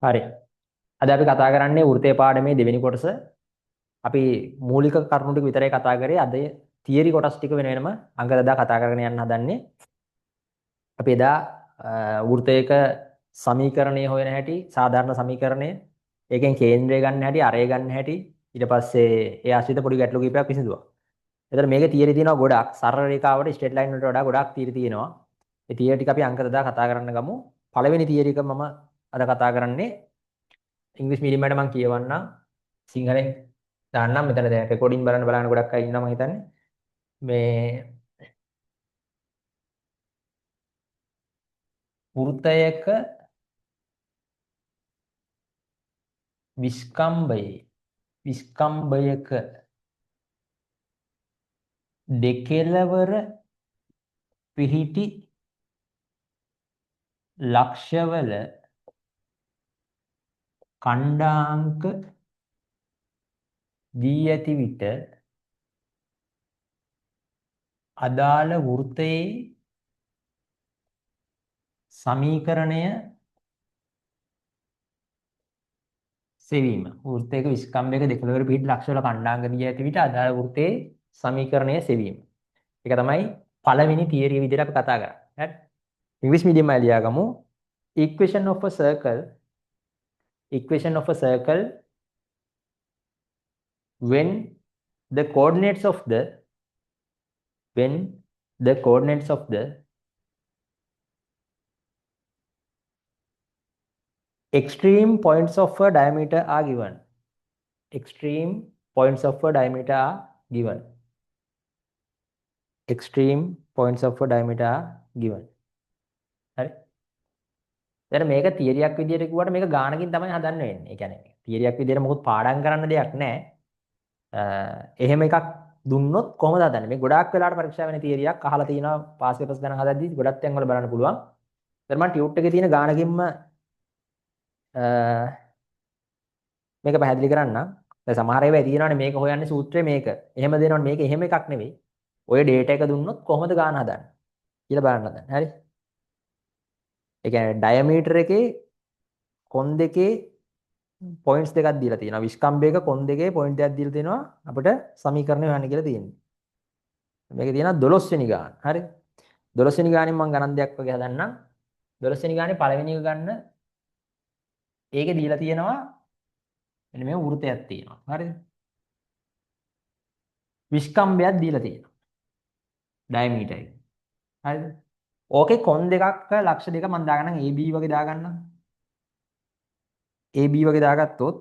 හරි. අද අපි කතා කරන්නේ වෘත්තීය පාඩමේ දෙවෙනි කොටස. අපි මූලික කරුණු ටික විතරයි කතා කරේ. අද තියරි කොටස් ටික වෙන වෙනම අංක දදා කතා කරගෙන යන්න හදන්නේ. අපි එදා වෘත්තයක සමීකරණය හොයන හැටි, සාධාරණ සමීකරණය, ඒකෙන් කේන්ද්‍රය ගන්න හැටි, අරය ගන්න හැටි, ඊට පස්සේ ඒ ආශ්‍රිත පොඩි ගැටලු කිහිපයක් විසඳුවා. එතන මේකේ තියරි තියෙනවා ගොඩක්. සරල රේඛාවට ස්ට්‍රේට් ලයින් වලට වඩා ගොඩක් තියරි තියෙනවා. ඒ තියරි ටික අපි අංක දදා කතා කරන්න ගමු. පළවෙනි තියරි එක මම අද කතා කරන්නේ ඉංග්‍රීසි මීඩියම් එකට මම කියවන්නම්. සිංහලෙන් දාන්නම්. මෙතන දැන් රෙකෝඩින් බලන්න ගොඩක් අය ඉන්නවා මම හිතන්නේ. මේ වෘත්තයක විස්කම්භයක දෙකෙලවර පිහිටි ලක්ෂවල ඛණ්ඩාංක දී ඇති විට අදාළ වෘත්තයේ සමීකරණය සෙවීම. වෘත්තයක විස්කම්භයක දෙකලවර පිහිටි ලක්ෂවල ඛණ්ඩාංක දී ඇති විට අදාළ වෘත්තයේ සමීකරණය සෙවීම. ඒක තමයි පළවෙනි තියරිය විදිහට අපි කතා කරන්නේ. හරි. ඉංග්‍රීසි මීඩියම් එකේ ලියාගමු. equation of a circle when the coordinates of the extreme points of a diameter are given. Extreme points of a diameter are given. Extreme points of a diameter are given. හරි. දැන් මේක තියරියක් විදිහට කිව්වට මේක ගානකින් තමයි හදන්න වෙන්නේ. ඒ කියන්නේ තියරියක් විදිහට මොකුත් පාඩම් කරන්න දෙයක් නැහැ. එහෙම එකක් දුන්නොත් කොහොමද හදන්නේ? මේ ගොඩාක් වෙලාවට පරීක්ෂා වෙන තියරියක් අහලා තිනවා පාස් පේපර්ස් ගණන් හදද්දී ගොඩක් තැන් වල බලන්න පුළුවන්. දැන් මම ටියුට් එකේ තියෙන ගානකින්ම මේක පැහැදිලි කරන්නම්. දැන් සමහර ඒවා තියෙනවානේ මේක හොයන්නේ සූත්‍රය මේක. එහෙම දෙනවනේ මේක එහෙම එකක් නෙවෙයි. ඔය ඩේටා එක දුන්නොත් කොහොමද ගාන හදන්නේ කියලා බලන්න හදන්නේ. හරි. ඒ කියන්නේ ඩයමීටර් එකේ කොන් දෙකේ පොයින්ට්ස් දෙකක් දීලා තියෙනවා. විස්කම්භයක කොන් දෙකේ පොයින්ට් දෙකක් දීලා තියෙනවා අපිට සමීකරණය හොයන්න කියලා තියෙනවා. මේකේ තියෙනවා 12 වෙනි ගාන. හරි. 12 වෙනි ගානෙන් මම ගණන් දෙකක් වගේ හදන්නම්. 12 වෙනි ගානේ පළවෙනි එක ගන්න. ඒකේ දීලා තියෙනවා මෙන්න මේ වෘතයක් තියෙනවා. හරිද? විස්කම්භයක් දීලා තියෙනවා. ඩයමීටර් එක. හරිද? ඕකේ කොන් දෙකක් ලක්ෂ දෙක මම දාගන්නම් AB වගේ දාගන්නම්. AB වගේ දාගත්තොත්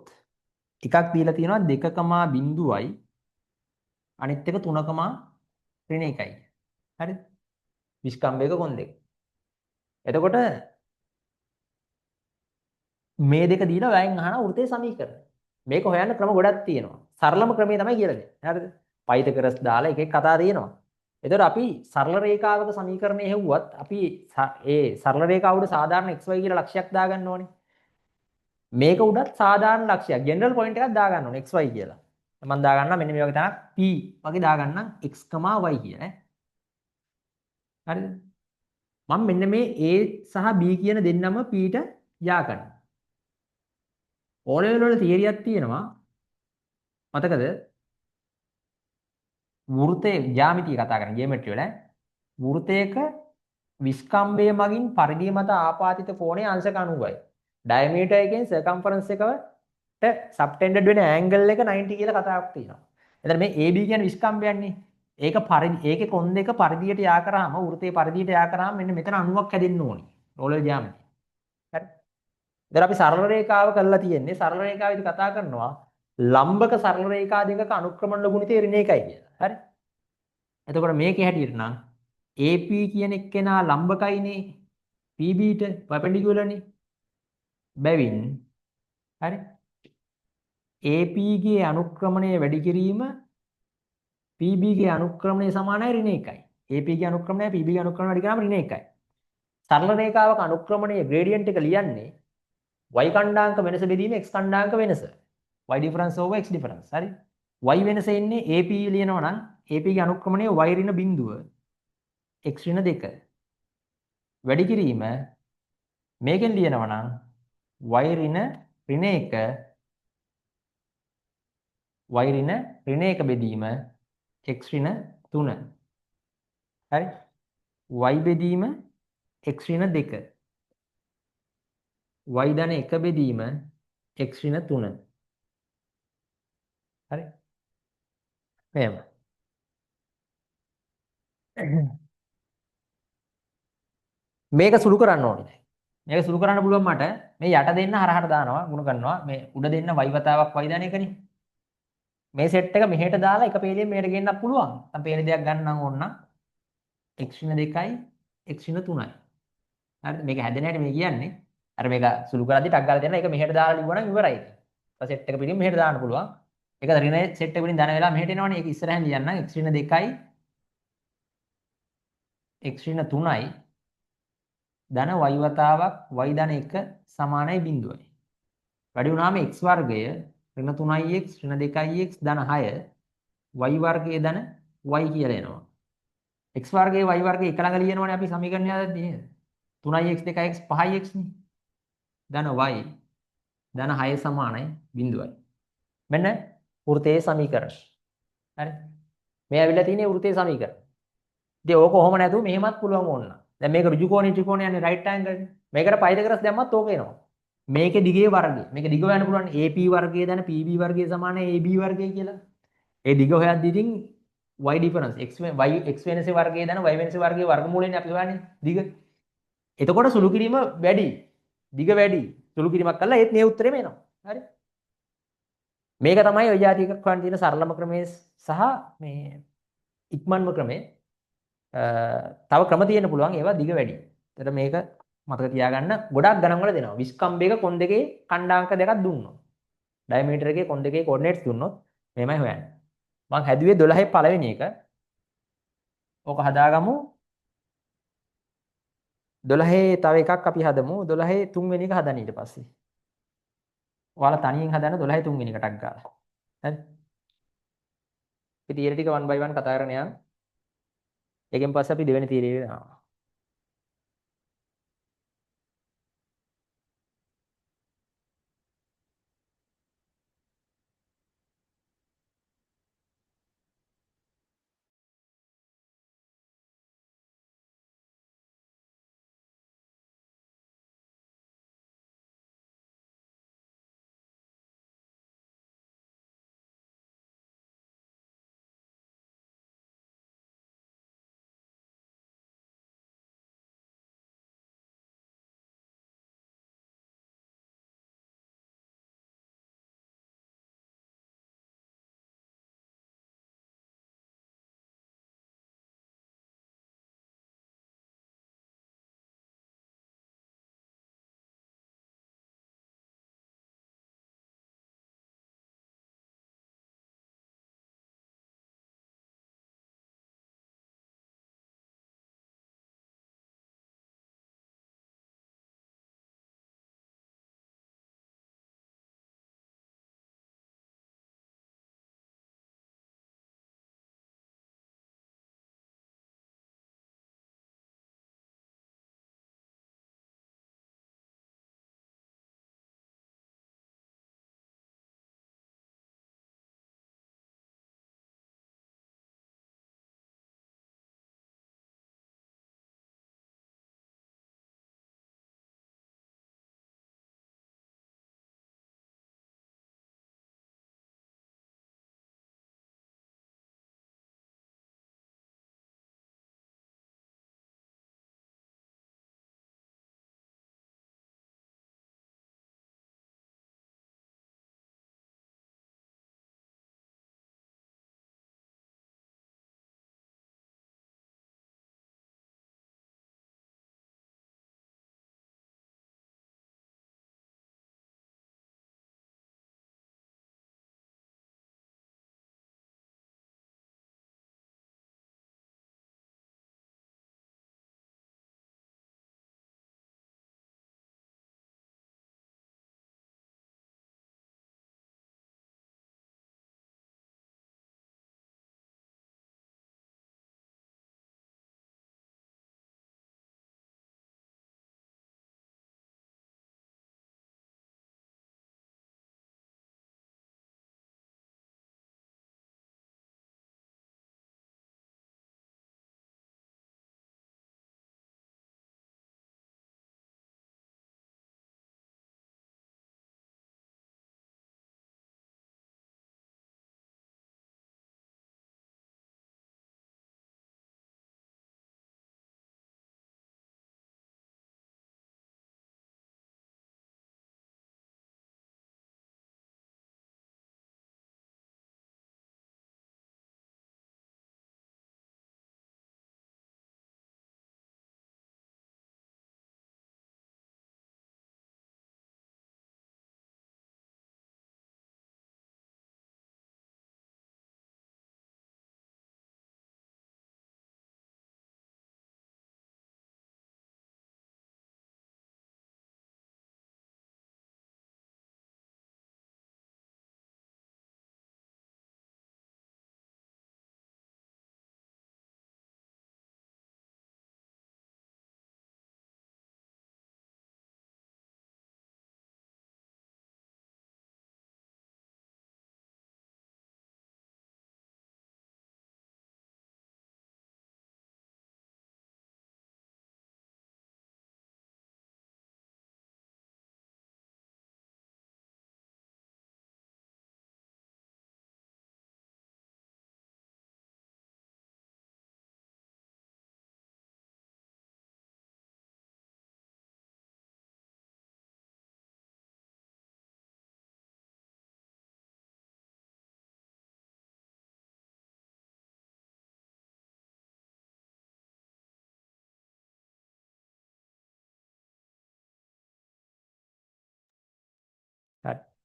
එකක් දීලා තියෙනවා 2,0යි අනිත් එක 3,1යි. හරිද? විස්කම්භයක කොන් දෙක. එතකොට මේ දෙක දීලා වයින් අහන වෘත්තයේ සමීකරණ. මේක හොයන්න ක්‍රම ගොඩක් තියෙනවා. සරලම ක්‍රමය තමයි කියලා දෙන්නේ. හරිද? පයිතගරස් දාලා එක එක කතා තියෙනවා. එතකොට අපි සරල රේඛාවක සමීකරණය හෙව්වත් අපි ඒ සරල රේඛාව උඩ සාධාරණ xy කියලා ලක්ෂයක් දාගන්න ඕනේ. මේක උඩත් සාධාරණ ලක්ෂයක් ජෙනරල් පොයින්ට් එකක් දාගන්න ඕනේ xy කියලා. මම දාගන්නම් මෙන්න මේ වගේ තැනක් p වගේ දාගන්නම් x, y කියලා. හරිද? මම මෙන්න මේ a සහ b කියන දෙන්නම p ට යා කරනවා. ඕ ලෙවල් වල තියරියක් තියෙනවා. මතකද? වෘත්තයේ ජ්‍යාමිතිය කතා කරන්නේ ජියොමෙට්‍රි වල. වෘත්තයක විස්කම්භය මගින් පරිධිය මත ආපාතිත කෝණය අංශක 90යි. ඩයමීටර් එකෙන් සර්කම්ෆරන්ස් එකට සබ්ටෙන්ඩඩ් වෙන ඇන්ගල් එක 90 කියලා කතාවක් තියෙනවා. එතන මේ AB කියන්නේ විස්කම්භයන්නේ. ඒක පරිධි ඒකේ කොන් දෙක පරිධියට යා කරාම වෘත්තයේ පරිධියට යා කරාම මෙන්න මෙතන 90ක් හැදෙන්න ඕනි. රෝලර් ජ්‍යාමිතිය. හරි. ඉතින් අපි සරල රේඛාව කරලා තියෙන්නේ සරල රේඛාවේදී කතා කරනවා ලම්බක සරල රේඛා දෙකක අනුක්‍රමණ ගුණිතය ඍණ 1යි කියලා. හරි. එතකොට මේකේ හැටියට නම් AP කියන එක්කෙනා ලම්බකයිනේ PB ට perpendicularනේ. බැවින් හරි. AP ගේ අනුක්‍රමණය වැඩි කිරීම PB ගේ අනුක්‍රමණය සමානයි ඍණ 1යි. AP ගේ අනුක්‍රමණය PB ගේ අනුක්‍රමණය වැඩි කරාම ඍණ 1යි. සරල රේඛාවක අනුක්‍රමණයේ gradient එක ලියන්නේ y කණ්ඩාංක වෙනස බෙදීම x කණ්ඩාංක වෙනස. y difference over x difference. හරි. y වෙනස එන්නේ AP ලියනවා නම් AP ගේ අනුක්‍රමණය y ඍණ බිඳුව x ඍණ 2. වැඩි කිරීම මේකෙන් ලියනවා නම් y ඍණ 1 බෙදීම x ඍණ 3. හරි. y බෙදීම x ඍණ 2. y ධන 1 බෙදීම x ඍණ 3. හරි. මෙහෙම. මේක සුළු කරන්න ඕනේ. මේක සුළු කරන්න පුළුවන් මට මේ යට දෙන්න හරහට දානවා ගුණ කරනවා මේ උඩ දෙන්න y වතාවක් y ධන 1නේ. මේ සෙට් එක මෙහෙට දාලා එක පේලියෙන් මෙහෙට ගෙන්නන්න පුළුවන්. නැත්නම් පේන දෙයක් ගන්නම් ඕන නම් x ඍණ 2යි x ඍණ 3යි. හරිද? මේක හැදෙන හැටි මේ කියන්නේ. අර මේක සුළු කරද්දි ටක් ගාලා දෙන්න ඒක මෙහෙට දාලා ලිව්වනම් ඉවරයි. ඊට සෙට් එක පිටින් මෙහෙට දාන්න පුළුවන්. ඒක ඍණ සෙට් එක පිටින් ධන වෙලා මෙහෙට එනවනේ. ඒක ඉස්සරහින් ලියන්න x ඍණ 2යි x ඍණ 3යි ධන y වතාවක් y ධන 1 සමානයි 0යි. වැඩි වුණාම x වර්ගය ඍණ 3ix ඍණ 2ix ධන 6 y වර්ගයේ ධන y කියලා එනවා. x වර්ගයේ y වර්ගයේ එක ළඟ ලියනවනේ අපි සමීකරණය හදද්දී නේද? 3ix 2ix 5ix නේ. ධන y ධන 6 සමානයි 0යි. මෙන්න වෘත්තයේ සමීකරණ. හරි. මේ ඇවිල්ලා තියෙන්නේ වෘත්තයේ සමීකරණ. ඉතින් ඕක කොහොම නැතුව මෙහෙමත් පුළුවන් ඕන්න. දැන් මේක ඍජු කෝණී ත්‍රිකෝණය යන්නේ රයිට් ඇන්ගල්. මේකට පයිතගරස් දැම්මත් ඕක එනවා. මේකේ දිගේ වර්ගය. මේක දිග හොයන්න පුළුවන් AP වර්ගය දැන PB වර්ගය සමානයි AB වර්ගය කියලා. ඒ දිග හොයද්දී ඉතින් y ඩිෆරන්ස් x වෙනසේ වර්ගය දැන y වෙනසේ වර්ගයේ වර්ගමූලයනේ අපි හොයන්නේ දිග. එතකොට සුළු කිරීම වැඩි. දිග වැඩි. සුළු කිරීමක් කළා ඒත් මේ උත්තරේම එනවා. හරි. මේක තමයි ඔය જાති එකක් හොයන්න තියෙන සරලම ක්‍රමය සහ මේ ඉක්මන්ම ක්‍රමය. තව ක්‍රම තියෙන්න පුළුවන් ඒවා දිග වැඩි. ඒතර මේක මතක තියාගන්න ගොඩක් ගණන් වල දෙනවා. විස්කම්බයක කොන් දෙකේ ඛණ්ඩාංක දෙකක් දුන්නොත්. ඩයමීටර් එකේ කොන් දෙකේ කෝඩිනේට්ස් දුන්නොත් මෙහෙමයි හොයන්නේ. මම හැදුවේ 12 පළවෙනි එක. ඕක හදාගමු. 12 තව එකක් අපි හදමු. 12 තුන්වෙනි එක හදන්න ඊට පස්සේ. ඔයාලා තනියෙන් හදන්න 12 තුන්වෙනි එකටක් ගාලා. හරි. අපි තියරි ටික 1 by 1 කතා කරගෙන යන්න. ඒකෙන් පස්සේ අපි දෙවෙනි තියරියට යනවා.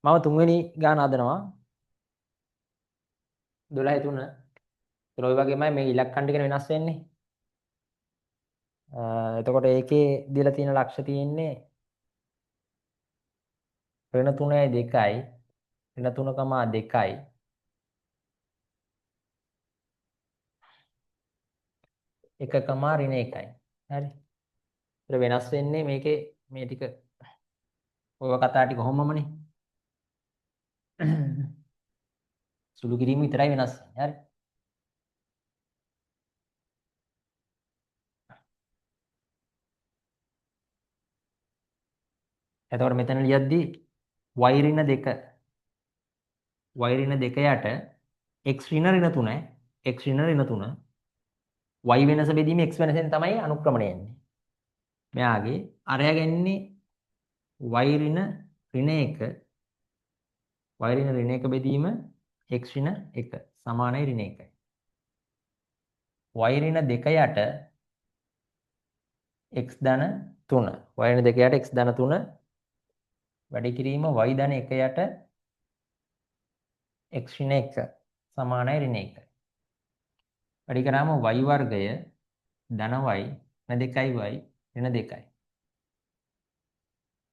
මම තුන්වෙනි ගාන හදනවා 12 3. ඒතර ඔය වගේමයි මේ ඉලක්කම් ටික වෙනස් වෙන්නේ. එතකොට ඒකේ දීලා තියෙන ලක්ෂ තියෙන්නේ ඍණ 3.2යි ඍණ 3,2යි 1,1යි. හරි. ඒතර වෙනස් වෙන්නේ මේකේ මේ ටික ඔය කතා ටික කොහොමමනේ. සුළු කිරීම විතරයි වෙනස් වෙන්නේ. හරි. එතකොට මෙතන ලියද්දී y ඍණ 2 y ඍණ 2 යට x ඍණ 3 x ඍණ 3 y වෙනස බෙදීම x වෙනසෙන් තමයි අනුක්‍රමණය එන්නේ. මෙයාගේ අරයා ගන්නේ y ඍණ 1 y ඍණ 1 බෙදීම x ඍණ 1 සමානයි ඍණ 1යි. y ඍණ 2 යට x ධන 3 y ඍණ 2 යට x ධන 3 වැඩි කිරීම y ධන 1 යට x ඍණ 1 සමානයි ඍණ 1යි. වැඩි කරාම y වර්ගය ධන y ඍණ 2y ඍණ 2යි.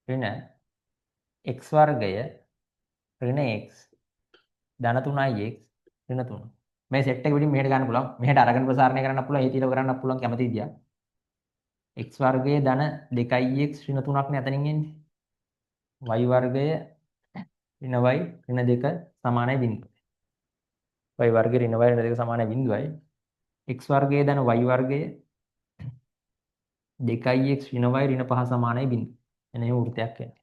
ඍණ x වර්ගය ඍණ x ධන 3ix ඍණ 3. මේ සෙට් එක පිටින් මෙහෙට ගන්න පුළුවන්. මෙහෙට අරගෙන ප්‍රසාරණය කරන්න පුළුවන්. ඒ තියලා කරන්නත් පුළුවන් කැමති විදියක්. x වර්ගයේ ධන 2x ඍණ 3ක් නේ අතනින් එන්නේ. y වර්ගය ඍණ y ඍණ 2 සමානයි බිඳුවයි. y වර්ගයේ ඍණ y ඍණ 2 සමානයි බිඳුවයි. x වර්ගයේ ධන y වර්ගය 2x ඍණ y ඍණ 5 සමානයි බිඳුව. එන මේ වෘත්තයක් එන්නේ.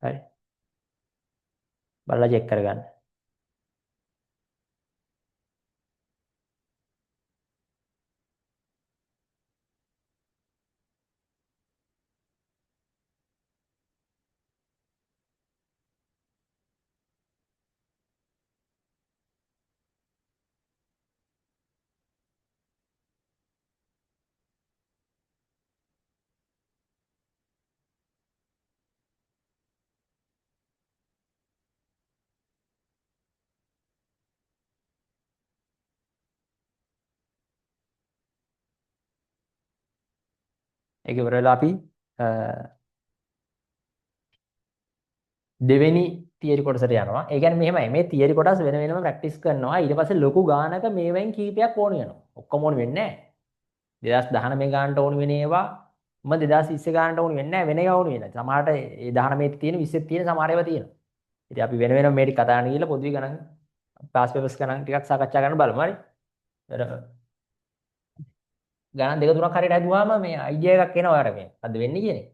හරි. බලලා චෙක් කරගන්න. ඒක ඉවර වෙලා අපි දෙවෙනි තියරි කොටසට යනවා. ඒ කියන්නේ මෙහෙමයි. මේ තියරි කොටස් වෙන වෙනම ප්‍රැක්ටිස් කරනවා. ඊට පස්සේ ලොකු ගානක මේවෙන් කීපයක් ඕන වෙනවා. ඔක්කොම ඕන වෙන්නේ නැහැ. 2019 ගානට ඕන වෙන ඒවා 2020 ගානට ඕන වෙන්නේ නැහැ. වෙන ඒවා ඕන වෙනවා. සමහරට ඒ 19 තියෙන 20 තියෙන සමහර ඒවා තියෙනවා. ඉතින් අපි වෙන වෙනම මේ ටික කතා කරන්න ගිහලා පොදුවේ ගණන් පාස් පේපර්ස් ගණන් ටිකක් සාකච්ඡා කරන්න බලමු. හරි. ගණන් දෙක තුනක් හරියට හදුවාම මේ අයිඩියා එකක් එනවා අර මේ. අද වෙන්නේ කියන්නේ.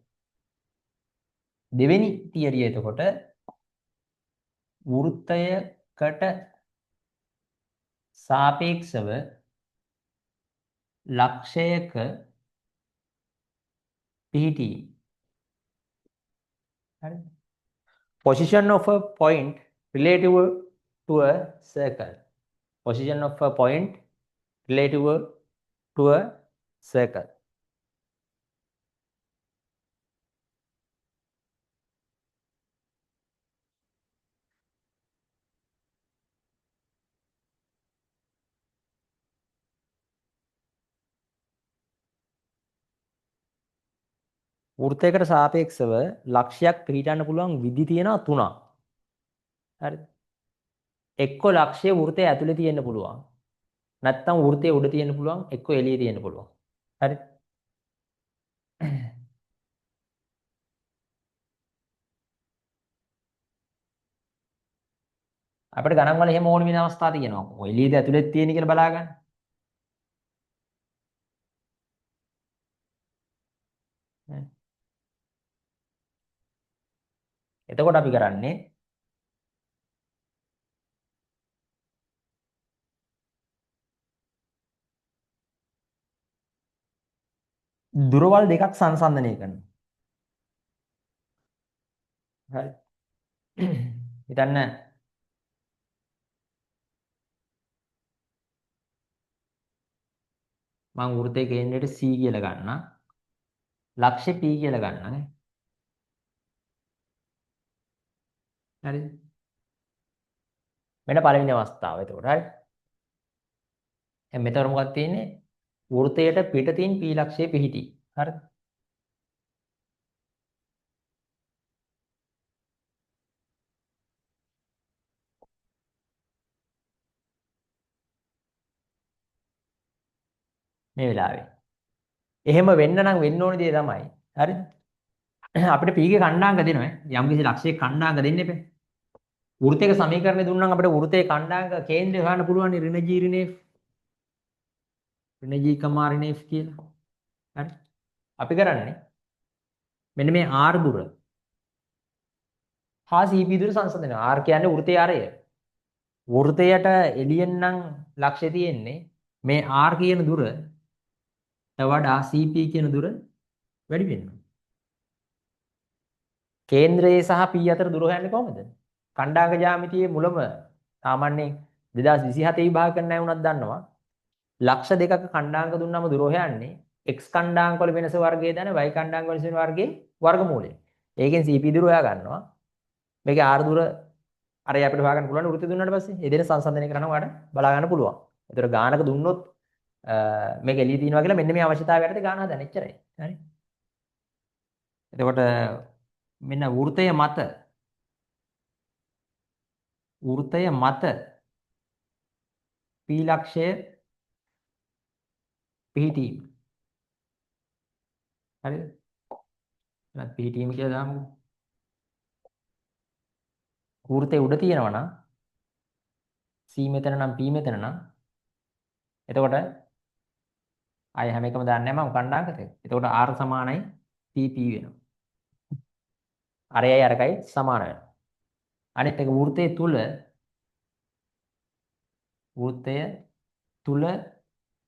දෙවෙනි තියරිය එතකොට වෘත්තයකට සාපේක්ෂව ලක්ෂයක පිහිටි. හරි. Position of a point relative to a circle. Position of a point relative to a circle. වෘත්තයකට සාපේක්ෂව ලක්ෂයක් පිහිටන්න පුළුවන් විදි තියෙනවා තුනක්. හරිද? එක්ක ලක්ෂය වෘත්තය ඇතුලේ තියෙන්න පුළුවන්. නැත්නම් වෘත්තයේ උඩ තියෙන්න පුළුවන්, එක්ක එළියේ තියෙන්න පුළුවන්. හරි? අපිට ගණන් වල එහෙම ඕන වෙන අවස්ථා තියෙනවා. ඔය එළියේද ඇතුලේද තියෙන කියලා බලා ගන්න. එතකොට අපි කරන්නේ දුරවල් දෙකක් සංසන්දනය කරනවා. හරි. හිතන්න මම වෘත්තයේ කේන්ද්‍රයට C කියලා ගන්නම්. ලක්ෂ්‍ය P කියලා ගන්නම්. හරිද? මෙන්න පළවෙනි අවස්ථාව. එතකොට හරි. දැන් මෙතන මොකක්ද තියෙන්නේ? වෘතයට පිටතින් P ලක්ෂයේ පිහිටි. හරිද? මේ වෙලාවේ. එහෙම වෙන්න නම් වෙන්න ඕනේ දේ තමයි. හරිද? අපිට P ගේ කණ්ඩාංක දෙනවා. යම් කිසි ලක්ෂයක කණ්ඩාංක දෙන්න එපේ. වෘත්තයක සමීකරණය දුන්නම් අපිට වෘත්තයේ කණ්ඩාංක කේන්ද්‍රය හොයන්න පුළුවන් නේ ඍණ G ඍණ F. ඍණ G ඍණ F කියලා. හරි. අපි කරන්නේ මෙන්න මේ R දුර හා CP දුර සංසන්දනය. R කියන්නේ වෘත්තයේ ආරය. වෘත්තයට එළියෙන් නම් ලක්ෂය තියෙන්නේ මේ R කියන දුරට වඩා CP කියන දුර වැඩි වෙනවා. කේන්ද්‍රයේ සහ P අතර දුර හොයන්නේ කොහොමද? කණ්ඩාංක ජ්‍යාමිතියේ මුලම සාමාන්‍යයෙන් 2027 විභාග කරන්න වුණත් දන්නවා. ලක්ෂ දෙකක කණ්ඩාංක දුන්නම දුර හොයන්නේ x කණ්ඩාංක වල වෙනස වර්ගය දන y කණ්ඩාංක වල වෙනස වර්ගයේ වර්ගමූලය. ඒකෙන් CP දුර හොයා ගන්නවා. මේකේ R දුර අර අපිට හොයාගන්න පුළුවන් වෘත්තය දුන්නාට පස්සේ ඒ දෙන සංසන්දනය කරනවා ඔයාලට බලා ගන්න පුළුවන්. ඒතර ගානක දුන්නොත් මේක එළිය තියෙනවා කියලා මෙන්න මේ අවශ්‍යතාවය යටතේ ගාන හදන්න එච්චරයි. හරි. එතකොට මෙන්න වෘත්තය මත P ලක්ෂය පිහිටීම. හරිද? එහෙනම් පිහිටීම කියලා දාමු. වෘත්තේ උඩ තියෙනවා නම් C මෙතන නම් P මෙතන නම් එතකොට ආය හැම එකම දාන්නේ නැහැ මම කණ්ඩාංකයට. එතකොට R සමානයි CP වෙනවා. අරයයි අරකයි සමාන වෙනවා. අනිත් එක වෘත්තය තුල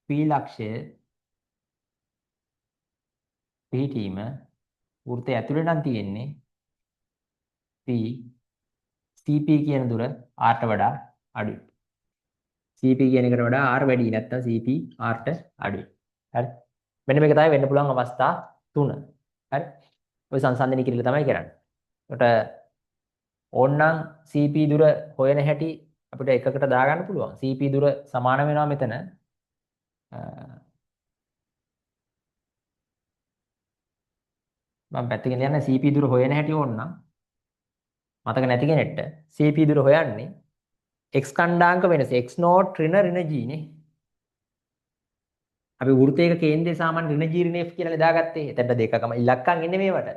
P ලක්ෂය පිහිටීම වෘත්තය ඇතුලේ නම් තියෙන්නේ P CP කියන දුර R ට වඩා අඩුයි. CP කියන එකට වඩා R වැඩි නැත්නම් CP R ට අඩුයි. හරි. මෙන්න මේක තමයි වෙන්න පුළුවන් අවස්ථා 3. හරි. ඔය සංසන්දනය කිරීම තමයි කරන්නේ. ඒකට ඕනනම් CP දුර හොයන හැටි අපිට එකකට දාගන්න පුළුවන්. CP දුර සමාන වෙනවා මෙතන. මම පැත්තකින් යන්නේ CP දුර හොයන හැටි ඕනනම් මතක නැති කෙනෙක්ට CP දුර හොයන්නේ x කණ්ඩාංක වෙනස x නෝට් ඍණ G නේ. අපි වෘත්තයක කේන්ද්‍රයේ සාමාන්‍ය ඍණ G ඍණ F කියලා දාගත්තේ. එතනට දෙකකම ඉලක්කම් ඉන්නේ මේවට.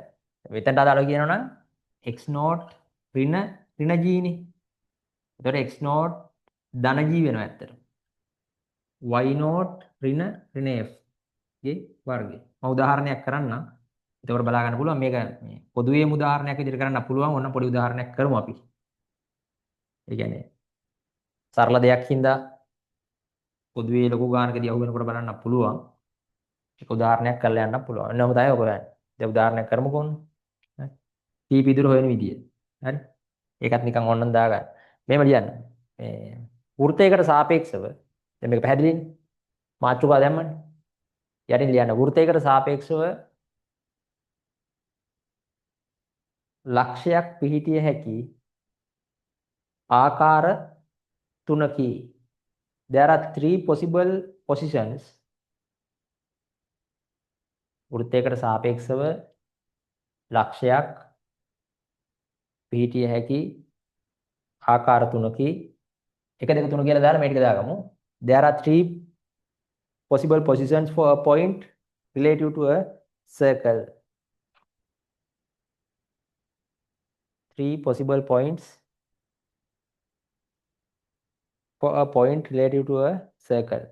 මෙතනට අදාළව කියනවා නම් x නෝට් ඍණ G නේ. එතකොට x නෝට් ධන G වෙනවා ඇත්තට. y නෝට් ඍණ F ගේ වර්ගය. මම උදාහරණයක් කරන්නම්. එතකොට බලා ගන්න පුළුවන් මේක මේ පොදුවේ උදාහරණයක් විදිහට කරන්න පුළුවන්. ඕන පොඩි උදාහරණයක් කරමු අපි. ඒ කියන්නේ සරල දෙයක් හින්දා පොදුවේ ලොකු ගානකදී අහු වෙනකොට බලන්න පුළුවන්. ඒක උදාහරණයක් කරලා යන්න පුළුවන්. එන්නම තමයි ඔක ගන්න. දැන් උදාහරණයක් කරමුකෝ. හරි. P පිදුර හොයන විදිය. හරි. ඒකත් නිකන් ඕනනම් දාගන්න. මේව ලියන්න. මේ වෘත්තයකට සාපේක්ෂව දැන් මේක පැහැදිලිනේ. මාතෘකාව දැම්මනේ. යටින් ලියන්න වෘත්තයකට සාපේක්ෂව ලක්ෂයක් පිහිටිය හැකි ආකාර තුනකි. There are three possible positions. වෘත්තයකට සාපේක්ෂව ලක්ෂයක් පිහිටිය හැකි ආකාර තුනකි. 1 2 3 කියලා දාලා මේ ටික දාගමු. There are three possible positions for a point relative to a circle. Three possible points for a point relative to a circle.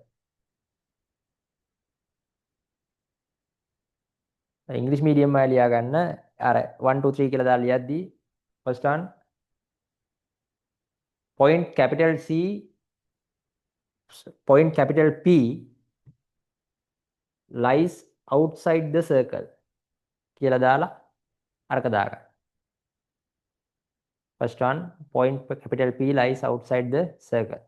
English medium එක ලියා ගන්න අර 1 2 3 කියලා දාලා ලියද්දී first one point capital C point capital P lies outside the circle කියලා දාලා අරක දාගන්න. First one point capital P lies outside the circle.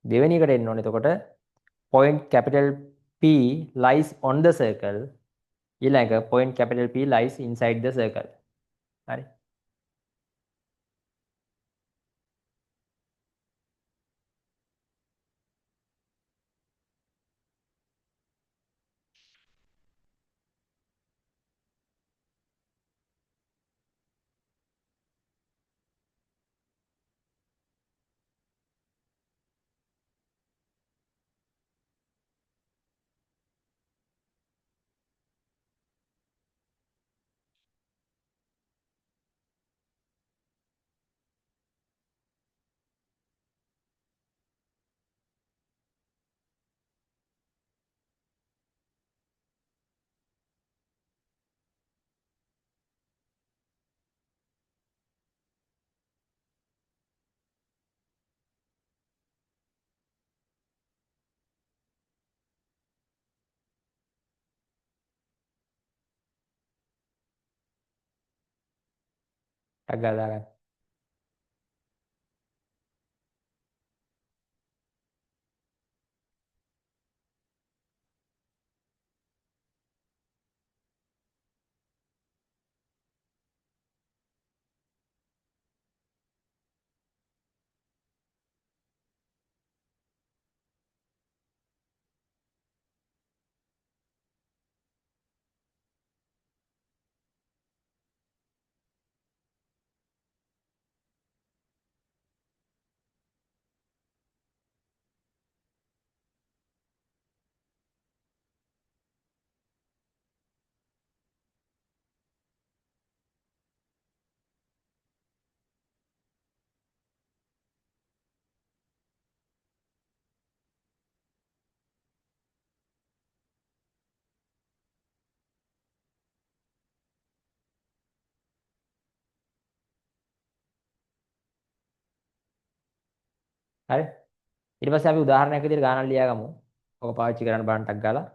දෙවෙනි එකට එන්න ඕනේ. එතකොට point capital P lies on the circle. ඊළඟ point capital P lies inside the circle. හරි. ටක් ගාලා දාගන්න. හරි. ඊට පස්සේ අපි උදාහරණයක් විදිහට ගානක් ලියාගමු. ඔක පාවිච්චි කරන්න බලන්න ටක් ගාලා.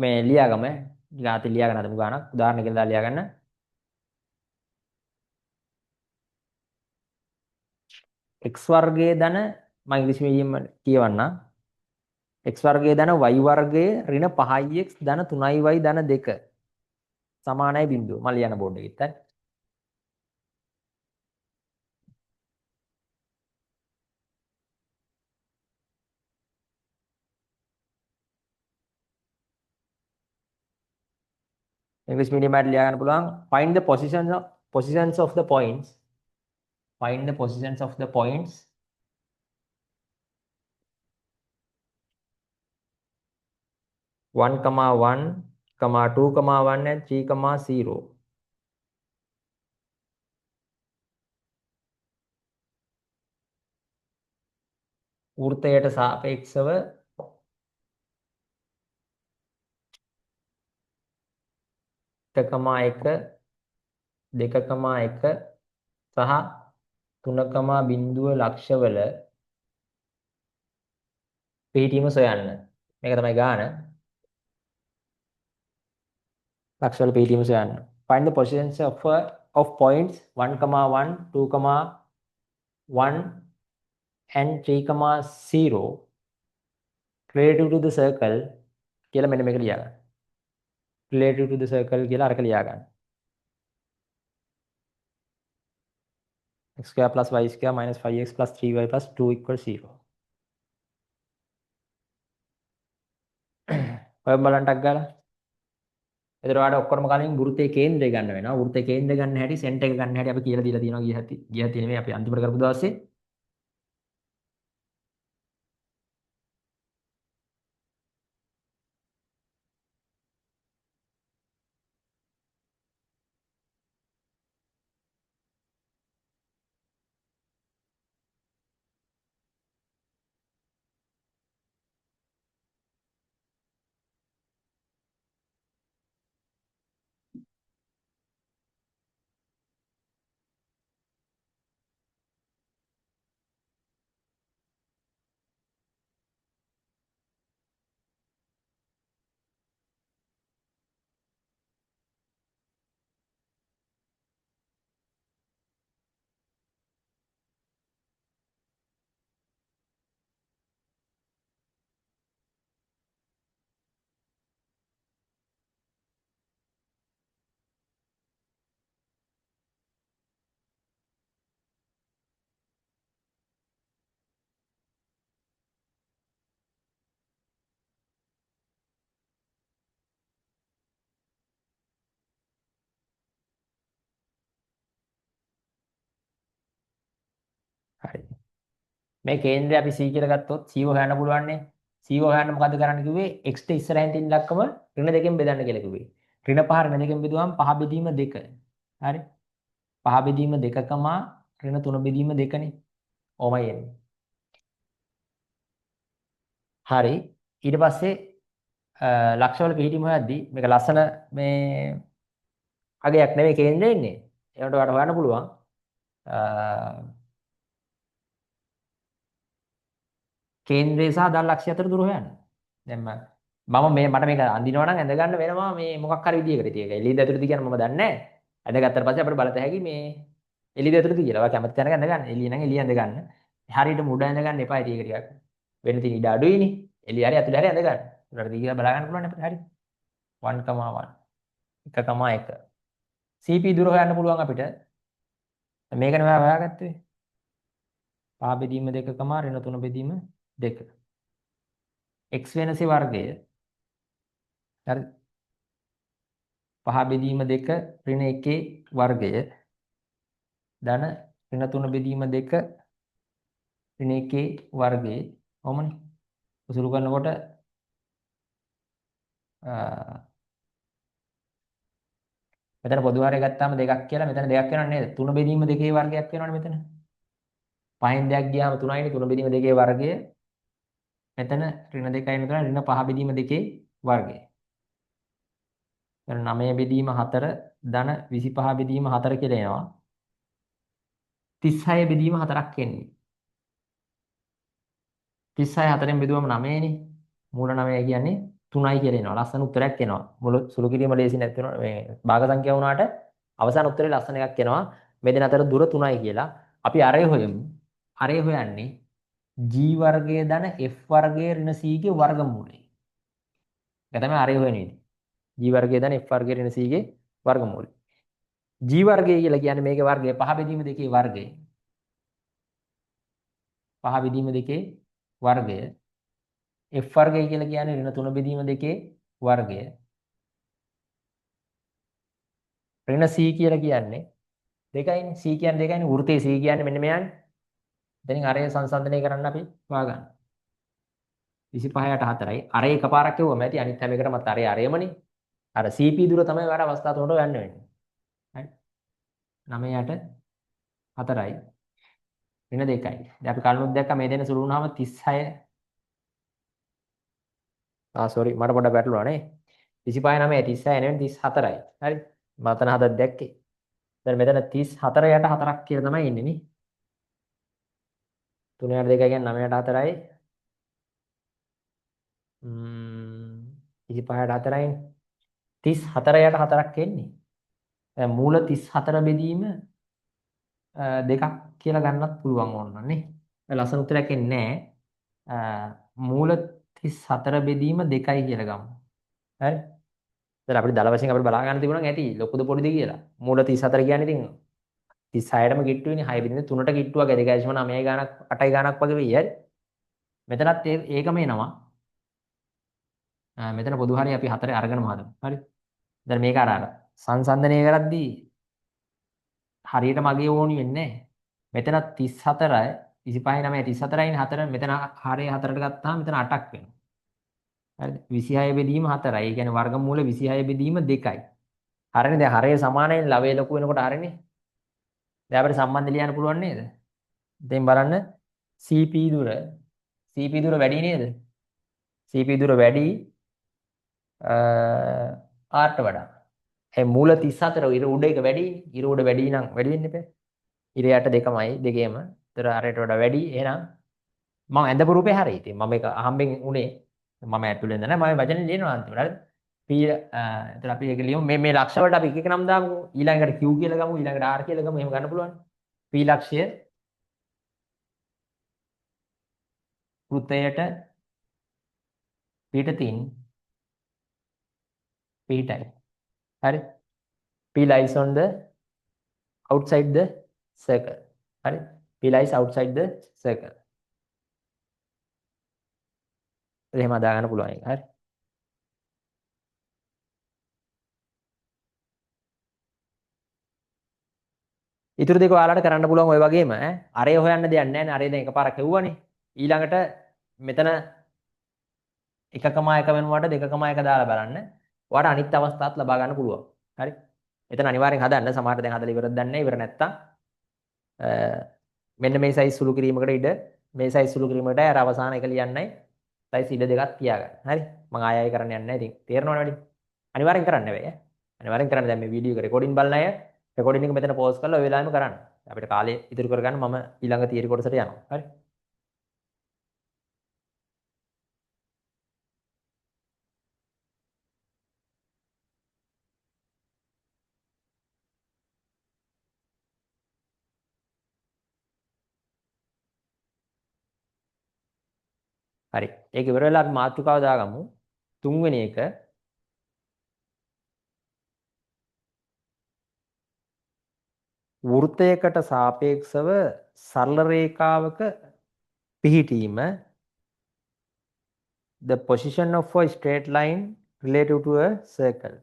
මේ ලියාගම ගාතේ ලියාගෙන හදමු ගානක්. උදාහරණයක් කියලා ලියාගන්න. x වර්ගයේ ධන මම ඉංග්‍රීසි මීඩියම් කියවන්නම්. x වර්ගයේ ධන y වර්ගයේ ඍණ 5x ධන 3y ධන 2 සමානයි බිඳුව. මම ලියන බෝඩ් එකෙත් හරි. ඉංග්‍රීසි මීඩියම් එකට ලියා ගන්න පුළුවන්. Find the positions of the points. Find the positions of the points 1, 1, 2, 1 and 3, 0. වෘත්තයට සාපේක්ෂව 1,1, 2,1 සහ 3,0 ලක්ෂවල පිහිටීම සොයන්න. මේක තමයි ගාන. ලක්ෂවල පිහිටීම සොයන්න. Find the positions of points 1, 1, 2, 1 and 3, 0 relative to the circle කියලා මෙන්න මේක ලියා ගන්න. Relative to the circle කියලා අරක ලියා ගන්න. x square plus y square minus 5x plus 3y plus 2 equals 0. ඔය බලන්න ටක් ගාලා. එතකොට ඔයාලට ඔක්කොම කලින් වෘත්තයේ කේන්ද්‍රය ගන්න වෙනවා. වෘත්තයේ කේන්ද්‍රය ගන්න හැටි සෙන්ටර් එක ගන්න හැටි අපි කියලා දීලා තියෙනවා ගියහති නෙමෙයි අපි අන්තිමට කරපු දවසේ. මේ කේන්ද්‍රය අපි C කියලා ගත්තොත් C හොයන්න පුළුවන් නේ. C හොයන්න මොකද්ද කරන්න කිව්වේ? x ට ඉස්සරහින් තියෙන ඉලක්කම ඍණ දෙකෙන් බෙදන්න කියලා කිව්වේ. ඍණ 5 ඍණ දෙකෙන් බෙදුවම 5 බෙදීම 2. හරි. 5 බෙදීම 2කම ඍණ 3 බෙදීම 2නේ. ඕමයි එන්නේ. හරි. ඊට පස්සේ ලක්ෂවල පිහිටීම හොයද්දී මේක ලස්සන මේ අගයක් නෙවෙයි කේන්ද්‍රය ඉන්නේ. ඒකට ඔයාලට හොයන්න පුළුවන්. කේන්ද්‍රය සහ අදාළ ලක්ෂ්‍ය අතර දුර හොයන්න. දැන් මට මේක අඳිනවා නම් ඇඳ ගන්න වෙනවා මේ මොකක් හරි විදියකට. ඉතින් ඒක එළියද ඇතුළද කියන්නේ මම දන්නේ නැහැ. ඇඳගත්තට පස්සේ අපිට බලත හැකි මේ එළියද ඇතුළද කියලා. ඔයා කැමති තැනක ඇඳ ගන්න. එළිය නම් එළිය ඇඳ ගන්න. හරියට මුඩ ඇඳ ගන්න එපා. ඉතින් ඒක ටිකක් වෙන තියෙන ඉඩ අඩුයිනේ. එළිය හරි ඇතුළේ හරි ඇඳ ගන්න. උඩට දිගට බලා ගන්න පුළුවන් අපිට. හරි. 1,1 1,1 CP දුර හොයන්න පුළුවන් අපිට. මේකනේ ඔයා හොයාගත්තේ. පහ බෙදීම 2, ඍණ 3 බෙදීම 2. x වෙනසේ වර්ගය. හරි. පහ බෙදීම 2 ඍණ 1 වර්ගය ධන ඍණ 3 බෙදීම 2 ඍණ 1 වර්ගය. කොහොමනේ? උසුළු කරනකොට මෙතන පොදු හරය ගත්තාම 2ක් කියලා මෙතන 2ක් වෙනව නේද? 3 බෙදීම 2 වර්ගයක් වෙනවනේ මෙතන. පහෙන් දෙයක් ගියාම 3යිනේ 3 බෙදීම 2 වර්ගය. මෙතන ඍණ 2යි මෙතන ඍණ 5 බෙදීම 2 වර්ගය. එතන 9 බෙදීම 4 ධන 25 බෙදීම 4 කියලා එනවා. 36 බෙදීම 4ක් එන්නේ. 36 4ෙන් බෙදුවම 9නේ. මූල 9 කියන්නේ 3යි කියලා එනවා. ලස්සන උත්තරයක් එනවා. මුළු සුළු කිරීම ලේසි නැති වෙනවා. මේ භාග සංඛ්‍යා වුණාට අවසාන උත්තරේ ලස්සන එකක් එනවා. මේ දෙන අතර දුර 3යි කියලා. අපි අරය හොයමු. අරය හොයන්නේ g වර්ගය ධන f වර්ගය ඍණ c ගේ වර්ගමූලය. ඒක තමයි අරය හොයන විදිහ. g වර්ගය ධන f වර්ගය ඍණ c ගේ වර්ගමූලය. g වර්ගය කියලා කියන්නේ මේකේ වර්ගය 5 බෙදීම 2 වර්ගය. 5 බෙදීම 2 වර්ගය. f වර්ගය කියලා කියන්නේ ඍණ 3 බෙදීම 2 වර්ගය. ඍණ c කියලා කියන්නේ 2යිනේ. c කියන්නේ 2යිනේ. වෘත්තයේ c කියන්නේ මෙන්න මෙයානේ. එතනින් අරය සංසන්දනය කරන්න අපි හොයාගන්න. 25ට 4යි. අරය එකපාරක් කියවම ඇති. අනිත් හැම එකටමත් අරය අරයමනේ. අර CP දුර තමයි ඔයාලට අවස්ථා තුනට යන්න වෙන්නේ. හරි. 9ට 4යි. ඍණ 2යි. දැන් අපි කලිනුත් දැක්කා මේ දෙන්න සුළු වුණාම 36 sorry මට පොඩ්ඩක් පැටලුණා නේ. 25 9 36 නෙවෙයි 34යි. හරි. මම අතන හදක් දැක්කේ. දැන් මෙතන 34 යට 4ක් කියලා තමයි ඉන්නේ නේ. 3 යට 2 කියන්නේ 9 යට 4යි. 25ට 4යි. 34 යට 4ක් එන්නේ. දැන් මූල 34 බෙදීම දෙකක් කියලා ගන්නත් පුළුවන් ඕනනම් නේ. ලස්සන උත්තරයක් එන්නේ නැහැ. මූල 34 බෙදීම 2යි කියලා ගමු. හරි. දැන් අපිට දල වශයෙන් අපිට බලා ගන්න තිබුණා ඇති ලොකුද පොඩිද කියලා. මූල 34 කියන්නේ ඉතින් 36ටම කිට්ටුවනේ 6 බෙදීම 3ට කිට්ටු වගේ 2.9යි ගානක් 8යි ගානක් වගේ වෙයි හරි. මෙතනත් ඒකම එනවා. මෙතන පොදු හරිය අපි 4 අරගෙනම හදමු. හරි. දැන් මේක අර සංසන්දනය කරද්දී හරියට මගේ ඕනි වෙන්නේ නැහැ. මෙතන 34යි 25 9 34යිනේ 4 මෙතන හරය 4ට ගත්තාම මෙතන 8ක් වෙනවා. හරිද? 26 බෙදීම 4යි. ඒ කියන්නේ වර්ගමූල 26 බෙදීම 2යි. හරිනේ දැන් හරය සමානයි ලවය ලොකු වෙනකොට හරිනේ. දැන් අපිට සම්බන්ධ ලියන්න පුළුවන් නේද? දැන් බලන්න CP දුර වැඩි නේද? CP දුර වැඩි R ට වඩා. ඒ මූල 34 ඉර උඩ එක වැඩි. ඉර උඩ වැඩි නම් වැඩි වෙන්න එපා. ඉර යට දෙකමයි දෙකේම. ඒතර Rට වඩා වැඩි. එහෙනම් මම ඇඳපු රූපේ හරි. ඉතින් මම ඒක අහම්බෙන් උනේ මම ඇතුළේ ඉඳලා මම වචනේ ලියනවා අන්තිමට. හරිද? P එතන අපි ඒක ලියමු. මේ ලක්ෂ වලට අපි එක එක නම් දාමුකෝ. ඊළඟට Q කියලා ගමු. ඊළඟට R කියලා ගමු. එහෙම ගන්න පුළුවන්. P ලක්ෂය වෘත්තයට පිටතින් පිටයි. හරි? P lies on the outside the circle. හරි? P lies outside the circle. එහෙම දාගන්න පුළුවන් ඒක. හරි? ඊටු දෙක ඔයාලට කරන්න පුළුවන් ඔය වගේම ඈ. අරේ හොයන්න දෙයක් නැහැ නේ. අරේ දැන් එකපාරක් හෙව්වනේ. ඊළඟට මෙතන 1,1 වෙනුවට 2,1 දාලා බලන්න. ඔයාලට අනිත් අවස්ථාත් ලබා ගන්න පුළුවන්. හරි. එතන අනිවාර්යෙන් හදන්න. සමහරට දැන් හදලා ඉවරද දන්නේ නැහැ. ඉවර නැත්තම් මෙන්න මේ සයිස් සුළු කිරීමකට ඉඩ මේ සයිස් සුළු කිරීමකට අර අවසාන එක ලියන්නයි සයිස් ඉඩ දෙකක් තියාගන්න. හරි. මම ආයෙ ආයෙ කරන්න යන්නේ නැහැ. ඉතින් තේරෙනවනේ වැඩි. අනිවාර්යෙන් කරන්න හැබැයි ඈ. අනිවාර්යෙන් කරන්න. දැන් මේ වීඩියෝ එක රෙකෝඩින් බලන අය රෙකෝඩින් එක මෙතන පෝස් කරලා ඔය වෙලාවෙම කරන්න. අපිට කාලය ඉතුරු කරගන්න මම ඊළඟ තියරි කොටසට යනවා. හරි. හරි. ඒක ඉවර වෙලා අපි මාතෘකාව දාගමු. තුන්වෙනි එක වෘත්තයකට සාපේක්ෂව සරල රේඛාවක පිහිටීම the position of a straight line relative to a circle.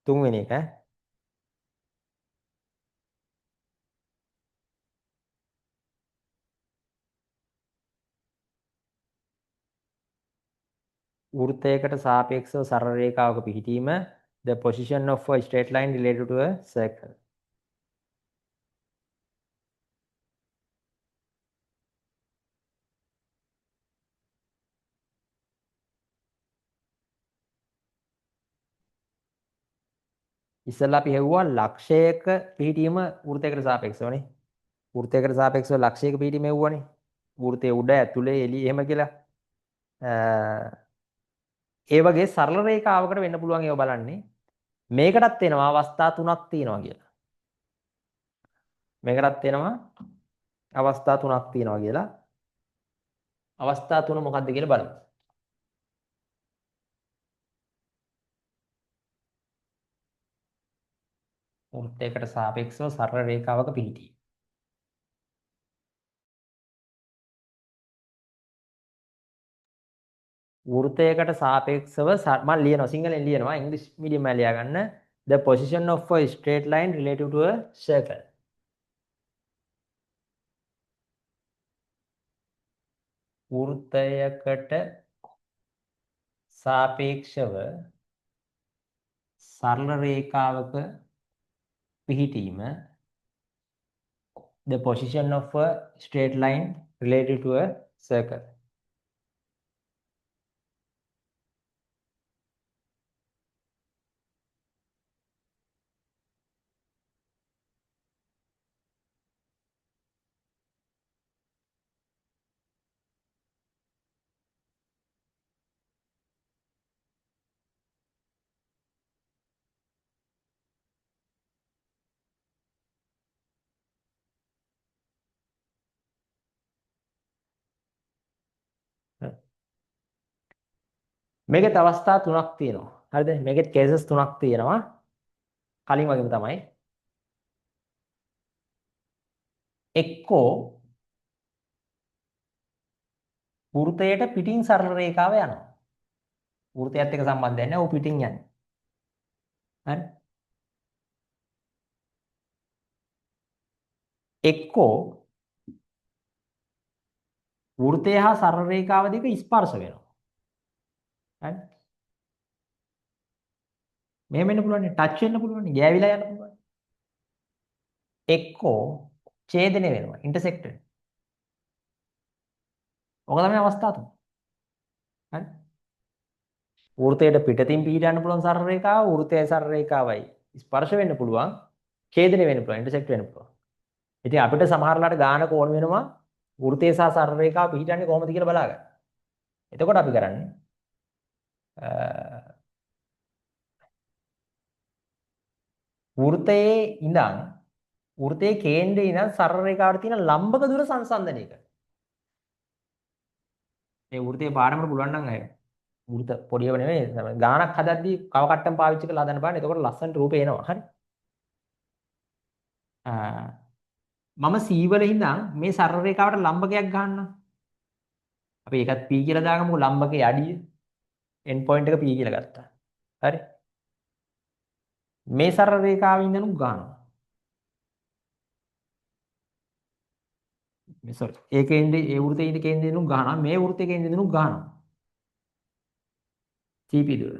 තුන්වෙනි එක වෘත්තයකට සාපේක්ෂව සරල රේඛාවක පිහිටීම the position of a straight line related to a circle. ඉස්සෙල්ලා අපි හෙව්වා ලක්ෂයක පිහිටීම වෘත්තයකට සාපේක්ෂවනේ. වෘත්තයකට සාපේක්ෂව ලක්ෂයක පිහිටීම හෙව්වනේ. වෘත්තයේ උඩ ඇතුලේ එළිය එහෙම කියලා. ඒ වගේ සරල රේඛාවකට වෙන්න පුළුවන් ඒව බලන්නේ. මේකටත් එනවා අවස්ථා තුනක් තියෙනවා කියලා. මේකටත් එනවා අවස්ථා තුනක් තියෙනවා කියලා. අවස්ථා තුන මොකක්ද කියලා බලමු. වෘත්තයකට සාපේක්ෂව සරල රේඛාවක පිහිටීම. වෘත්තයකට සාපේක්ෂව මම ලියනවා සිංහලෙන් ලියනවා ඉංග්‍රීසි මීඩියම් එකෙන් ලියා ගන්න the position of a straight line relative to a circle. වෘත්තයකට සාපේක්ෂව සරල රේඛාවක පිහිටීම the position of a straight line related to a circle. මේකේ අවස්ථා තුනක් තියෙනවා. හරිද? මේකේ කේසස් තුනක් තියෙනවා. කලින් වගේම තමයි. එක්කෝ වෘතයට පිටින් සරල රේඛාව යනවා. වෘතයත් එක්ක සම්බන්ධයක් නැහැ. ඌ පිටින් යන්නේ. හරි? එක්කෝ වෘතය හා සරල රේඛාව දෙක ස්පර්ශ වෙනවා. හරි? මෙහෙම වෙන්න පුළුවන් නේ. ටච් වෙන්න පුළුවන් නේ. ගෑවිලා යන්න පුළුවන්. එක්කෝ ඡේදනය වෙනවා. ඉන්ටර්සෙක්ට් වෙනවා. ඔක තමයි අවස්ථාව තුන. හරි? වෘතයට පිටතින් පිහිටන්න පුළුවන් සරල රේඛාව වෘතයයි සරල රේඛාවයි ස්පර්ශ වෙන්න පුළුවන්. ඡේදනය වෙන්න පුළුවන්. ඉන්ටර්සෙක්ට් වෙන්න පුළුවන්. ඉතින් අපිට සමහරලාට ගානක ඕන වෙනවා වෘතය සහ සරල රේඛාව පිහිටන්නේ කොහොමද කියලා බලාගන්න. එතකොට අපි කරන්නේ වෘතයේ ඉඳන් වෘතයේ කේන්ද්‍රයේ ඉඳන් සරල රේඛාවට තියෙන ලම්බක දුර සංසන්දනය කරනවා. මේ වෘතයේ පාඩමට පුළුවන් නම් අය වෘත පොඩියව නෙමෙයි ගානක් හදද්දී කව කට්ටම් පාවිච්චි කරලා හදන්න බලන්න. එතකොට ලස්සනට රූපේ එනවා. හරි. මම C වල ඉඳන් මේ සරල රේඛාවට ලම්බකයක් ගන්නවා. අපි ඒකත් P කියලා දාගමුකෝ ලම්බකයේ අඩිය. end point එක P කියලා ගත්තා. හරි. මේ සරල රේඛාවෙන් ඉඳනුත් ගන්නවා. මේ sorry. ඒ කේන්ද්‍රේ ඒ වෘත්තයේ ඉඳ කේන්ද්‍රයෙන් උත් ගන්නවා. මේ වෘත්තයේ කේන්ද්‍රයෙන් උත් ගන්නවා. CP දුර.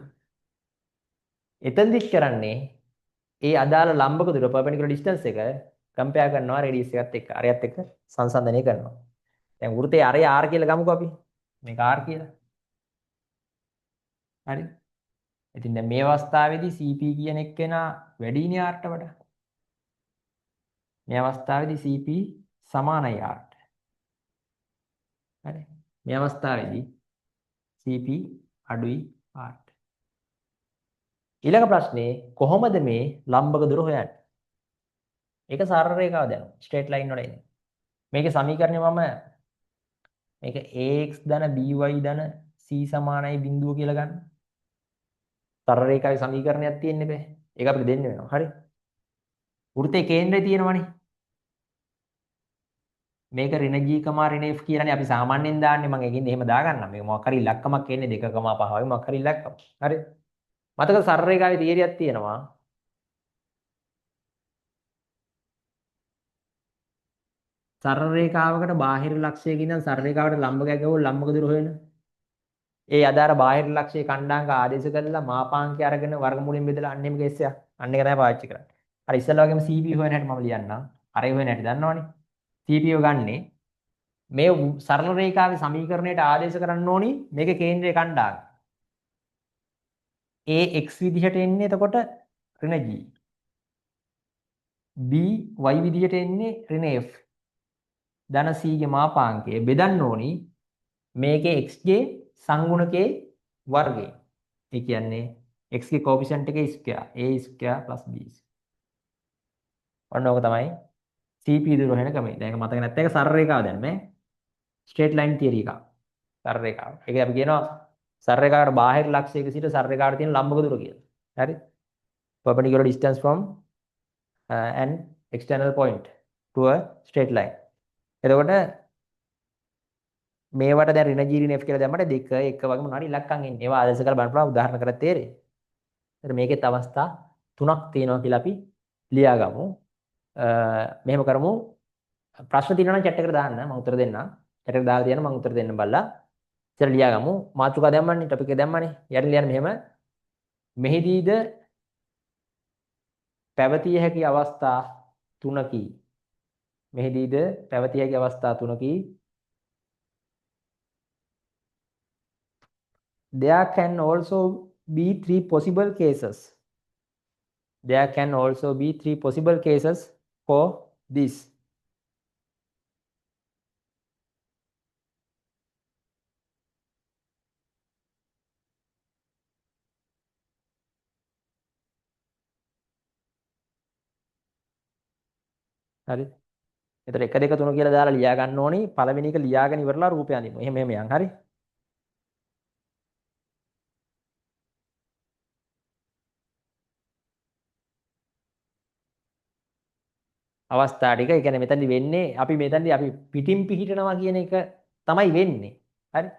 එතෙන්දිත් කරන්නේ ඒ අදාළ ලම්බක දුර perpendicular distance එක කම්පෙයාර් කරනවා රේඩියස් එකත් එක්ක. අරයත් එක්ක සංසන්දනය කරනවා. දැන් වෘත්තයේ අරය R කියලා ගමුකෝ අපි. මේක R කියලා. හරි. ඉතින් දැන් මේ අවස්ථාවේදී CP කියන එක්කෙනා වැඩිනේ R ට වඩා. මේ අවස්ථාවේදී CP සමානයි R ට. හරි. මේ අවස්ථාවේදී CP අඩුයි R ට. ඊළඟ ප්‍රශ්නේ කොහොමද මේ ලම්බක දුර හොයන්නේ? ඒක සරල රේඛාව දැනුම්. ස්ට්‍රේට් ලයින් වල එන්නේ. මේකේ සමීකරණය මම මේක ax ධන by ධන c සමානයි බිඳුව කියලා ගන්න. සරල රේඛාවේ සමීකරණයක් තියෙන්නේ බෑ. ඒක අපිට දෙන්න වෙනවා. හරි. වෘත්තයේ කේන්ද්‍රය තියෙනවනේ. මේක ඍණ g, ඍණ f කියලානේ අපි සාමාන්‍යයෙන් දාන්නේ. මම ඒකින්ද එහෙම දාගන්නම්. මේක මොකක් හරි ඉලක්කමක් එන්නේ 2,5යි මොකක් හරි ඉලක්කම. හරි. මතක සරල රේඛාවේ තියරියක් තියෙනවා. සරල රේඛාවකට බාහිර ලක්ෂයක ඉඳන් සරල රේඛාවට ලම්බකයක් ගවුවොත් ලම්බක දුර හොයන. ඒ අදාර බාහිර ලක්ෂයේ කණ්ඩාංක ආදේශ කරලා මාපාංකය අරගෙන වර්ගමූලයෙන් බෙදලා අන්න එම කේස් එක. අන්න එක තමයි පාවිච්චි කරන්නේ. අර ඉස්සෙල්ලා වගේම CP හොයන හැටි මම ලියන්නම්. අරේ හොයන හැටි දන්නවනේ. CP එක ගන්නේ මේ සරල රේඛාවේ සමීකරණයට ආදේශ කරන්න ඕනි මේකේ කේන්ද්‍රයේ කණ්ඩාංක. AX විදිහට එන්නේ එතකොට ඍණ G. B Y විදිහට එන්නේ ඍණ F. ධන C ගේ මාපාංකය බෙදන්න ඕනි මේකේ xj සංගුණකේ වර්ගය. ඒ කියන්නේ x ගේ කොඑෆිෂන්ට් එකේ ස්ක්වයර් a² + b. ඔන්න ඕක තමයි CP දුර හොයන ක්‍රමය. දැන් ඒක මතක නැත්නම් ඒක සරල රේඛාව දැන් මේ ස්ට්‍රේට් ලයින් තියරි එක. සරල රේඛාව. ඒක අපි කියනවා සරල රේඛාවට බාහිර ලක්ෂයක සිට සරල රේඛාවට තියෙන ලම්බක දුර කියලා. හරි? perpendicular distance from an external point to a straight line. එතකොට මේවට දැන් ඍණ g ඍණ f කියලා දැම්මට 2 1 වගේ මොනවාරි ඉලක්කම් එන්නේ. ඒවා ආදේශ කරලා බලන්න පුළුවන් උදාහරණ කරලා තේරෙයි. ඒතර මේකෙත් අවස්ථා තුනක් තියෙනවා කියලා අපි ලියාගමු. මෙහෙම කරමු. ප්‍රශ්න තියෙනවා නම් chat එකට දාන්න මම උත්තර දෙන්නම්. chat එකට දාලා තියන්න මම උත්තර දෙන්න බලලා. ඉතින් ලියාගමු. මාතෘකාව දැම්මන්නේ ටොපික් එක දැම්මනේ. යට ලියන්න මෙහෙම. මෙහිදීද පැවතිය හැකි අවස්ථා තුනකි. මෙහිදීද පැවතිය හැකි අවස්ථා තුනකි. There can also be three possible cases. There can also be three possible cases for this. හරිද? එතකොට 1 2 3 කියලා දාලා ලියා ගන්න ඕනි. පළවෙනි එක ලියාගෙන ඉවරලා රූපය අඳින්න. එහෙම යන්. හරි? අවස්ථා ටික. ඒ කියන්නේ මෙතනදි වෙන්නේ අපි මෙතනදි අපි පිටින් පිහිටනවා කියන එක තමයි වෙන්නේ. හරි?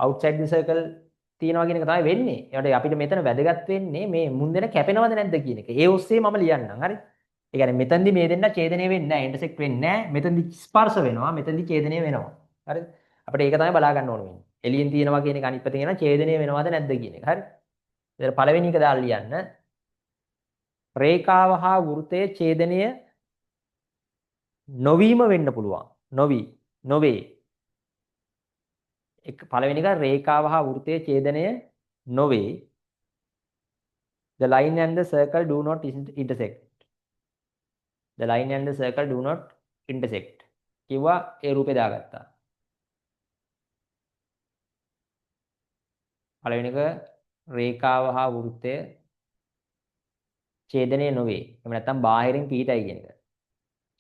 outside the circle තියනවා කියන එක තමයි වෙන්නේ. ඒකට අපිට මෙතන වැදගත් වෙන්නේ මේ මුන් දෙන කැපෙනවද නැද්ද කියන එක. ඒ ඔස්සේ මම ලියන්නම්. හරි? ඒ කියන්නේ මෙතනදි මේ දෙන්න ඡේදනය වෙන්නේ නැහැ, ඉන්ටර්සෙක්ට් වෙන්නේ නැහැ. මෙතනදි ස්පර්ශ වෙනවා, මෙතනදි ඡේදනය වෙනවා. හරිද? අපිට ඒක තමයි බලා ගන්න ඕන වෙන්නේ. එළියෙන් තියෙනවා කියන එක අනිත් පැත්තෙන් එනවා ඡේදනය වෙනවද නැද්ද කියන එක. හරි? ඊට පළවෙනි එක දාලා ලියන්න. රේඛාව හා වෘත්තයේ ඡේදනය නොවීම වෙන්න පුළුවන්. නොවේ. පළවෙනි එක රේඛාව හා වෘත්තයේ ඡේදනය නොවේ. The line and the circle do not intersect. The line and the circle do not intersect. කිව්වා ඒ රූපේ දාගත්තා. පළවෙනි එක රේඛාව හා වෘත්තය ඡේදනය නොවේ. එහෙම නැත්නම් බාහිරින් පිටයි කියන එක.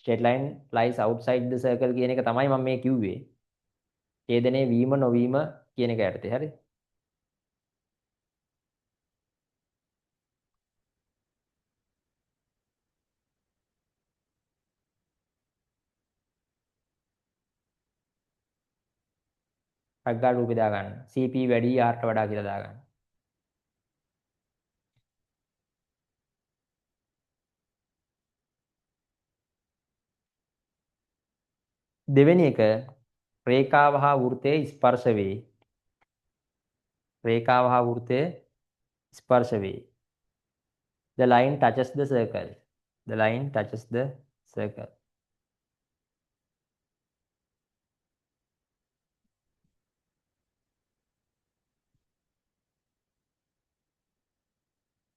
Straight line lies outside the circle කියන එක තමයි මම මේ කිව්වේ. ඡේදනය වීම නොවීම කියන එක යටතේ. හරි? අග්ගා රූපේ දාගන්න. CP වැඩි R ට වඩා කියලා දාගන්න. දෙවෙනි එක රේඛාව හා වෘත්තයේ ස්පර්ශ වේ. රේඛාව හා වෘත්තයේ ස්පර්ශ වේ. The line touches the circle. The line touches the circle.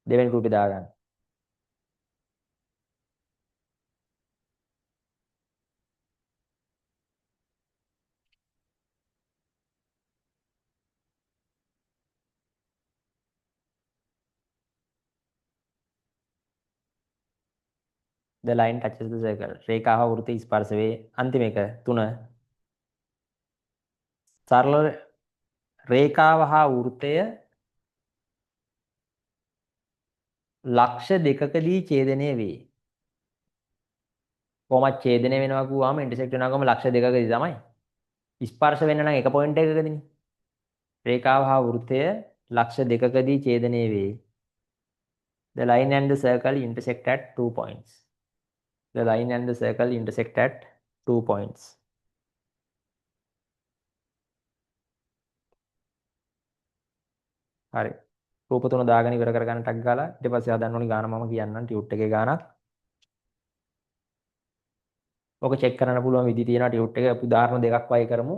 දෙවෙනි රූපේ දාගන්න. The line touches the circle. රේඛාව හා වෘත්තයේ ස්පර්ශ වේ. අන්තිම එක 3. සරල රේඛාව හා වෘත්තය ලක්ෂ දෙකකදී ඡේදනය වේ. කොහොමද ඡේදනය වෙනවා කිව්වම ඉන්ටර්සෙක්ට් වෙනවා කිව්වම ලක්ෂ දෙකකදී තමයි. ස්පර්ශ වෙන්න නම් එක පොයින්ට් එකකදීනේ. රේඛාව හා වෘත්තය ලක්ෂ දෙකකදී ඡේදනය වේ. The line and the circle intersect at 2 points. The line and the circle intersect at 2 points. හරි. රූප තුන දාගෙන ඉවර කරගන්න ටක් ගාලා ඊට පස්සේ හදන්න ඕනි ගාන මම කියන්නම් ටියුට් එකේ ගානක්. ඔක චෙක් කරන්න පුළුවන් විදි තියෙනවා ටියුට් එකේ අපි උදාහරණ දෙකක් වගේ කරමු.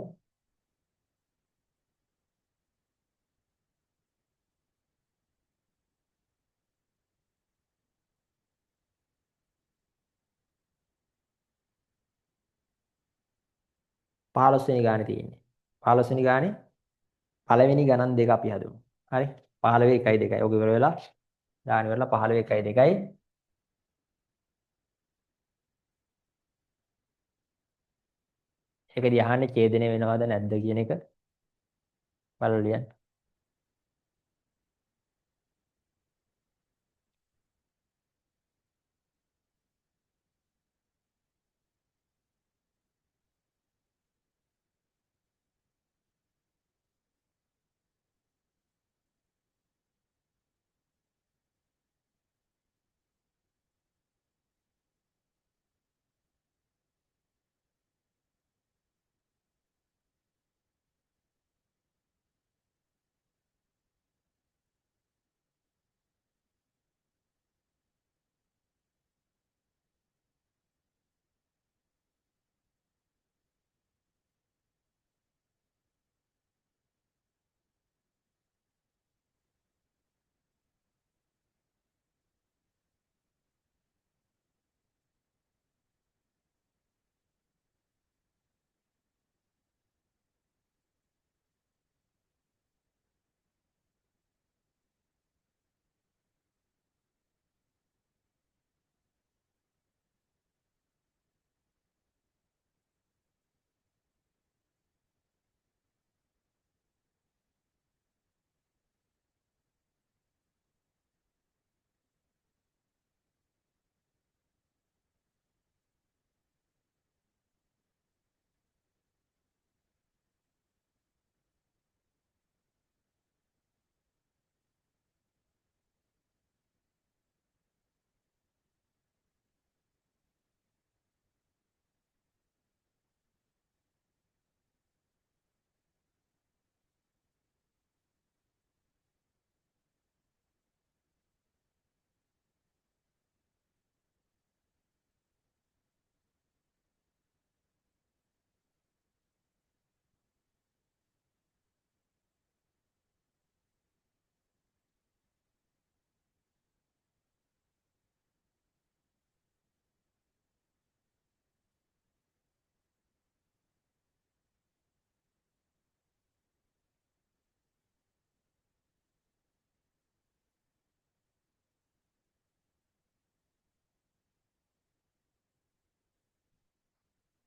පහළොස් වෙනි ගානේ තියෙන්නේ. 15 වෙනි ගානේ පළවෙනි ගණන් දෙක අපි හදමු. හරි. 15 1යි 2යි. ඔක ඉවර වෙලා දාන ඉවරලා 15 1යි 2යි. ඒකදී අහන්නේ ඡේදනය වෙනවද නැද්ද කියන එක බලලා ලියන්න.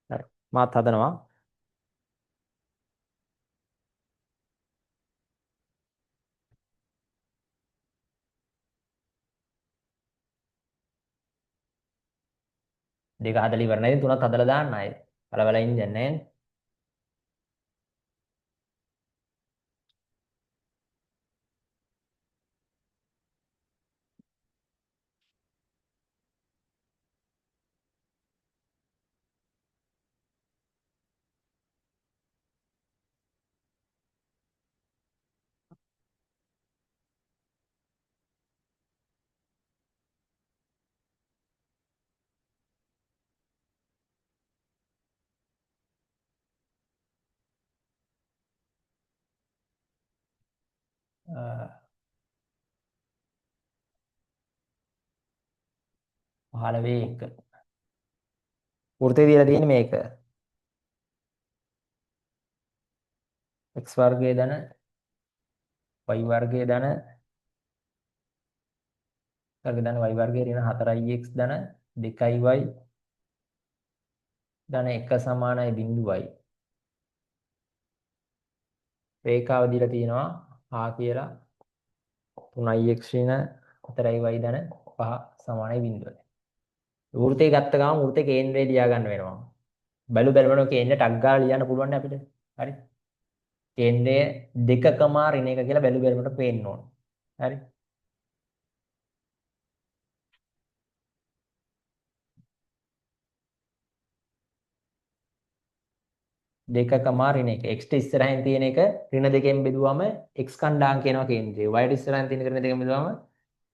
හරි. මාත් හදනවා. දෙක හදලා ඉවර නැති තුනත් හදලා දාන්න ආයේ. බල බල ඉන්නේ නැහැ. පහළවේ 1. වෘත්තය දීලා තියෙන්නේ මේක. x වර්ගය ධන y වර්ගය ධන y වර්ගය ඍණ 4x ධන 2y ධන 1 සමානයි 0යි. රේඛාව දීලා තියෙනවා a කියලා 3x ඍණ 4y ධන 5 සමානයි 0යි. වෘත්තය ගත්ත ගමන් වෘත්තේ කේන්ද්‍රය ලියා ගන්න වෙනවා. බැලුවම කේන්ද්‍රය ටක් ගාලා ලියන්න පුළුවන් නේ අපිට. හරි. කේන්ද්‍රය 2, ඍණ 1 කියලා බැලුවමට පේන්න ඕන. හරි. දෙකකම ඍණ 1. x ට ඉස්සරහින් තියෙන එක ඍණ 2කින් බෙදුවම x කණ්ඩායම් කියනවා කේන්ද්‍රය. y ට ඉස්සරහින් තියෙන ඍණ 2කින් බෙදුවම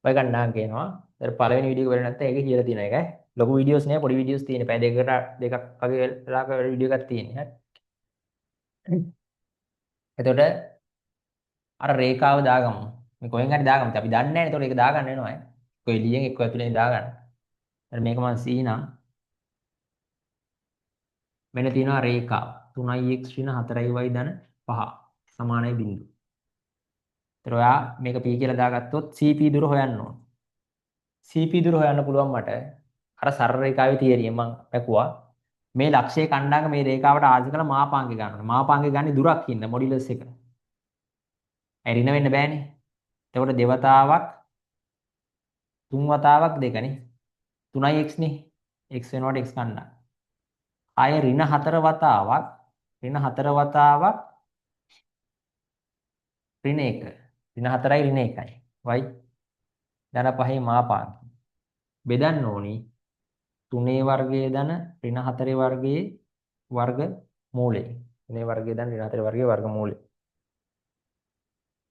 y කණ්ඩායම් කියනවා. ඊට පළවෙනි වීඩියෝ එක බලන්න නැත්නම් ඒකේ කියලා තියෙන එකයි. ලොකු වීඩියෝස් නෑ පොඩි වීඩියෝස් තියෙන. පැය දෙකක් වගේ වෙලාවක වීඩියෝ එකක් තියෙන්නේ. හරි. එතකොට අර රේඛාව දාගමු. මේ කොහෙන් හරි දාගමු. අපි දන්නේ නැහැ. එතකොට ඒක දාගන්න වෙනවා. කොයි එළියෙන් එක්ක ඇතුලෙන් දාගන්න. හරි මේක මම C නම් මෙන්න තියෙනවා රේඛාව 3x ඍණ 4y ධන 5 සමානයි 0. ඒතර ඔයා මේක p කියලා දාගත්තොත් CP දුර හොයන්න ඕන. CP දුර හොයන්න පුළුවන් මට අර සරල රේඛාවේ තියරිය මම පැකුවා. මේ ලක්ෂයේ කණ්ඩායම මේ රේඛාවට ආදි කරලා මාපාංගේ ගන්නවා. මාපාංගේ ගන්නේ දුරක් ඉන්න මොඩියුලස් එක. ඒ ඍණ වෙන්න බෑනේ. එතකොට දෙවතාවක් තුන් වතාවක් දෙකනේ. 3x නේ. x වෙනකොට x කණ්ඩායම. ආය ඍණ 4 වතාවක් ඍණ 4 වතාවක් ඍණ 1 ඍණ 4යි ඍණ 1යි y ධන 5 මාපාංක බෙදන්න ඕනි 3 වර්ගයේ ධන ඍණ 4 වර්ගයේ වර්ග මූලය 3 වර්ගයේ ධන ඍණ 4 වර්ගයේ වර්ග මූලය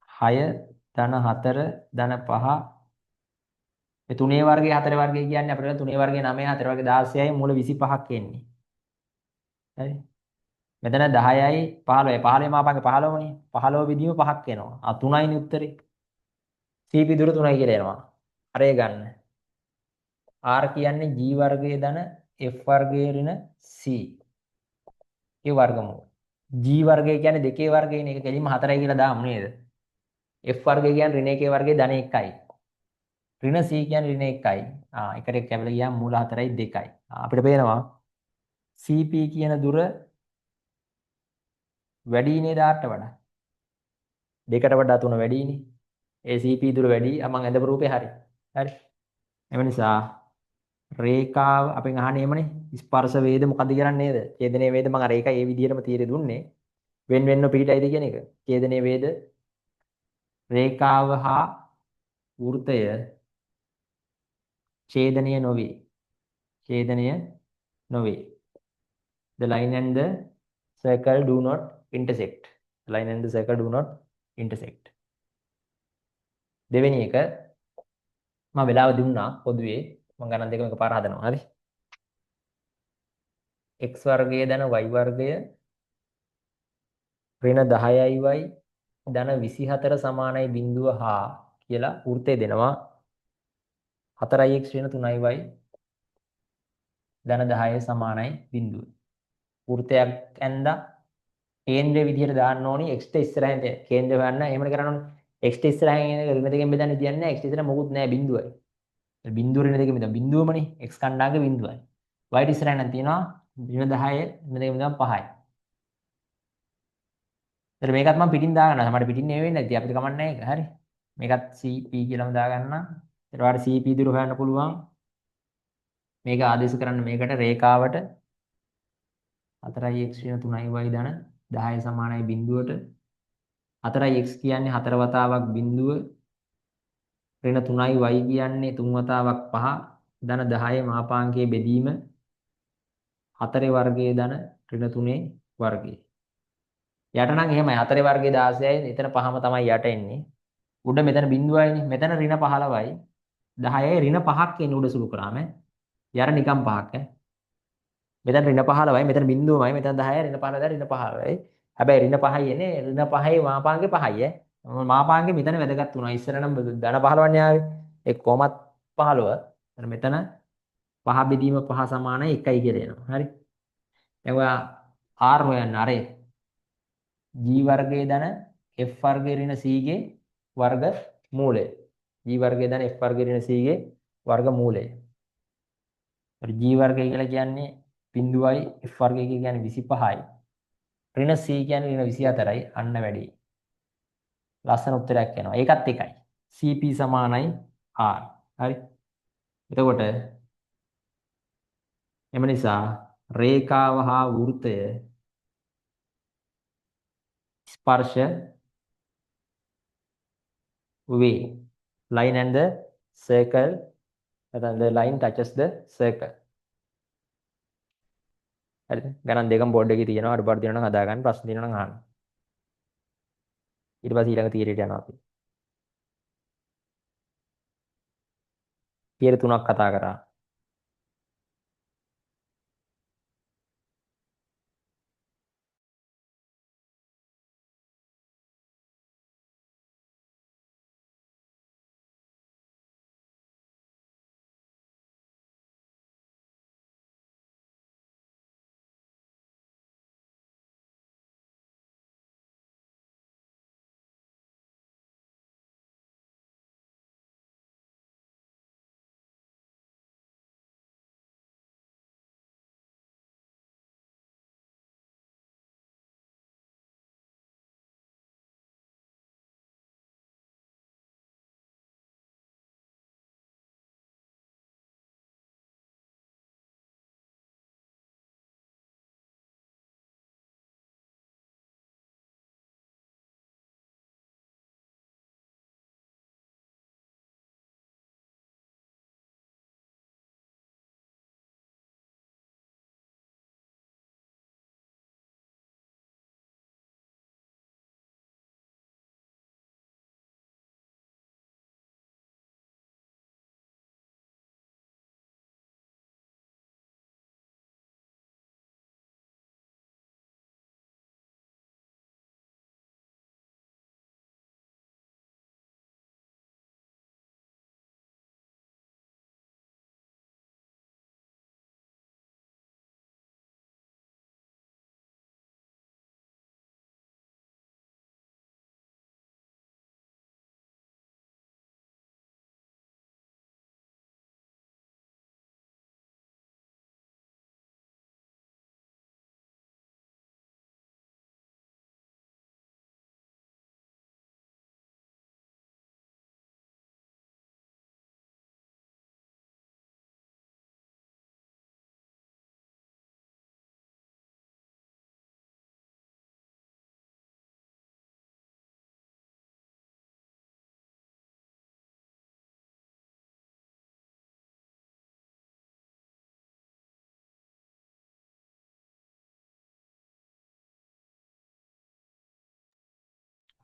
6 ධන 4 ධන 5 මේ 3 වර්ගයේ 4 වර්ගයේ කියන්නේ අපිට 3 වර්ගයේ 9 4 වර්ගයේ 16යි මූල 25ක් එන්නේ හරි මෙතන 10යි 15යි 15 මාපාංගේ 15නේ 15 විදිහම 5ක් එනවා. ආ 3යිනේ උත්තරේ. CP දුර 3යි කියලා එනවා. අරේ ගන්න. R කියන්නේ G වර්ගයේ ධන F වර්ගයේ ඍණ C. ඒ වර්ගමූල. G වර්ගය කියන්නේ 2 වර්ගයනේ. ඒක කෙලින්ම 4යි කියලා දාමු නේද? F වර්ගය කියන්නේ ඍණ 1 වර්ගයේ ධන 1යි. ඍණ C කියන්නේ ඍණ 1යි. එකට එක කැපිලා ගියාම මූල 4යි 2යි. අපිට පේනවා CP කියන දුර වැඩි නේද ආට වඩා. 2කට වඩා 3 වැඩිනේ. ඒ CP දුර වැඩි. මම ඇඳපු රූපේ හරි. හරි. එම නිසා රේඛාව අපෙන් අහන්නේ එමනේ. ස්පර්ශ වේද මොකද කරන්නේ නේද? ඡේදනයේ වේද මම රේඛා ඒ විදිහටම තීරේ දුන්නේ. වෙන වෙනම පිටයිද කියන එක. ඡේදනයේ වේද රේඛාව හා වෘතය ඡේදනය නොවේ. ඡේදනය නොවේ. The line and the circle do not intersect. The line and the circle do not intersect. දෙවෙනි එක මම වෙලාව දුන්නා පොදුවේ මම ගණන් දෙකම එකපාර හදනවා හරි x වර්ගය ධන y වර්ගය ඍණ 10යි y ධන 24 සමානයි බිඳුව හා කියලා වෘත්තය දෙනවා 4x ඍණ 3y ධන 10 සමානයි බිඳුව වෘත්තයක් ඇඳා කේන්ද්‍රයේ විදිහට දාන්න ඕනි x ට ඉස්සරහින් කේන්ද්‍රය හොයන්න එහෙමනේ කරන්න ඕනි x ට ඉස්සරහින් ඍණ දෙකෙන් බෙදන්න තියන්නේ නැහැ x ට ඉස්සරහ මොකුත් නැහැ බිඳුවයි බිඳුව ඍණ දෙකෙන් බෙදන්න බිඳුවමනේ x කණ්ඩායමක බිඳුවයි y ට ඉස්සරහින් නම් තියෙනවා ඍණ 10 ඍණ දෙකෙන් බෙදන්න 5යි ඊට මේකත් මම පිටින් දාගන්නවා මට පිටින් නෙවෙයි නැති අපිට කමක් නැහැ ඒක හරි මේකත් CP කියලාම දාගන්න ඊට වාට CP දුර හොයන්න පුළුවන් මේක ආදේශ කරන්න මේකට රේඛාවට 4x ඍණ 3y ධන 10 සමානයි බිඳුවට 4x කියන්නේ 4 වතාවක් බිඳුව ඍණ 3y කියන්නේ 3 වතාවක් 5 ධන 10 මාපාංකයේ බෙදීම 4 වර්ගයේ ධන ඍණ 3 වර්ගයේ යට නම් එහෙමයි 4 වර්ගයේ 16යි එතන 5ම තමයි යට එන්නේ උඩ මෙතන බිඳුවයිනේ මෙතන ඍණ 15යි 10යි ඍණ 5ක් එන්නේ උඩ සුළු කරාම යට නිකම් 5ක් මෙතන ඍණ 15යි මෙතන බිඳුවමයි මෙතන 10යි ඍණ 15යි ඍණ 15යි හැබැයි ඍණ 5යි එන්නේ ඍණ 5යි මාපාංගේ 5යි මාපාංගේ මෙතන වැදගත් වුණා. ඉස්සර නම් ධන 15 න්යාය ඒ කොමත් 15. මෙතන පහ බෙදීම පහ සමානයි 1යි කියලා එනවා. හරි. දැන් ඔයා R හොයන්න අරේ G වර්ගයේ ධන F වර්ගයේ ඍණ C ගේ වර්ග මූලය. G වර්ගයේ ධන F වර්ගයේ ඍණ C ගේ වර්ග මූලය. G වර්ගය කියලා කියන්නේ 0යි F වර්ගය කියන්නේ 25යි. ඍණ C කියන්නේ ඍණ 24යි. අන්න වැඩි. ලස්සන උත්තරයක් එනවා. ඒකත් එකයි. CP සමානයි R. හරි. එතකොට එම නිසා රේඛාව හා වෘත්තය ස්පර්ශ වේ. Line and the circle, the line touches the circle. හරිද? ගණන් දෙකම බෝඩ් එකේ තියෙනවා. අඩුපාඩු තියෙනවා නම් හදා ගන්න. ප්‍රශ්න තියෙනවා නම් අහන්න. ඊට පස්සේ ඊළඟ තීරයට යනවා අපි. තීර තුනක් කතා කරා.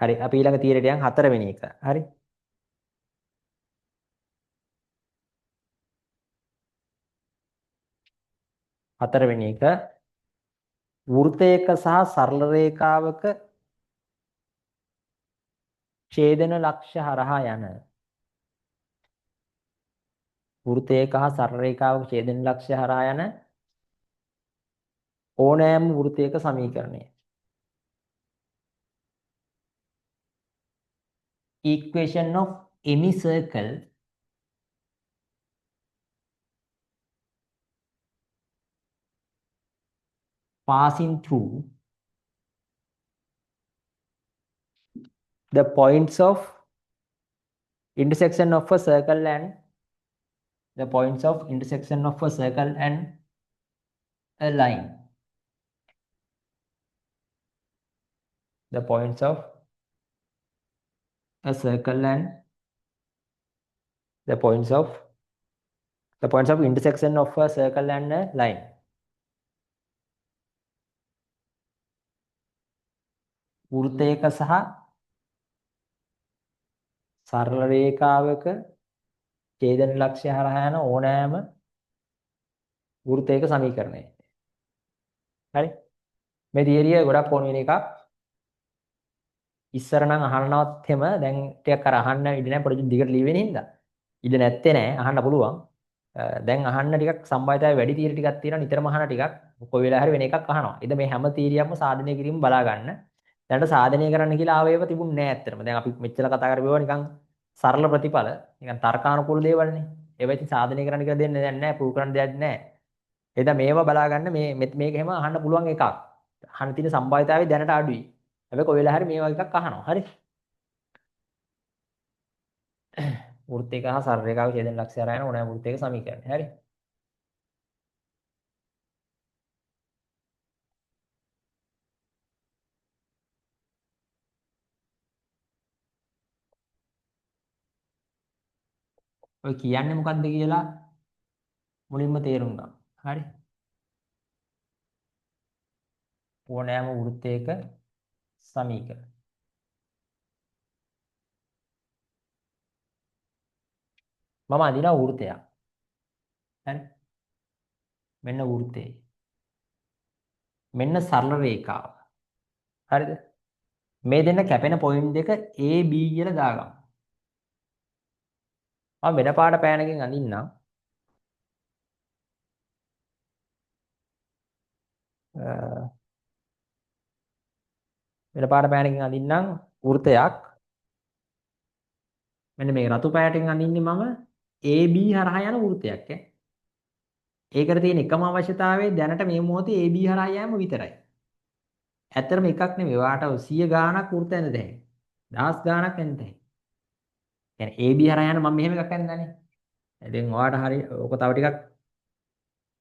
හරි. අපි ඊළඟ තීරයට යන් හතරවෙනි එක. හරි. හතරවෙනි එක වෘත්තයක සහ සරල රේඛාවක ඡේදන ලක්ෂ්‍ය හරහා යන වෘත්තයක හා සරල රේඛාවක ඡේදන ලක්ෂ්‍ය හරහා යන ඕනෑම වෘත්තයක සමීකරණය. Equation of any circle passing through the points of intersection of a circle and the points of intersection of a circle and a line. The points of a circle and the points of intersection of a circle and a line. වෘත්තයක සහ සරල රේඛාවක ඡේදන ලක්ෂ්‍ය හරහා යන ඕනෑම වෘත්තයක සමීකරණය. හරි. මේ තියරිය ගොඩක් ඕන වෙන එකක්. ඉස්සර නම් අහන්නවත් හැම දැන් ටිකක් අර අහන්න ඉඩ නැහැ පොඩි දිගට ලියවෙන හින්දා. ඉඩ නැත්තේ නෑ අහන්න පුළුවන්. දැන් අහන්න ටිකක් සම්භාවිතය වැඩි තීර ටිකක් තියෙනවා නිතරම අහන ටිකක්. කොයි වෙලාව හරි වෙන එකක් අහනවා. ඉතින් මේ හැම තීරියක්ම සාධනය කිරීම බලා ගන්න. දැනට සාධනය කරන්න කියලා ආවේව තිබුණ නෑ ඇත්තටම. දැන් අපි මෙච්චර කතා කරපුවා නිකන් සරල ප්‍රතිඵල, නිකන් තර්කානුකූල දේවල්නේ. ඒවා ඉතින් සාධනය කරන්න කියලා දෙන්නේ දැන් නෑ, ප්‍රූව් කරන්න දෙයක් නෑ. එතන මේවා බලා ගන්න මේක හැම අහන්න පුළුවන් එකක්. අහන්න තියෙන සම්භාවිතාවය දැනට අඩුයි. හැබැයි කොයි වෙලාව හරි මේ වගේ එකක් අහනවා. හරි. වෘත්තයක හා සරල රේඛාවක ඡේදන ලක්ෂ්‍ය ආරයන ඕනෑම වෘත්තයක සමීකරණය. හරි. ඔය කියන්නේ මොකද්ද කියලා මුලින්ම තේරුම් ගන්න. හරි. ඕනෑම වෘත්තයක සමීකරණ. මම අඳිනවා වෘත්තයක්. හරි. මෙන්න වෘත්තය. මෙන්න සරල රේඛාව. හරිද? මේ දෙන්න කැපෙන පොයින්ට් දෙක A B කියලා දාගමු. මම වෙන පාට පෑනකින් අඳින්නම්. වෙන පාට පෑනකින් අඳින්නම් වෘත්තයක්. මෙන්න මේ රතු පෑටකින් අඳින්නේ මම AB හරහා යන වෘත්තයක් ඈ. ඒකට තියෙන එකම අවශ්‍යතාවය දැනට මේ මොහොතේ AB හරහා යෑම විතරයි. ඇත්තටම එකක් නෙමෙයි. ඔයාට 100 ගාණක් වෘත ඇඳ දෙයි. 1000 ගාණක් ඇඳ දෙයි. يعني AB හරහා යන මම මෙහෙම එකක් ඇඳලානේ. දැන් ඔයාට හරි ඔක තව ටිකක්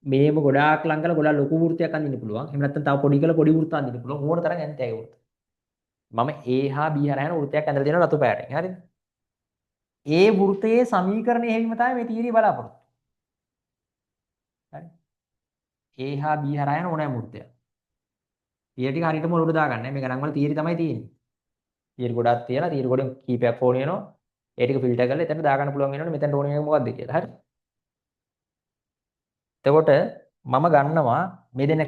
මේව ගොඩාක් ලං කරලා ගොඩාක් ලොකු වෘත්තයක් අඳින්න පුළුවන්. එහෙම නැත්නම් තව පොඩි කරලා පොඩි වෘත්ත අඳින්න පුළුවන්. ඕන තරම් ඇඳ තැයි වෘත්ත. මම A හා B හරහා යන වෘත්තයක් ඇඳලා තියෙනවා රතු පෑටකින්. හරිද? ඒ වෘත්තයේ සමීකරණය හැවීම තමයි මේ තීරිය බලාපොරොත්තු. හරි. A හා B හරහා යන ඕනෑම වෘත්තයක්. තීර ටික හරියටම ඔලුවට දාගන්න. මේ ගණන් වල තීරි තමයි තියෙන්නේ. තීර ගොඩක් තියෙනවා. තීර ගොඩෙන් කීපයක් ඕන වෙනවා. ඒ ටික ෆිල්ටර් කරලා එතන දාගන්න පුළුවන් වෙනවනේ මෙතන ඕනේ මේ මොකද්ද කියලා. හරි. එතකොට මම ගන්නවා මේ දෙන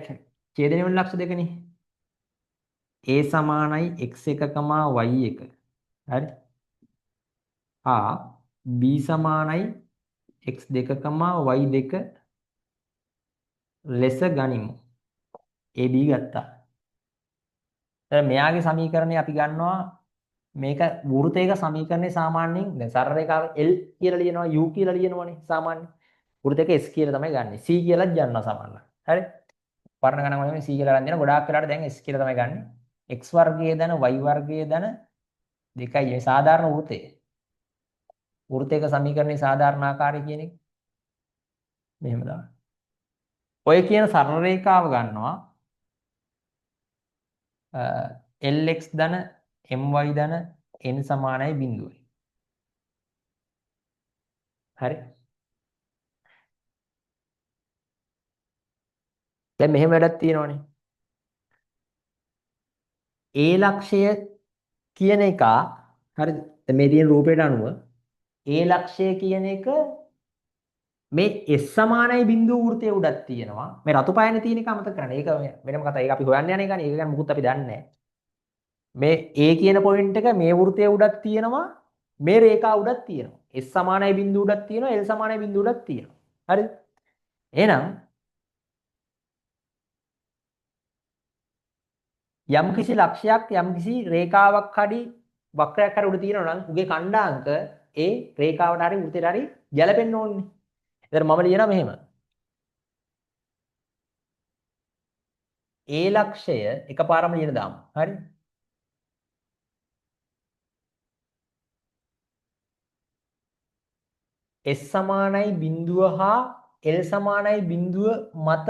ඡේදනය වල ලක්ෂ දෙකනේ. A සමානයි x1, y1. හරි. B සමානයි x2, y2 ලෙස ගනිමු. AB ගත්තා. දැන් මෙයාගේ සමීකරණය අපි ගන්නවා මේක වෘත්තයක සමීකරණේ සාමාන්‍යයෙන් දැන් සරල රේඛාව L කියලා ලියනවා U කියලා ලියනවනේ සාමාන්‍යයෙන්. වෘත්තයක S කියලා තමයි ගන්නෙ. C කියලාත් ගන්නවා සමහරවල්. හරි. වර්ණ ගණන් වලින් C කියලා ගන්න දෙනවා. ගොඩාක් වෙලාවට දැන් S කියලා තමයි ගන්නෙ. x වර්ගයේ ධන y වර්ගයේ ධන දෙකයි මේ සාධාරණ වෘත්තය. වෘත්තයක සමීකරණේ සාධාරණ ආකාරය කියන එක මෙහෙම දාන්න. ඔය කියන සරල රේඛාව ගන්නවා Lx ධන my ධන n සමානයි බිඳුවයි. හරි. දැන් මෙහෙම වැඩක් තියෙනවනේ. A ලක්ෂය කියන එක හරිද? මේ තියෙන රූපයට අනුව A ලක්ෂය කියන එක මේ S සමානයි බිඳුව වෘත්තයේ උඩක් තියෙනවා. මේ රතු පායනේ තියෙන එක අමතක කරන්න. ඒක වෙනම කතා. ඒක අපි හොයන්න යන එකනේ. ඒක ගැන මුකුත් අපි දන්නේ නැහැ. මේ A කියන පොයින්ට් එක මේ වෘත්තයේ උඩක් තියෙනවා. මේ රේඛාව උඩක් තියෙනවා. S සමානයි බිඳුව උඩක් තියෙනවා. L සමානයි බිඳුව උඩක් තියෙනවා. හරිද? එහෙනම් යම්කිසි ලක්ෂයක් යම්කිසි රේඛාවක් හරි වක්‍රයක් හරි උඩ තියෙනවා නම් උගේ ඛණ්ඩාංක ඒ රේඛාවට හරි වෘත්තයට හරි ගැලපෙන්න ඕනේ. එතන මම ලියනවා මෙහෙම. A ලක්ෂය එකපාරම ලියන දාමු. හරි? S සමානයි බිඳුව හා L සමානයි බිඳුව මත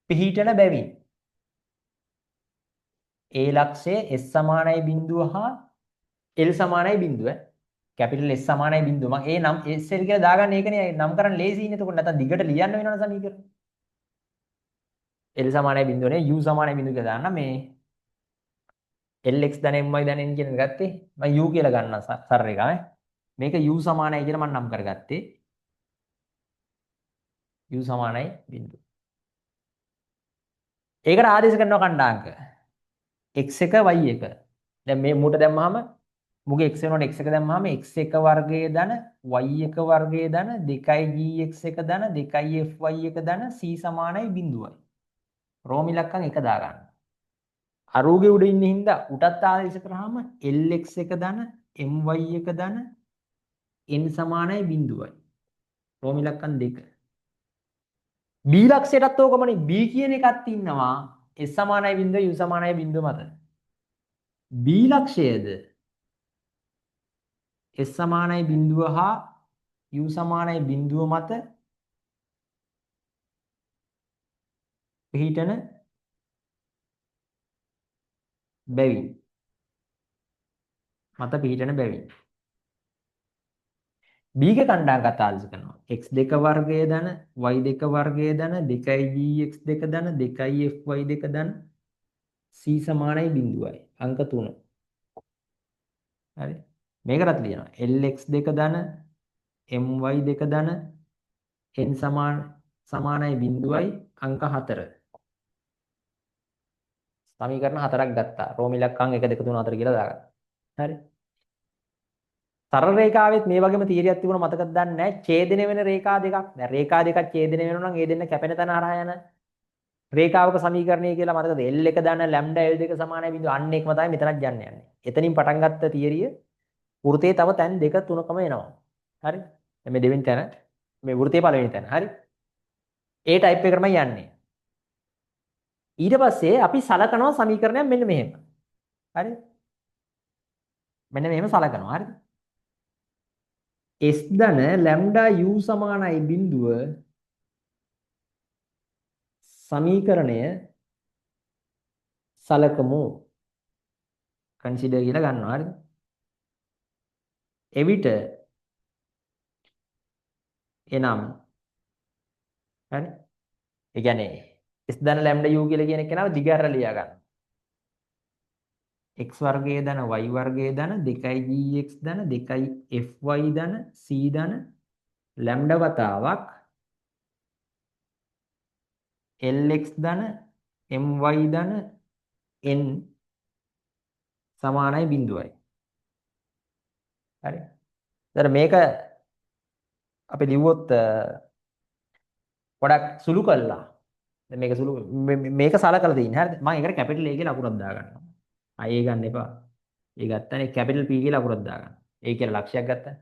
පිහිටන බැවින් A ලක්ෂය S සමානයි බිඳුව හා L සමානයි බිඳුව කැපිටල් S සමානයි බිඳුව මම ඒ නම් S L කියලා දාගන්න ඒකනේ නම් කරන්න ලේසියිනේ එතකොට නැත්නම් දිගට ලියන්න වෙනවනේ සමීකරණ L සමානයි බිඳුවනේ U සමානයි බිඳුව කියලා දාන්න මේ LX ධන MY ධන N කියන එක ගත්තේ මම U කියලා ගන්නවා සරල එක මේක U සමානයි කියලා මම නම් කරගත්තේ U සමානයි බිඳුව ඒකට ආදේශ කරනවා ඛණ්ඩාංක x1 y1. දැන් මේ මුට දැම්මහම මුගේ x වෙනකොට x1 දැම්මහම x1 වර්ගයේ ධන y1 වර්ගයේ ධන 2gx1 ධන 2fy1 ධන c සමානයි 0යි. රෝම ඉලක්කම් එක දාගන්න. අරූගේ උඩ ඉන්න හින්දා උටත් ආදේශ කරාම lx1 ධන my1 ධන n සමානයි 0යි. රෝම ඉලක්කම් 2. b ලක්ෂයටත් ඕකමනේ b කියන එකක් ඉන්නවා s සමානයි 0 u සමානයි 0 මත. b ලක්ෂයද s සමානයි 0 හා u සමානයි 0 මත පිහිටන බැවින් b ගේ කණ්ඩායම් කතාවලිස කරනවා x2 වර්ගය ධන y2 වර්ගය ධන 2gx2 ධන 2fy2 ධන c සමානයි 0යි. අංක 3. හරි. මේකටත් ලියනවා lx2 ධන my2 ධන n සමානයි 0යි අංක 4. සමීකරණ 4ක් ගත්තා. රෝම ඉලක්කම් 1 2 3 4 කියලා දාගත්තා. හරි. සරල රේඛාවෙත් මේ වගේම තීරියක් තිබුණා මතකද දන්නේ නැහැ. ඡේදනය වෙන රේඛා දෙකක්. දැන් රේඛා දෙකක් ඡේදනය වෙනවා නම් ඒ දෙන්න කැපෙන තැන හරහා යන රේඛාවක සමීකරණය කියලා මතකද? L1 දාන ලැම්ඩා L2 සමානයි බිඳුව. අන්න ඒකම තමයි මෙතනත් යන්නේ. එතනින් පටන් ගත්ත තියරිය වෘතයේ තව තැන් දෙක තුනකම එනවා. හරි? මේ දෙවෙනි තැන මේ වෘතයේ පළවෙනි තැන. හරි? ඒ ටයිප් එකකටම යන්නේ. ඊට පස්සේ අපි සලකනවා සමීකරණයක් මෙන්න මෙහෙම. හරි? මෙන්න මෙහෙම සලකනවා. හරිද? s ධන ලැම්ඩා u සමානයි බිඳුව සමීකරණය සලකමු. කන්සිඩර් කියලා ගන්නවා. හරිද? එවිට එනම් හරි? ඒ කියන්නේ s ධන ලැම්ඩා u කියලා කියන එක නම දිගහැරලා ලියා ගන්න. x වර්ගයේ ධන y වර්ගයේ ධන 2gx ධන 2fy ධන c ධන ලැම්ඩා වතාවක් lx ධන my ධන n සමානයි 0යි. හරි. දැන් මේක අපි ලිව්වොත් පොඩක් සුළු කළා. දැන් මේක සුළු මේක සලකලා තියෙන්නේ. හරිද? මම ඒකට කැපිටල් A කියලා අකුරක් දාගන්නවා. ඒ ගන්න එපා. ඒ ගත්තනේ කැපිටල් P කියලා අකුරක් දාගන්න. ඒ කියලා ලක්ෂයක් ගත්තා.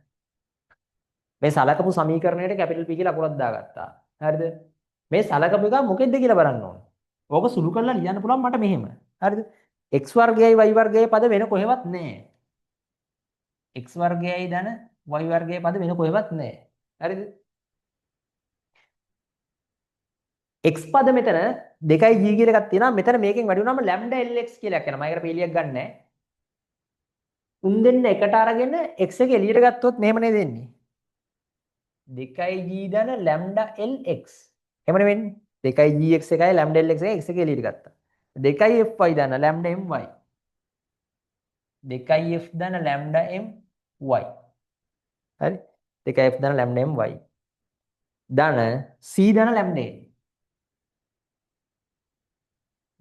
මේ සලකපු සමීකරණයට කැපිටල් P කියලා අකුරක් දාගත්තා. හරිද? මේ සලකපු එක මොකෙද්ද කියලා බලන්න ඕනේ. ඕක සුළු කරලා ලියන්න පුළුවන් මට මෙහෙම. හරිද? x වර්ගයයි y වර්ගයයි පද වෙන කොහෙවත් නැහැ. x වර්ගයයි ධන y වර්ගයයි පද වෙන කොහෙවත් නැහැ. හරිද? x පද මෙතන 2g කියලා එකක් තියෙනවා. මෙතන මේකෙන් වැඩි වුණාම lambda lx කියලා එකක් එනවා. මම ඒකට පීලියක් ගන්න නැහැ. උන් දෙන්න එකට අරගෙන x එක එළියට ගත්තොත් මෙහෙම නේද එන්නේ. 2g ධන lambda lx. එහෙමනේ වෙන්නේ. 2gx එකයි lambda lx එකයි x එක එළියට ගත්තා. 2fy ධන lambda my. 2f ධන lambda my. හරි? 2f ධන lambda my. ධන c ධන lambda n.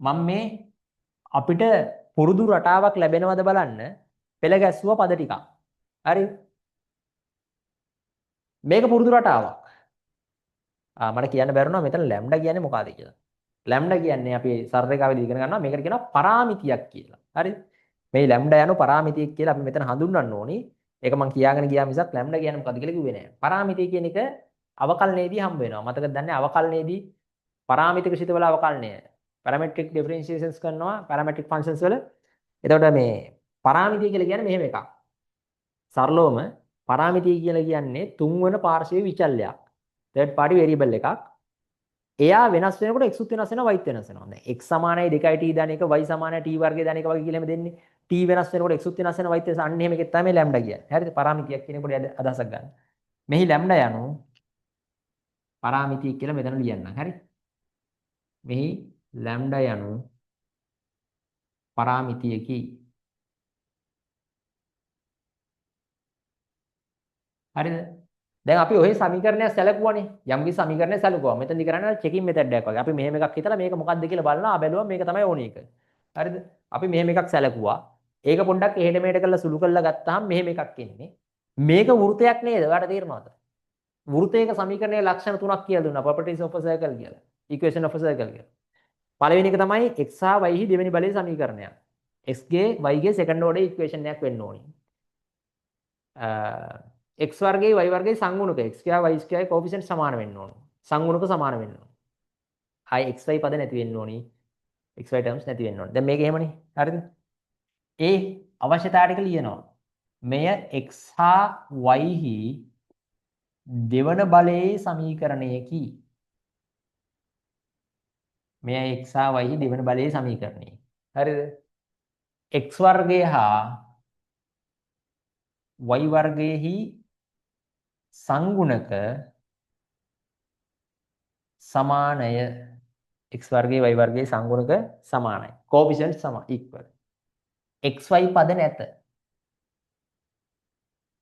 මම මේ අපිට පුරුදු රටාවක් ලැබෙනවද බලන්න පෙළ ගැස්සුවා පද ටිකක්. හරි? මේක පුරුදු රටාවක්. මට කියන්න බැරුණා මෙතන ලැම්ඩා කියන්නේ මොකක්ද කියලා. ලැම්ඩා කියන්නේ අපි සරල රේඛාවේදී ඉගෙන ගන්නවා මේකට කියනවා පරාමිතියක් කියලා. හරි? මේ ලැම්ඩා යන පරාමිතියක් කියලා අපි මෙතන හඳුන්වන්න ඕනි. ඒක මම කියාගෙන ගියා මිසක් ලැම්ඩා කියන්නේ මොකක්ද කියලා කිව්වේ නෑ. පරාමිතිය කියන එක අවකලනයේදී හම්බ වෙනවා. මතකද දන්නේ අවකලනයේදී පරාමිතික ශිතවල අවකලනය parametric differentiations කරනවා parametric functions වල. එතකොට මේ පරාමිතිය කියලා කියන්නේ මෙහෙම එකක්. සරලවම පරාමිතිය කියලා කියන්නේ තුන්වන පාර්ශ්වයේ විචල්‍යයක්. third party variable එකක්. එයා වෙනස් වෙනකොට x උත් වෙනස් වෙනවා y උත් වෙනස් වෙනවා. දැන් x සමානයි 2t දාන එක y සමානයි t වර්ගය දාන එක වගේ කියලා එහෙම දෙන්නේ. t වෙනස් වෙනකොට x උත් වෙනස් වෙනවා y උත් වෙනස් අන්න එහෙම එකක් තමයි ලැම්ඩා කියන්නේ. හරිද? පරාමිතියක් කියන පොඩි අදහසක් ගන්න. මෙහි ලැම්ඩා යනු පරාමිතිය කියලා මෙතන ලියන්නම්. හරි? මෙහි ලැම්ඩා යනු පරාමිතියකි. හරිද? දැන් අපි ඔය සමීකරණයක් සැලකුවානේ. යම්කිසි සමීකරණයක් සැලකුවා. මෙතනදි කරන්නේ චෙකින් මෙතඩ් එකක් වගේ. අපි මෙහෙම එකක් හිතලා මේක මොකක්ද කියලා බලනවා. බැලුවා මේක තමයි ඕනේ එක. හරිද? අපි මෙහෙම එකක් සැලකුවා. ඒක පොඩ්ඩක් එහෙට මෙහෙට කරලා සුළු කරලා ගත්තාම මෙහෙම එකක් එන්නේ. මේක වෘතයක් නේද? ඔයාලට තේරෙනවද? වෘතයක සමීකරණයේ ලක්ෂණ තුනක් කියලා දුන්නා. properties of a circle කියලා. equation of a circle කියලා. පළවෙනි එක තමයි x හා y හි දෙවෙනි බලයේ සමීකරණයක්. x ගේ y ගේ second order equation එකක් වෙන්න ඕනේ. x වර්ගයේ y වර්ගයේ සංගුණක x square y square coefficient සමාන වෙන්න ඕනේ. සංගුණක සමාන වෙන්න ඕනේ. ආයි xy පද නැති වෙන්න ඕනේ. xy terms නැති වෙන්න ඕනේ. දැන් මේක එහෙමනේ. හරිද? ඒ අවශ්‍යතාව ටික ලියනවා. මෙය x හා y හි දෙවන බලයේ සමීකරණයකි. මෙය x හා y හි දෙවන බලයේ සමීකරණය. හරිද? x වර්ගය හා y වර්ගයෙහි සංගුණක සමානය. x වර්ගයේ y වර්ගයේ සංගුණක සමානයි. coefficient සමාන equal. xy පද නැත.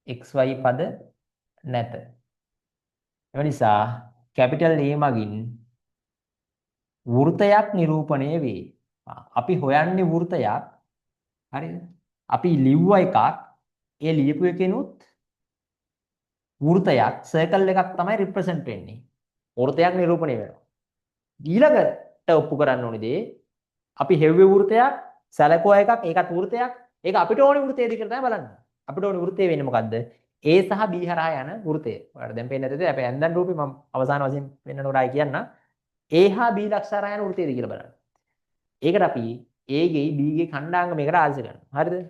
xy පද නැත. ඒ නිසා capital A මගින් වෘතයක් නිරූපණය වේ. අපි හොයන්නේ වෘතයක්. හරිද? අපි ලිව්ව එකක්. ඒ ලියපු එකෙනුත් වෘතයක් circle එකක් තමයි represent වෙන්නේ. වෘතයක් නිරූපණය වෙනවා. ඊළඟට ඔප්පු කරන්න ඕනේ දේ අපි හෙව්වේ වෘතයක් සැලකුවා එකක් ඒකත් වෘතයක්. ඒක අපිට ඕනේ වෘතයේද කියලා තමයි බලන්න. අපිට ඕනේ වෘතය වෙන්නේ මොකද්ද? A සහ B හරහා යන වෘතය. ඔයාලට දැන් පේන්නේ නැද්ද? අපි ඇන්දන් රූපේ මම අවසාන වශයෙන් පෙන්වනකොට ආයි කියන්න. A හා B ලක්ෂ හරහා යන වෘතයද කියලා බලන්න. ඒකට අපි A ගේ B ගේ ඛණ්ඩාංගමයකට ආල්ස කරනවා. හරිද?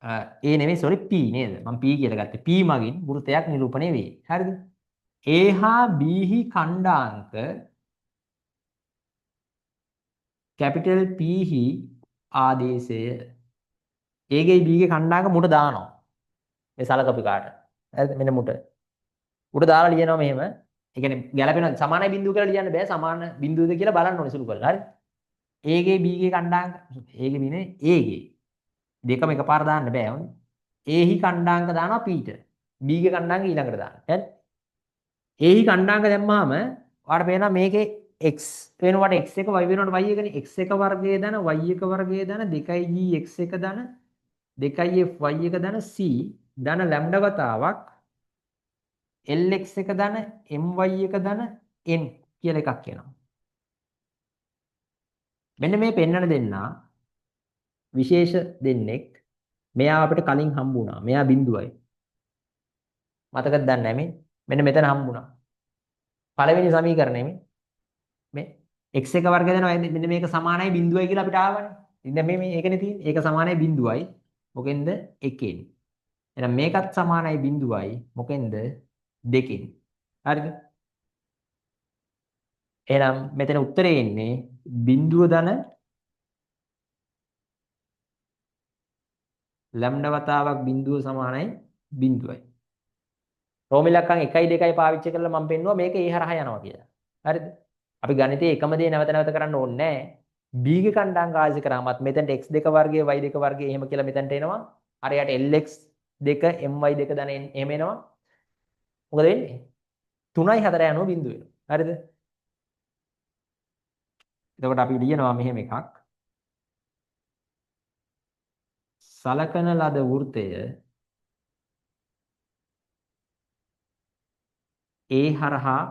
A නෙමෙයි sorry P නේද? මම P කියලා ගත්තේ. P මගින් වෘතයක් නිරූපණය වේ. හරිද? A හා B හි ඛණ්ඩාංක capital P හි ආදේශය. A ගේ B ගේ ඛණ්ඩාංක මුට දානවා. මේ සලකපු කාට. හරිද? මෙන්න මුට. උඩ දාලා ලියනවා මෙහෙම. ඒ කියන්නේ ගැලපෙන සමානයි බිඳුව කියලා ලියන්න බෑ. සමාන බිඳුවද කියලා බලන්න ඕනේ සුළු කරලා. හරි? A ගේ B ගේ ඛණ්ඩාංක A ගේ B නේ A ගේ. දෙකම එකපාර දාන්න බෑ වුනේ. A හි ඛණ්ඩාංක දානවා P ට. B ගේ ඛණ්ඩාංක ඊළඟට දාන්න. හරි? A හි ඛණ්ඩාංක දැම්මාම ඔයාලට පේනවා මේකේ x වෙනකොට x එක y වෙනකොට y එකනේ x එක වර්ගයේ ධන y එක වර්ගයේ ධන 2g x එක ධන 2f y එක ධන c ධන ලැම්ඩා වතාවක් lx එක ධන my එක ධන n කියලා එකක් එනවා. මෙන්න මේ පෙන්වන දෙන්නා විශේෂ දෙන්නෙක්. මෙයා අපිට කලින් හම්බ වුණා. මෙයා බිඳුවයි. මතකද දන්නේ නැහැ මේ. මෙන්න මෙතන හම්බ වුණා. පළවෙනි සමීකරණය මේ x එක වර්ගය දෙනවා මෙන්න මේක සමානයි බිඳුවයි කියලා අපිට ආවනේ. ඉතින් මේ ඒකනේ තියෙන්නේ. ඒක සමානයි බිඳුවයි. මොකෙන්ද? 1කින්. එහෙනම් මේකත් සමානයි බිඳුවයි. මොකෙන්ද? 2කින්. හරිද? එහෙනම් මෙතන උත්තරේ එන්නේ බිඳුව ධන ලැම්ඩා වතාවක් බිඳුව සමානයි බිඳුවයි. රෝම ඉලක්කම් 1යි 2යි පාවිච්චි කරලා මම පෙන්නුවා මේක ඒ හරහා යනවා කියලා. හරිද? අපි ගණිතයේ එකම දේ නැවත නැවත කරන්න ඕනේ නැහැ. b ගේ ඛණ්ඩාංක ආශි කරාමත් මෙතනට x2 වර්ගය y2 වර්ගය එහෙම කියලා මෙතනට එනවා. හරියට lx2 my2 දන එහෙම එනවා. මොකද වෙන්නේ? 3යි 4යි යනවා බිඳුව වෙනවා. හරිද? එතකොට අපි ලියනවා මෙහෙම එකක්. සලකන ලද වෘත්තය A හරහා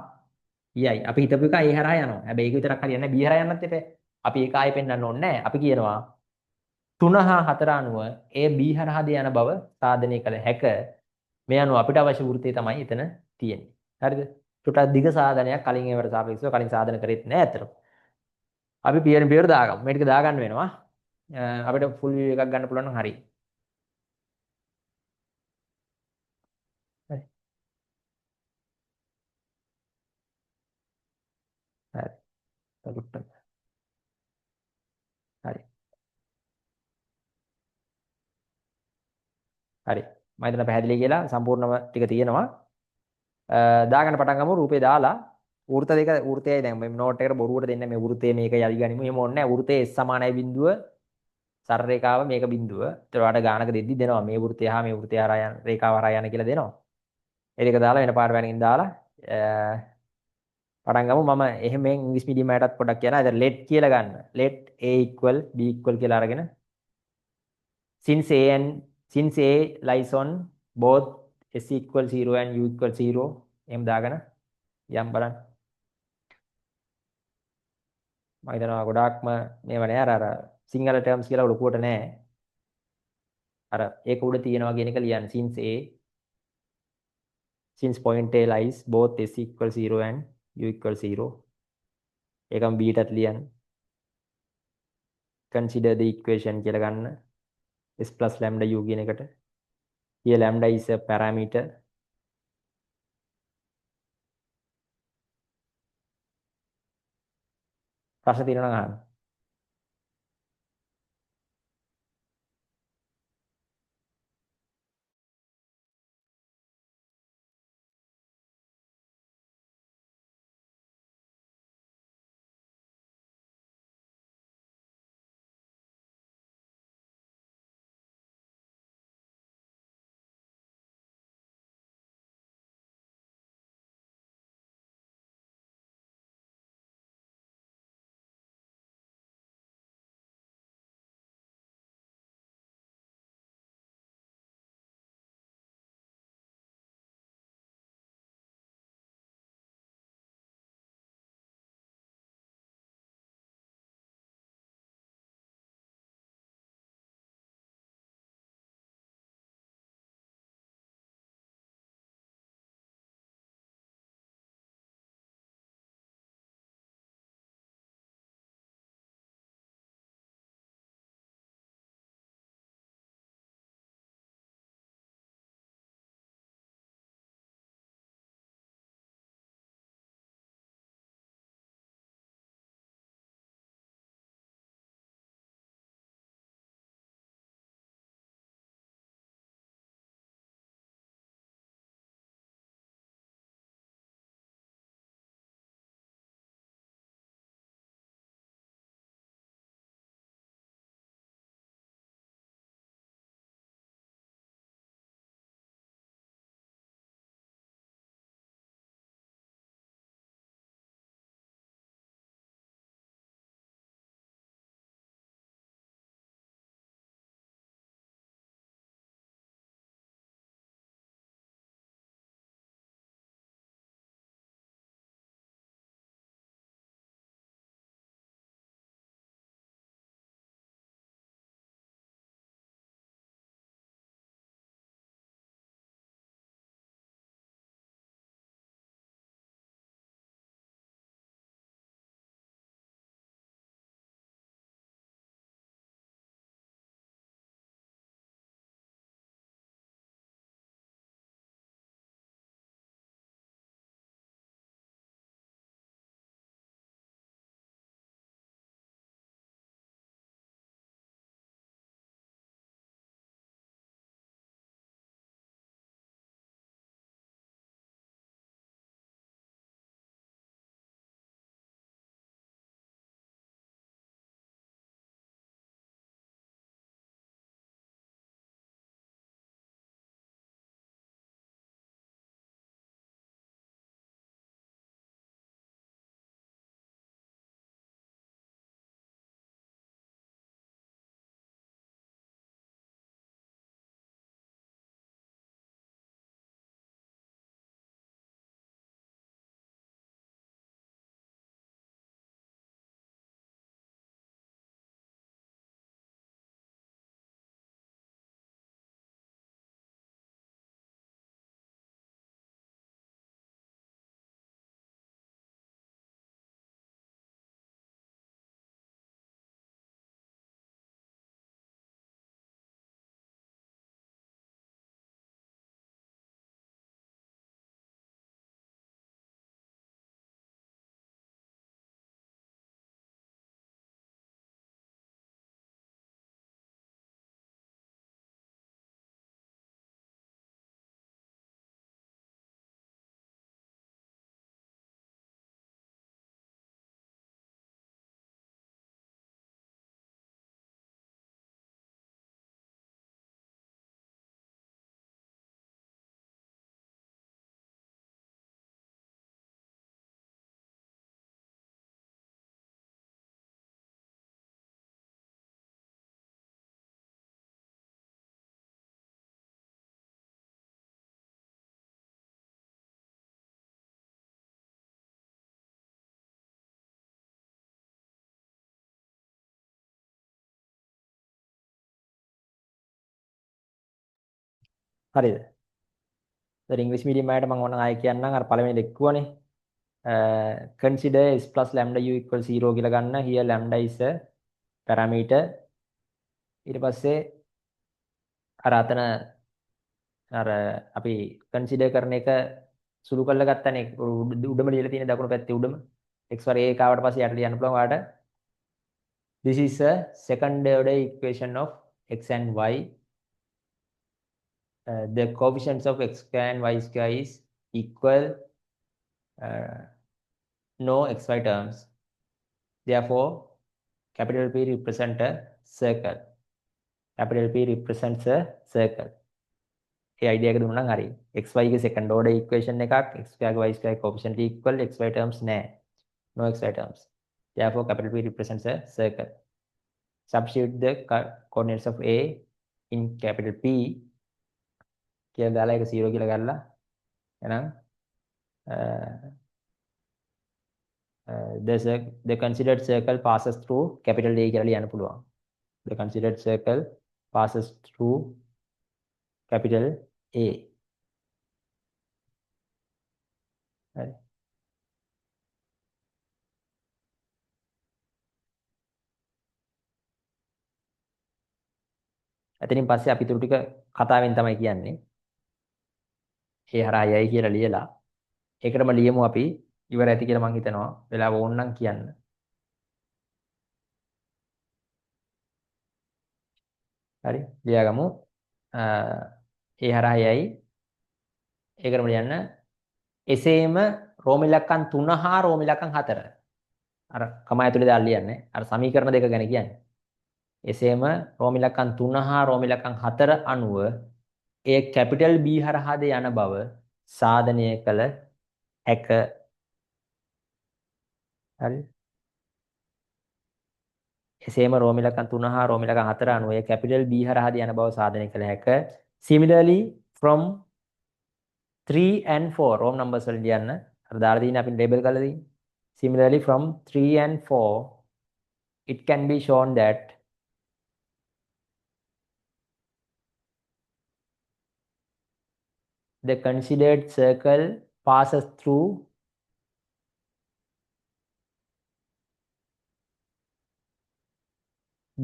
යයි. අපි හිතපු එක A හරහා යනවා. හැබැයි ඒක විතරක් හරියන්නේ නැහැ. B හරහා යන්නත් එපා. අපි ඒක ආයෙ පෙන්වන්න ඕනේ නැහැ. අපි කියනවා 3 හා 4 අනුව A B හරහාද යන බව සාධනය කළ හැක. මේ අනුව අපිට අවශ්‍ය වෘත්තය තමයි එතන තියෙන්නේ. හරිද? ටොටල් දිග සාධනයක් කලින් ඒවට සාපේක්ෂව කලින් සාධන කරෙත් නැහැ අතට. අපි පියර් පියර් දාගමු. මේ ටික දාගන්න වෙනවා. අපිට ෆුල් view එකක් ගන්න පුළුවන් නම් හරි. හරි. හරි. හරි. හරි. මම හිතන පැහැදිලි කියලා සම්පූර්ණම ටික තියෙනවා. දාගන්න පටන් ගමු රූපේ දාලා වෘත දෙක වෘතයයි දැන් මේ නෝට් එකට බොරුවට දෙන්න මේ වෘතයේ මේක යලි ගනිමු. එහෙම ඕනේ නැහැ. වෘතයේ S සමානයි බිඳුව සර රේඛාව මේක බිඳුව. ඒතර වලට ගානක දෙද්දි දෙනවා මේ වෘතය හා මේ වෘතය හරහා යන රේඛාව හරහා යන කියලා දෙනවා. ඒ දෙක දාලා වෙන පාර වැණකින් දාලා පටන් ගමු. මම එහෙම ඉංග්‍රීසි මීඩියම් අයටත් පොඩ්ඩක් කියනවා. ඉතින් let කියලා ගන්න. let a equal b equal කියලා අරගෙන since a lies on both s equal 0 and u equal 0 එහෙම දාගෙන යම් බලන්න. මම හිතනවා ගොඩාක්ම මේව නෑ අර සිංගල ටර්ම්ස් කියලා ලොකුවට නෑ. අර ඒක උඩ තියෙනවා කියන එක ලියන්න. since point a lies both s equal 0 and u equal 0 ඒකම b ටත් ලියන්න. consider the equation කියලා ගන්න. s plus lambda u කියන එකට. here lambda is a parameter. ප්‍රශ්න තියෙනවා නම් අහන්න. හරිද? දැන් ඉංග්‍රීසි මීඩියම් අයට මම ඕන ආයෙ කියන්නම් අර පළවෙනි දෙක කිව්වනේ. Consider s plus lambda u equal 0 කියලා ගන්න. Here lambda is a parameter. ඊට පස්සේ අර අතන අර අපි consider කරන එක සුළු කරලා ගත්තනේ උඩම ලියලා තියෙන දකුණු පැත්තේ උඩම x වර්ගය එක ආවට පස්සේ යට ලියන්න පුළුවන් ඔයාලට. This is a second order equation of x and y. The coefficients of x square and y square is equal. No xy terms. Therefore, capital P represents a circle. Capital P represents a circle. A idea එක දුන්නා නම් හරි. xy ගේ second order equation එකක් x square y square coefficient equal xy terms නැහැ. No xy terms. Therefore, capital P represents a circle. Substitute the coordinates of A in capital P කියලා දාලා ඒක 0 කියලා ගන්නලා එහෙනම් the considered circle passes through capital A කියලා ලියන්න පුළුවන්. The considered circle passes through capital A. හරි. එතනින් පස්සේ අපි තුරු ටික කතාවෙන් තමයි කියන්නේ. ඒ හරහා යයි කියලා ලියලා ඒකටම ලියමු අපි ඉවර ඇති කියලා මම හිතනවා. වෙලාව ඕනනම් කියන්න. හරි. ලියාගමු. ඒ හරහා යයි ඒකටම ලියන්න. එසේම රෝම ඉලක්කම් 3 හා රෝම ඉලක්කම් 4. අර කම ඇතුලේ දාලා ලියන්නේ. අර සමීකරණ දෙක ගැන කියන්නේ. එසේම රෝම ඉලක්කම් 3 හා රෝම ඉලක්කම් 4 අනුව ඒ කැපිටල් B හරහාද යන බව සාධනය කළ හැක. හරි. එසේම රෝම ඉලක්කම් 3 හා රෝම ඉලක්කම් 4 අනුව ඒ කැපිටල් B හරහාද යන බව සාධනය කළ හැක. Similarly from 3 and 4 රෝම numbers වලින් ලියන්න. අර දාලා තියෙන අපි ලේබල් කරලා තියෙන්නේ. Similarly from 3 and 4 it can be shown that the considered circle passes through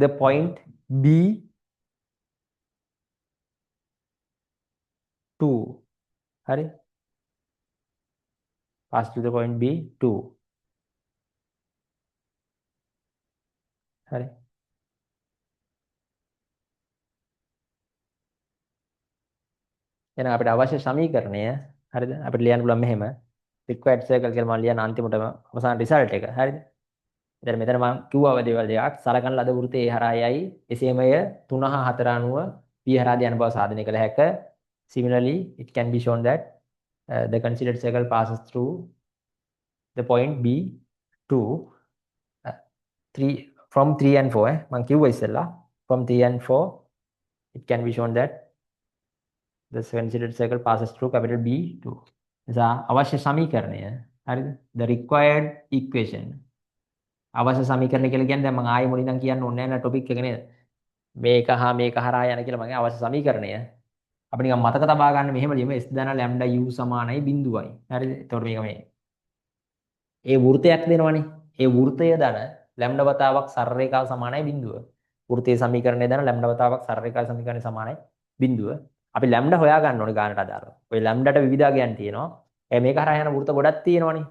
the point B2. හරි. pass to the point B2. හරි. එහෙනම් අපිට අවශ්‍ය සමීකරණය හරිද? අපිට ලියන්න පුළුවන් මෙහෙම required circle කියලා මම ලියන අන්තිමටම අවසාන result එක. හරිද? දැන් මෙතන මම කිව්වා දෙවල් දෙකක් සලකන ලද වෘත්තයේ හරහා යයි එසේමය 3 හා 4 අනුව P හරහා යන බව සාධනය කළ හැක. Similarly, it can be shown that the considered circle passes through the point B2. 3 from 3 and 4 මම කිව්වා ඉස්සෙල්ලා from 3 and 4 it can be shown that the considered circle passes through capital B2. නිසා අවශ්‍ය සමීකරණය හරිද? The required equation අවශ්‍ය සමීකරණය කියලා කියන්නේ දැන් මම ආයෙ මුලින් ඉඳන් කියන්න ඕනේ නැහැ නේ टॉपिक එක නේද? මේක හා මේක හරහා යන කියලා මගේ අවශ්‍ය සමීකරණය අපි නිකන් මතක තබා ගන්න මෙහෙම ලියමු s දාන ලැම්ඩා u සමානයි 0යි. හරිද? එතකොට මේක මේ ඒ වෘතයක් දෙනවනේ. ඒ වෘතය දන ලැම්ඩා වතාවක් සරල රේඛාව සමානයි 0. වෘතයේ සමීකරණය දන ලැම්ඩා වතාවක් සරල රේඛාවේ සමීකරණය සමානයි 0. අපි ලැම්ඩා හොයා ගන්න ඕනේ ගානට අදාළව. ඔය ලැම්ඩාට විවිධාගයන් තියෙනවා. මේක හරහා යන වෘත ගොඩක් තියෙනවනේ.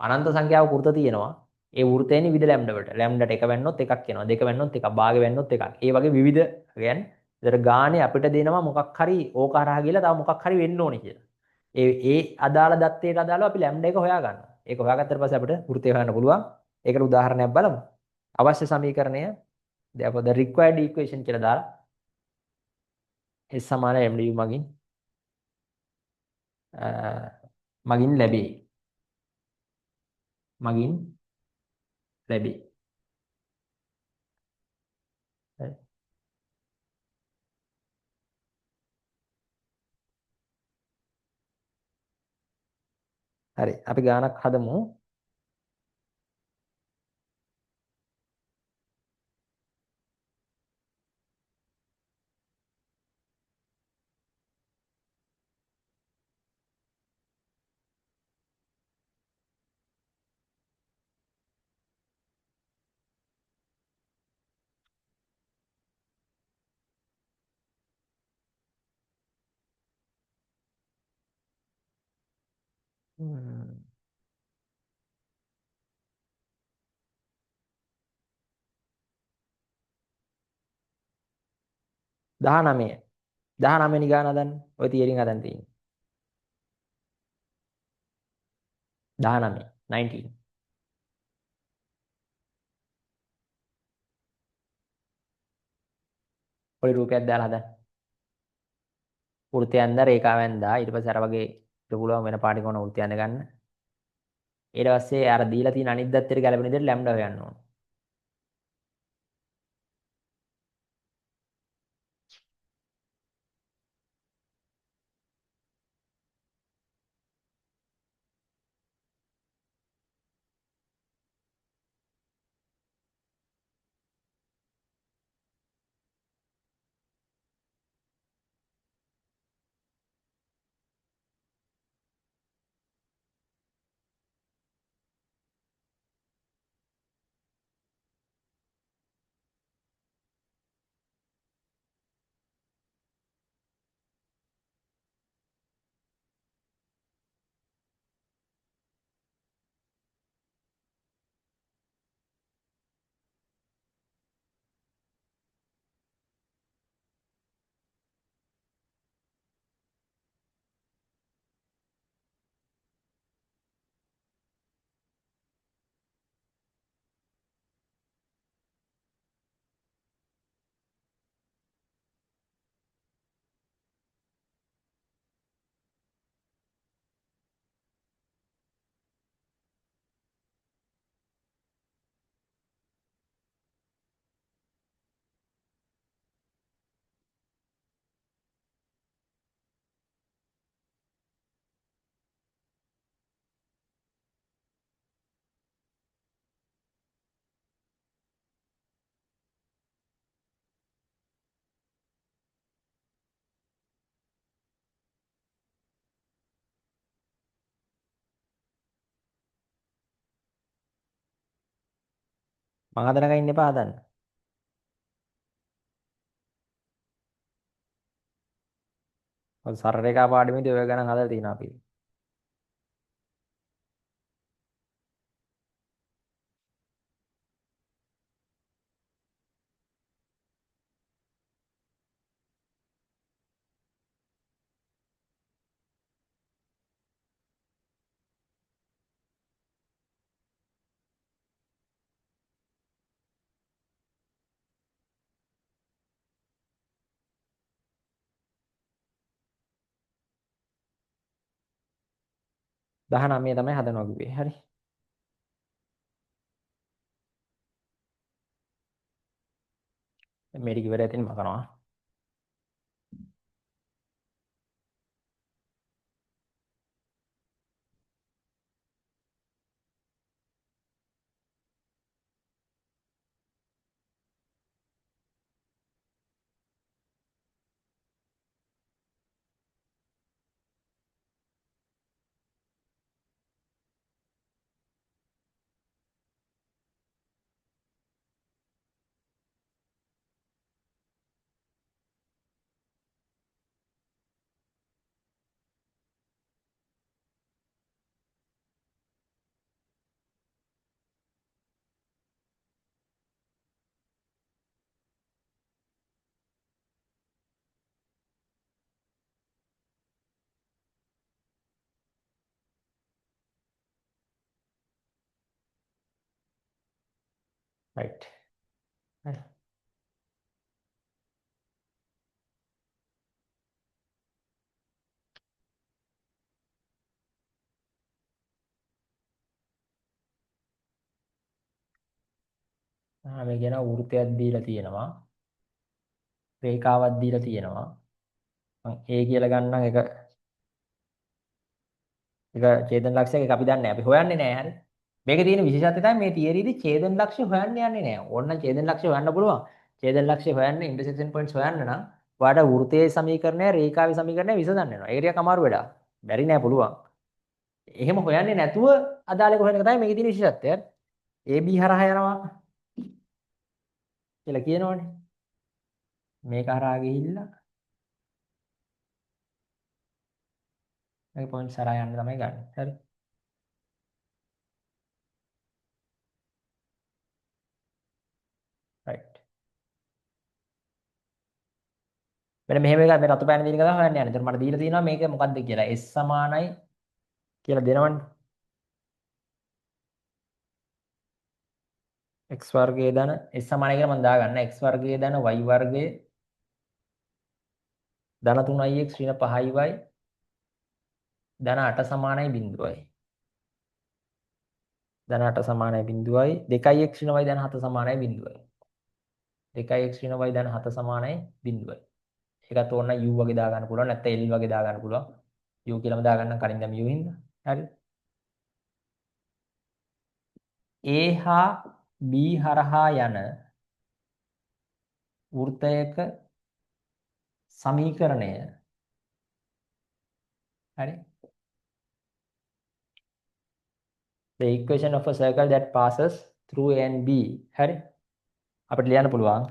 අනන්ත සංඛ්‍යාවක වෘත තියෙනවා. ඒ වෘතයෙන් විවිධ ලැම්ඩා වලට ලැම්ඩාට එක වැන්නොත් එකක් එනවා. දෙක වැන්නොත් එකක්. භාග වැන්නොත් එකක්. ඒ වගේ විවිධ කියන්නේ ඒතර ගානේ අපිට දෙනවා මොකක් හරි ඕක හරහා ගිහලා තව මොකක් හරි වෙන්න ඕනේ කියලා. ඒ අදාළ දත්තයට අදාළව අපි ලැම්ඩා එක හොයා ගන්නවා. ඒක හොයාගත්තට පස්සේ අපිට වෘතය හොයන්න පුළුවන්. ඒකට උදාහරණයක් බලමු. අවශ්‍ය සමීකරණය therefore the required equation කියලා දාලා s සමාන mdu මගින් ලැබේ. මගින් ලැබේ. හරි. අපි ගානක් හදමු. හ්ම්. 19. 19 වෙනි ගාන හදන්න. ඔය තියරින් හදන්න තියෙන්නේ. 19. 19. පොඩි රූපයක් දාලා හදන්න. වෘත්තයෙන්ද රේඛාවෙන් දා ඊට පස්සේ අර වගේ ඉත පුළුවන් වෙන පාටි කොන වෘත්තයෙන්ද ගන්න. ඊට පස්සේ අර දීලා තියෙන අනිත් දත්තේට ගැලපෙන විදිහට ලැම්ඩා හොයන්න ඕන. මං හදනකම් ඉන්න එපා හදන්න. ඔය සරල රේඛා පාඩමේදී ඔය ගණන් හදලා තියෙනවා අපි. 19 තමයි හදනවා කිව්වේ. හරි. මේ ටික ඉවරයි තියෙන්නේ මකනවා. රයිට්. හරි. මේ කියන වෘත්තයක් දීලා තියෙනවා. රේඛාවක් දීලා තියෙනවා. මම A කියලා ගන්නම් එක ඡේදන ලක්ෂයක් එක අපි දන්නේ නැහැ. අපි හොයන්නේ නැහැ. හරි. මේකේ තියෙන විශේෂත්වය තමයි මේ තියරියේදී ඡේදන ලක්ෂ්‍ය හොයන්න යන්නේ නැහැ. ඕනනම් ඡේදන ලක්ෂ්‍ය හොයන්න පුළුවන්. ඡේදන ලක්ෂ්‍ය හොයන්න ඉන්ටර්සෙක්ෂන් පොයින්ට්ස් හොයන්න නම් ඔයාලට වෘත්තයේ සමීකරණය රේඛාවේ සමීකරණය විසඳන්න වෙනවා. ඒක ටිකක් අමාරු වැඩක්. බැරි නෑ පුළුවන්. එහෙම හොයන්නේ නැතුව අදාළ එක හොයන එක තමයි මේකේ තියෙන විශේෂත්වය. AB හරහා යනවා කියලා කියනවනේ. මේක හරහා ගිහිල්ලා මේ පොයින්ට්ස් හරහා යන්න තමයි ගන්න. හරි. මෙන්න මෙහෙම එකක් මේ රතු පෑන දින එක තමයි හොයන්න යන්නේ. එතකොට මට දීලා තියෙනවා මේක මොකක්ද කියලා. S සමානයි කියලා දෙනවනේ. x වර්ගය ධන s සමානයි කියලා මම දාගන්න. x වර්ගය ධන y වර්ගය ධන 3x ඍණ 5y ධන 8 සමානයි 0යි. ධන 8 සමානයි 0යි. 2x ඍණ y ධන 7 සමානයි 0යි. 2x ඍණ y ධන 7 සමානයි 0යි. ඒකත් ඕන u වගේ දාගන්න පුළුවන්. නැත්නම් l වගේ දාගන්න පුළුවන්. u කියලාම දාගන්න කලින් දැන් u හින්දා. හරි. a හා b හරහා යන වෘත්තයක සමීකරණය හරි. The equation of a circle that passes through A and B. හරි. අපිට ලියන්න පුළුවන්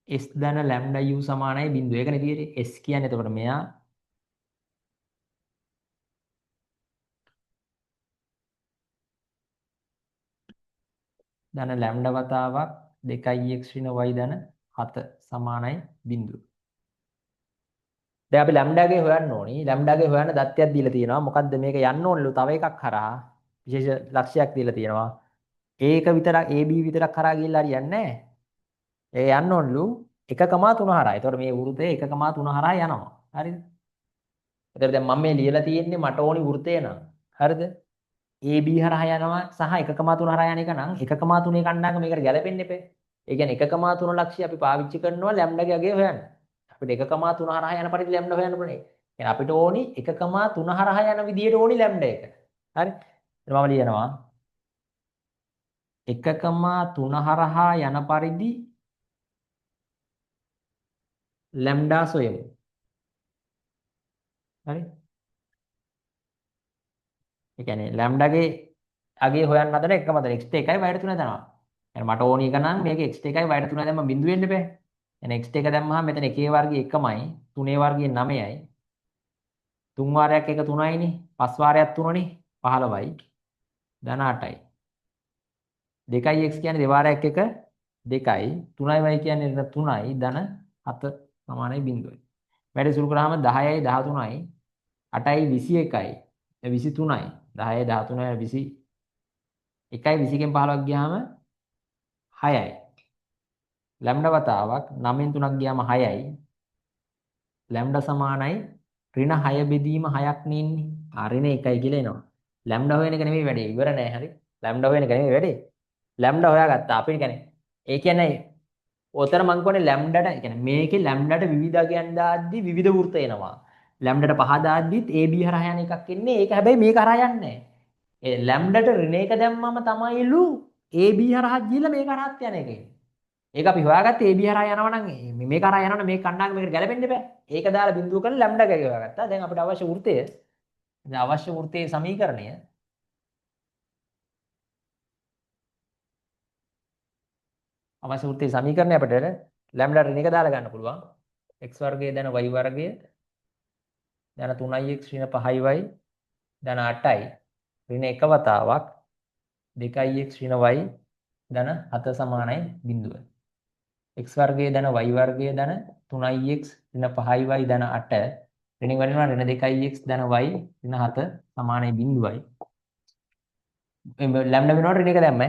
s ධන lambda u සමානයි 0. ඒකනේ තියෙන්නේ. s කියන්නේ එතකොට මෙයා ධන lambda වතාවක් 2x ඍණ y ධන 7 සමානයි 0. දැන් අපි lambda ගේ හොයන්න ඕනි. lambda ගේ හොයන්න දත්තයක් දීලා තියෙනවා. මොකද්ද මේක යන්න ඕනලු තව එකක් කරා විශේෂ ලක්ෂයක් දීලා තියෙනවා. ඒක විතරක් AB විතරක් කරා ගිහිල්ලා හරියන්නේ නැහැ. ඒ යන්න ඕනලු 1,3 හරහා. ඒතකොට මේ වෘතය 1,3 හරහා යනවා. හරිද? ඒතකොට දැන් මම මේ ලියලා තියෙන්නේ මට ඕනි වෘතය නම්. හරිද? AB හරහා යනවා සහ 1,3 හරහා යන එක නම් 1,3 කණ්ඩායම මේකට ගැලපෙන්න එපේ. ඒ කියන්නේ 1,3 ලක්ෂය අපි පාවිච්චි කරනවා ලැම්ඩාගේ අගය හොයන්න. අපිට 1,3 හරහා යන පරිදි ලැම්ඩා හොයන්න ඕනේ. එහෙනම් අපිට ඕනි 1,3 හරහා යන විදියට ඕනි ලැම්ඩා එක. හරි? මම ලියනවා 1,3 හරහා යන පරිදි ලැම්ඩා සොයමු. හරි? ඒ කියන්නේ ලැම්ඩාගේ අගය හොයන්න හදන එකම දේ x1 1යි y2 3 දානවා. එහෙනම් මට ඕනි එක නම් මේක x1 1යි y2 3 දැම්ම බිඳු වෙන්න බෑ. එහෙනම් x1 දැම්මහම මෙතන 1 වර්ගය 1මයි 3 වර්ගය 9යි 3 වාරයක් 1 3යිනේ 5 වාරයක් 3නේ 15යි ධන 8යි 2x කියන්නේ දෙවාරයක් 1 2යි 3y කියන්නේ 3යි ධන 7 සමානයි 0යි. වැඩි සුළු කරාම 10යි 13යි 8යි 21යි 23යි 10යි 13යි 21යි 21න් 15ක් ගියාම 6යි. ලැම්ඩා වතාවක් 9න් 3ක් ගියාම 6යි. ලැම්ඩා සමානයි ඍණ 6 බෙදීම 6ක් නෙන්නේ. ඍණ 1යි කියලා එනවා. ලැම්ඩා හොයන එක නෙමෙයි වැඩේ. ඉවර නෑ හරි. ලැම්ඩා හොයන එක නෙමෙයි වැඩේ. ලැම්ඩා හොයාගත්තා. අපි කියන්නේ ඒ කියන්නේ ඔතන මං කියන්නේ ලැම්ඩාට ඒ කියන්නේ මේකේ ලැම්ඩාට විවිධ අගයන් දාද්දි විවිධ වෘත්ත එනවා. ලැම්ඩාට පහ දාද්දිත් AB හරහා යන එකක් එන්නේ. ඒක හැබැයි මේක හරහා යන්නේ නෑ. ඒ ලැම්ඩාට ඍණ 1 දැම්මම තමයිලු AB හරහා ගිහලා මේක හරහාත් යන එක එන්නේ. ඒක අපි හොයාගත්තේ AB හරහා යනවා නම් මේක හරහා යනවනම් මේ කණ්ඩායම මේකට ගැලපෙන්න බෑ. ඒක දාලා බිඳුව කරලා ලැම්ඩා ගැග හොයාගත්තා. දැන් අපිට අවශ්‍ය වෘත්තය දැන් අවශ්‍ය වෘත්තයේ සමීකරණය අවශ්‍ය වෘත්තයේ සමීකරණය අපිට ලැම්ඩා ඍණ එක දාලා ගන්න පුළුවන්. x වර්ගය ධන y වර්ගය ධන 3x ඍණ 5y ධන 8යි ඍණ 1 වතාවක් 2x ඍණ y ධන 7 සමානයි 0. x වර්ගය ධන y වර්ගය ධන 3x ඍණ 5y ධන 8 ඍණ වෙනවා ඍණ 2x ධන y ඍණ 7 සමානයි 0යි. ලැම්ඩා වෙනවට ඍණ එක දැම්මයි.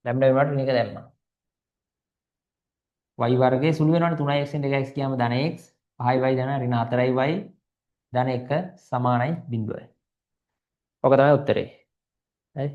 ලැම්ඩා වෙනවට ඍණ එක දැම්මා. y වර්ගයේ සුළු වෙනවනේ 3x න් 2x කියම ධන x 5y ධන ඍණ 4y ධන 1 සමානයි 0යි. ඔක තමයි උත්තරේ. හරි.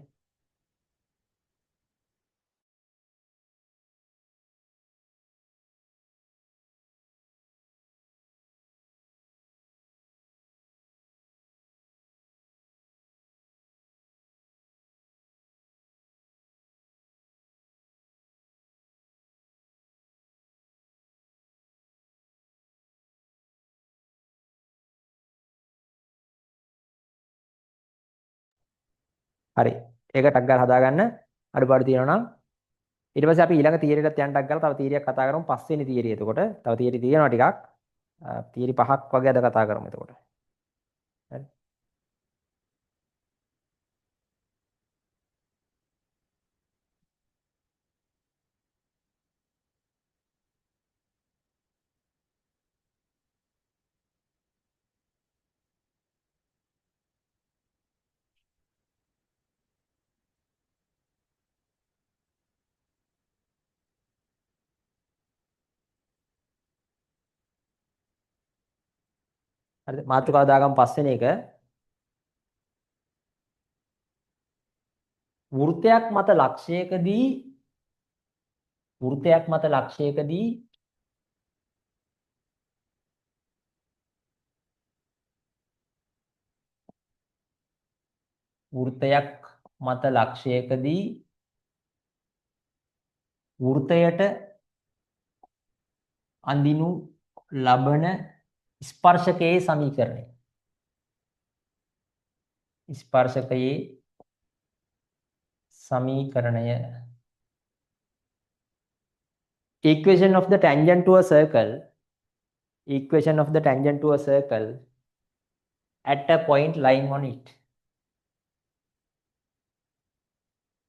හරි. ඒක ටක් ගාලා හදාගන්න අඩුපාඩු තියෙනවා නම් ඊට පස්සේ අපි ඊළඟ තියරියටත් යන්න ටක් ගාලා තව තියරියක් කතා කරමු. පස්වෙනි තියරිය එතකොට. තව තියරි තියෙනවා ටිකක්. තියරි 5ක් වගේ අද කතා කරමු එතකොට. හරි. හරිද? මාතෘකාව දාගමු පස්වෙනි එක. වෘත්තයක් මත ලක්ෂයකදී වෘත්තයක් මත ලක්ෂයකදී වෘත්තයක් මත ලක්ෂයකදී වෘත්තයට අඳිනු ලබන ස්පර්ශකයේ සමීකරණය. ස්පර්ශකයේ සමීකරණය. Equation of the tangent to a circle. Equation of the tangent to a circle at a point lying on it.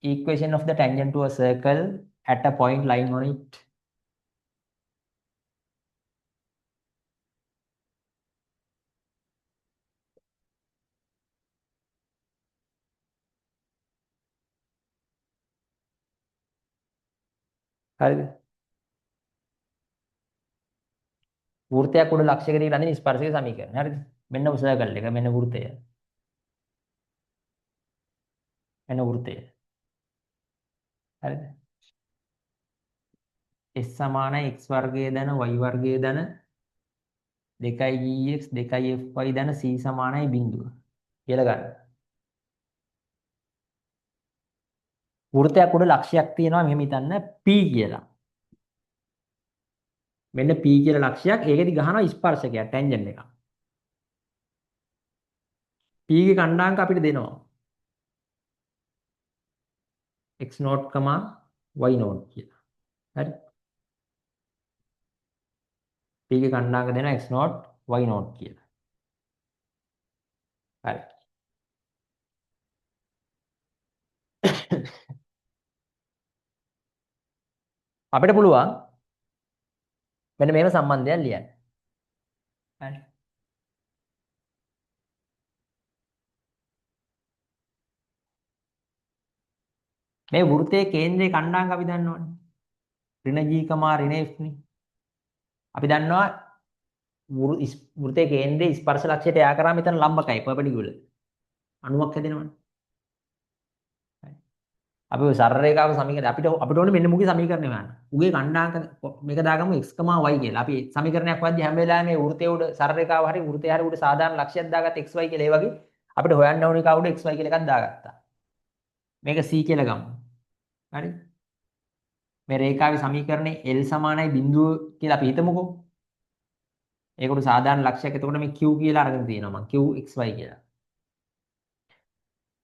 Equation of the tangent to a circle at a point lying on it. හරිද? වෘත්තයක් උඩ ලක්ෂයකදී ගන්න ස්පර්ශක සමීකරණය. හරිද? මෙන්න circle එක, මෙන්න වෘත්තය. මෙන්න වෘත්තය. හරිද? s සමානයි x වර්ගය ධන y වර්ගය ධන 2gx 2fy ධන c සමානයි බිඳුව කියලා ගන්න. වෘත්තයක් උඩ ලක්ෂයක් තියෙනවා මෙහෙම හිතන්න p කියලා. මෙන්න p කියලා ලක්ෂයක් ඒකෙදි ගහනවා ස්පර්ශකයක් ටැන්ජන්ට් එකක්. p ගේ කණ්ඩාංක අපිට දෙනවා. x0, y0 කියලා. හරි? p ගේ කණ්ඩාංක දෙනවා x0, y0 කියලා. හරි. අපිට පුළුවන් මෙන්න මේව සම්බන්ධයක් ලියන්න. හරි. මේ වෘත්තයේ කේන්ද්‍රයේ කණ්ඩාංක අපි දන්නවනේ. ඍණ g, ඍණ f නේ. අපි දන්නවා වෘත්තයේ කේන්ද්‍රයේ ස්පර්ශ ලක්ෂයට යා කරාම එතන ලම්බකයි පර්පෙන්ඩිකියුලර්. අණුවක් හැදෙනවනේ. අපි ඔය සරල රේඛාවක සමීකරණ අපිට ඕනේ මෙන්න මුගේ සමීකරණය හොයන්න. උගේ කණ්ඩාංක මේක දාගමු x, y කියලා. අපි සමීකරණයක් වද්දී හැම වෙලාවෙම මේ වෘත්තයේ උඩ සරල රේඛාව හරි වෘත්තයේ හරි උඩ සාධාරණ ලක්ෂයක් දාගත්ත x, y කියලා. ඒ වගේ අපිට හොයන්න ඕනේ කවුද x, y කියලා එකක් දාගත්තා. මේක c කියලා ගමු. හරි? මේ රේඛාවේ සමීකරණේ L සමානයි බිඳුව කියලා අපි හිතමුකෝ. ඒකට සාධාරණ ලක්ෂයක්. එතකොට මේ q කියලා අරගෙන තියෙනවා මම. q x, y කියලා.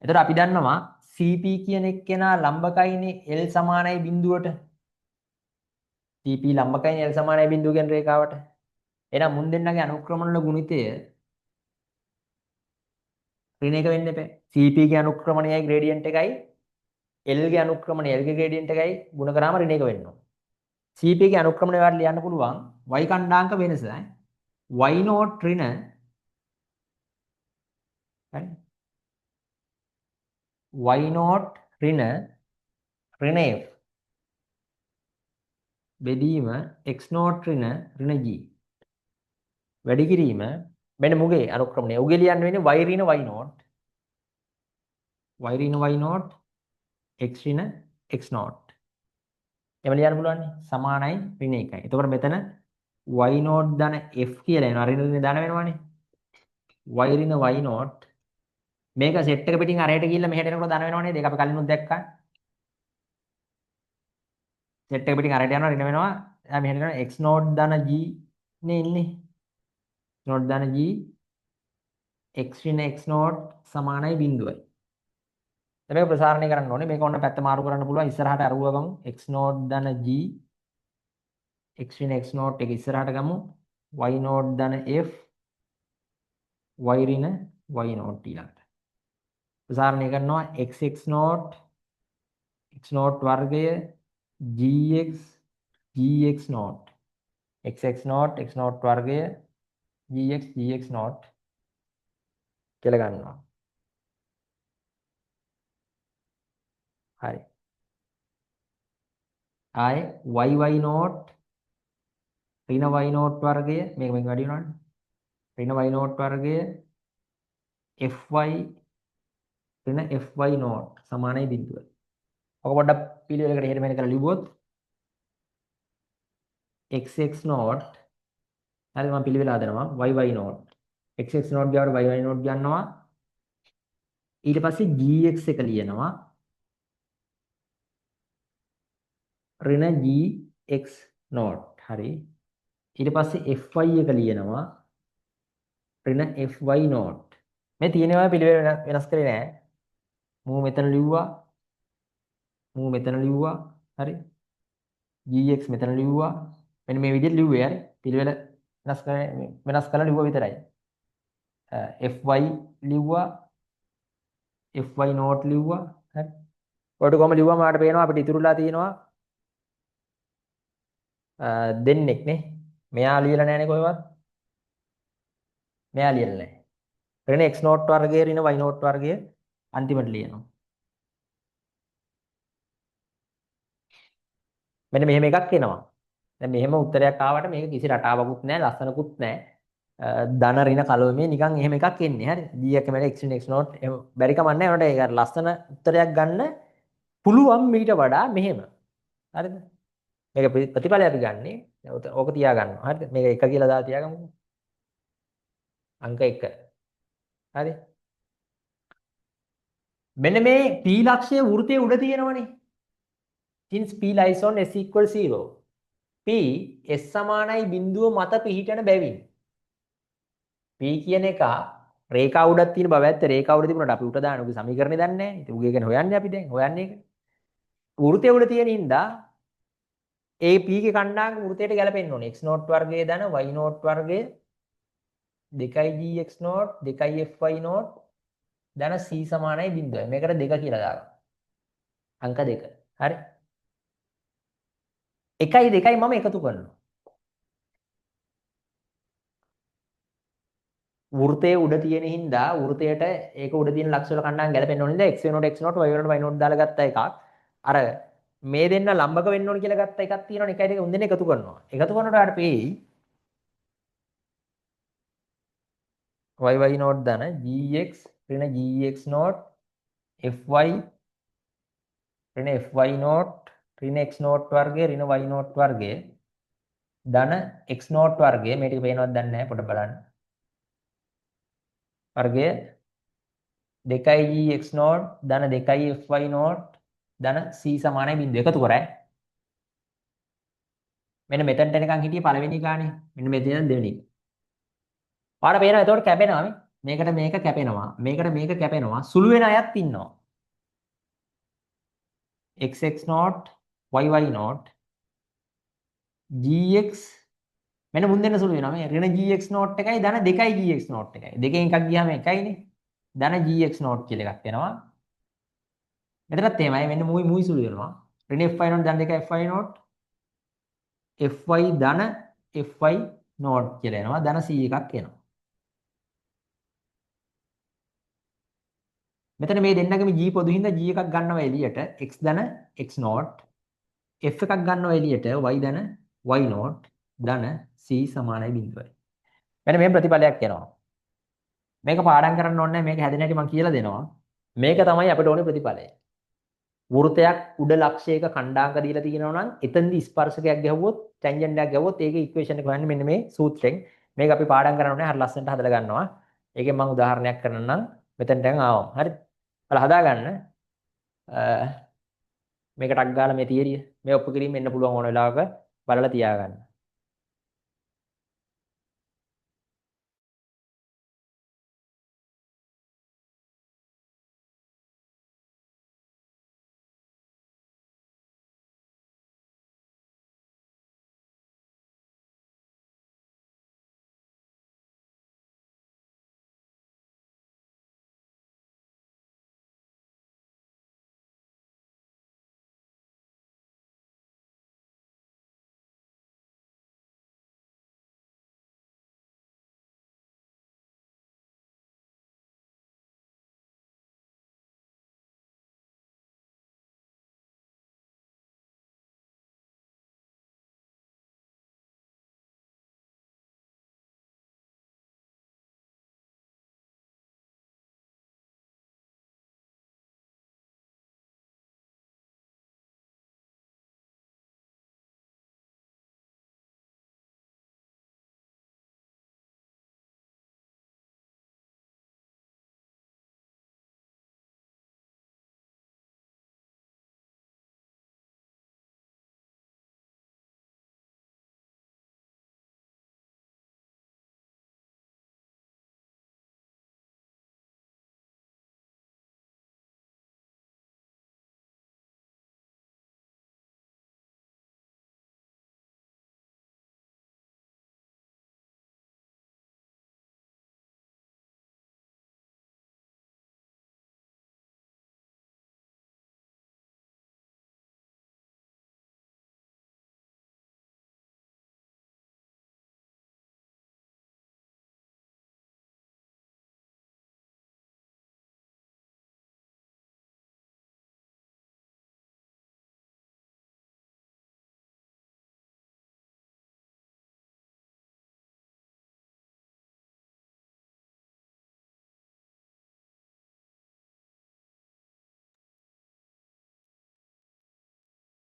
එතකොට අපි දන්නවා CP කියන එක්කෙනා ලම්බකයිනේ L සමානයි බිඳුවට. CP ලම්බකයිනේ L සමානයි බිඳුව කියන රේඛාවට. එහෙනම් මුන් දෙන්නගේ අනුක්‍රමන වල ගුණිතය ඍණ එක වෙන්න එපා. CP ගේ අනුක්‍රමණයයි ග්‍රේඩියන්ට් එකයි L ගේ අනුක්‍රමණය L ගේ ග්‍රේඩියන්ට් එකයි ගුණ කරාම ඍණ එක වෙන්න ඕන. CP ගේ අනුක්‍රමණය වලට ලියන්න පුළුවන් y කණ්ඩාංක වෙනස y0 ඍණ හරි y0 ඍණ f බෙදීම x0 ඍණ g වැඩි කිරීම මෙන්න මුගේ අනුක්‍රමණය. උගේ ලියන්න වෙන්නේ y ඍණ y0 x ඍණ x0 එම ලියන්න පුළුවන් නේ සමානයි ඍණ 1යි. එතකොට මෙතන y0 ධන f කියලා එනවා. ඍණ ධන වෙනවනේ. y ඍණ y0 මේක සෙට් එක පිටින් අරයට ගිහිල්ලා මෙහෙට එනකොට ධන වෙනව නේද? ඒක අපි කලිනුත් දැක්කා. සෙට් එක පිටින් අරයට යනවා ඍණ වෙනවා. දැන් මෙහෙට යනවා x0 ධන g නේ ඉන්නේ. x0 ධන g x ඍණ x0 සමානයි බිඳුවයි. දැන් මේක ප්‍රසාරණය කරන්න ඕනේ. මේක ඔන්න පැත්ත මාරු කරන්න පුළුවන්. ඉස්සරහට අරුව ගමු. x0 ධන g x ඍණ x0 එක ඉස්සරහට ගමු. y0 ධන f y ඍණ y0 ඊළඟට. ප්‍රසාරණය කරනවා x0 වර්ගය gx gx0 x0 වර්ගය gx0 කියලා ගන්නවා. හරි. ආයේ y y0 ඍණ y0 වර්ගය මේක වැඩි වෙනවනේ. ඍණ y නෝට් වර්ගය fy ඍණ fy නෝට් සමානයි බිඳුව. ඔක පොඩ්ඩක් පිළිවෙලකට එහෙම මෙහෙම කරලා ලිව්වොත් xx නෝට් හරි මම පිළිවෙල හදනවා yy නෝට් xx නෝට් ගාවට yy නෝට් ගන්නවා ඊට පස්සේ gx එක ලියනවා ඍණ gx නෝට් හරි ඊට පස්සේ fy එක ලියනවා ඍණ fy නෝට් මේ තියෙනවා පිළිවෙල වෙනස් කරේ නෑ මූ මෙතන ලිව්වා හරි gx මෙතන ලිව්වා මෙන්න මේ විදිහට ලිව්වේ හරි පිළිවෙල වෙනස් කරලා ලිව්වා විතරයි fy ලිව්වා fy නෝට් ලිව්වා හරි ඔයාලට කොහම ලිව්වම ඔයාලට පේනවා අපිට ඉතුරුලා තියෙනවා දෙන්නෙක් නේ මෙයා ලියලා නැහැනේ කොහෙවත් මෙයා ලියලා නැහැ ඍණ x නෝට් වර්ගය ඍණ y නෝට් වර්ගය අන්තිමට ලියනවා මෙන්න මෙහෙම එකක් එනවා දැන් මෙහෙම උත්තරයක් ආවට මේක කිසි රටාවකුත් නැහැ ලස්සනකුත් නැහැ ධන ඍණ කලවමේ නිකන් එහෙම එකක් එන්නේ හරි g එක මැද x නෝට් බැරි කමක් නැහැ උනට ඒක ලස්සන උත්තරයක් ගන්න පුළුවන් මීට වඩා මෙහෙම හරිද මේක ප්‍රතිඵලය අපි ගන්නෙ ඕක තියා ගන්නවා හරිද මේක 1 කියලා දාලා තියාගමුකෝ අංක 1 හරි මෙන්න මේ p ලක්ෂය වෘතයේ උඩ තියෙනවනේ since p lies on s equals 0 p s සමානයි බිඳුව මත පිහිටන බැවින් p කියන එක රේඛා උඩක් තියෙන බව ඇත්ත රේඛා උඩ තිබුණාට අපි උට දාන උගේ සමීකරණේ දන්නේ නැහැ ඉතින් උගේ ගැන හොයන්නේ අපි දැන් හොයන්නේ ඒක වෘතයේ උඩ තියෙන හින්දා ඒ p ගේ කණ්ඩායම වෘතයට ගැලපෙන්න ඕනේ x නෝට් වර්ගයේ ධන y නෝට් වර්ගයේ 2gx නෝට් 2fy නෝට් ධන c සමානයි බිඳුවයි මේකට 2 කියලා දාගන්න අංක 2 හරි 1යි 2යි මම එකතු කරනවා වෘතයේ උඩ තියෙන හින්දා වෘතයට ඒක උඩ තියෙන ලක්ෂ වල කණ්ඩායම් ගැලපෙන්න ඕනේ නේද x වෙනකොට x නෝට් y වෙනකොට y නෝට් දාලා ගත්ත එකක් අර මේ දෙන්න ලම්බක වෙන්න ඕනේ කියලා ගත්ත එකක් තියෙනවනේ 1යි 2යි උන් දෙන්න එකතු කරනවා එකතු කරනකොට ආට පෙයි y නෝට් ධන gx ඍණ gx නෝට් fy ඍණ fy නෝට් ඍණ x නෝට් වර්ගය ඍණ y නෝට් වර්ගය ධන x නෝට් වර්ගය මේ ටික පේනවද දන්නේ නැහැ පොඩ්ඩක් බලන්න වර්ගය 2gx නෝට් ධන 2fy නෝට් ධන c සමානයි බිඳුව එකතු කරයි මෙන්න මෙතනට එනකන් හිටියේ පළවෙනි ගානේ මෙන්න මෙතන දෙවෙනි පාඩ පේනවා එතකොට කැපෙනවා මේකට මේක කැපෙනවා මේකට මේක කැපෙනවා සුළු වෙන අයත් ඉන්නවා xx note yy note gx මෙන්න මුන් දෙන්න සුළු වෙනවා මේ ඍණ gx නෝට් එකයි ධන 2යි gx නෝට් එකයි දෙකෙන් එකක් ගියාම එකයිනේ ධන gx නෝට් කියලා එකක් එනවා මෙතනත් එහෙමයි මෙන්න මුයි සුළු වෙනවා ඍණ fy නෝට් ධන 2යි fy නෝට් fy ධන fy නෝට් කියලා එනවා ධන c එකක් එනවා මෙතන මේ දෙන්නගේම g පොදු හින්දා g එකක් ගන්නවා එළියට x ධන x නෝට් f එකක් ගන්නවා එළියට y ධන y නෝට් ධන c සමානයි බිඳුවයි. මෙන්න මේ ප්‍රතිඵලයක් එනවා. මේක පාඩම් කරන්න ඕනේ මේක හැදෙන හැටි මම කියලා දෙනවා. මේක තමයි අපිට ඕනේ ප්‍රතිඵලය. වෘතයක් උඩ ලක්ෂයක ඛණ්ඩාංක දීලා තියෙනවා නම් එතනදී ස්පර්ශකයක් ගැහුවොත් ටැන්ජන්ට් එකක් ගැහුවොත් ඒකේ ඉක්වේෂන් එක හොයන්නේ මෙන්න මේ සූත්‍රයෙන්. මේක අපි පාඩම් කරන්න ඕනේ හරි ලස්සනට හදලා ගන්නවා. ඒකෙන් මම උදාහරණයක් කරන්නම් මෙතනට ආවම. හරිද? ඔයාලා හදාගන්න මේක ටක් ගාලා මේ තියරිය මේ ඔප්පු කිරීම එන්න පුළුවන් ඕන වෙලාවක බලලා තියාගන්න.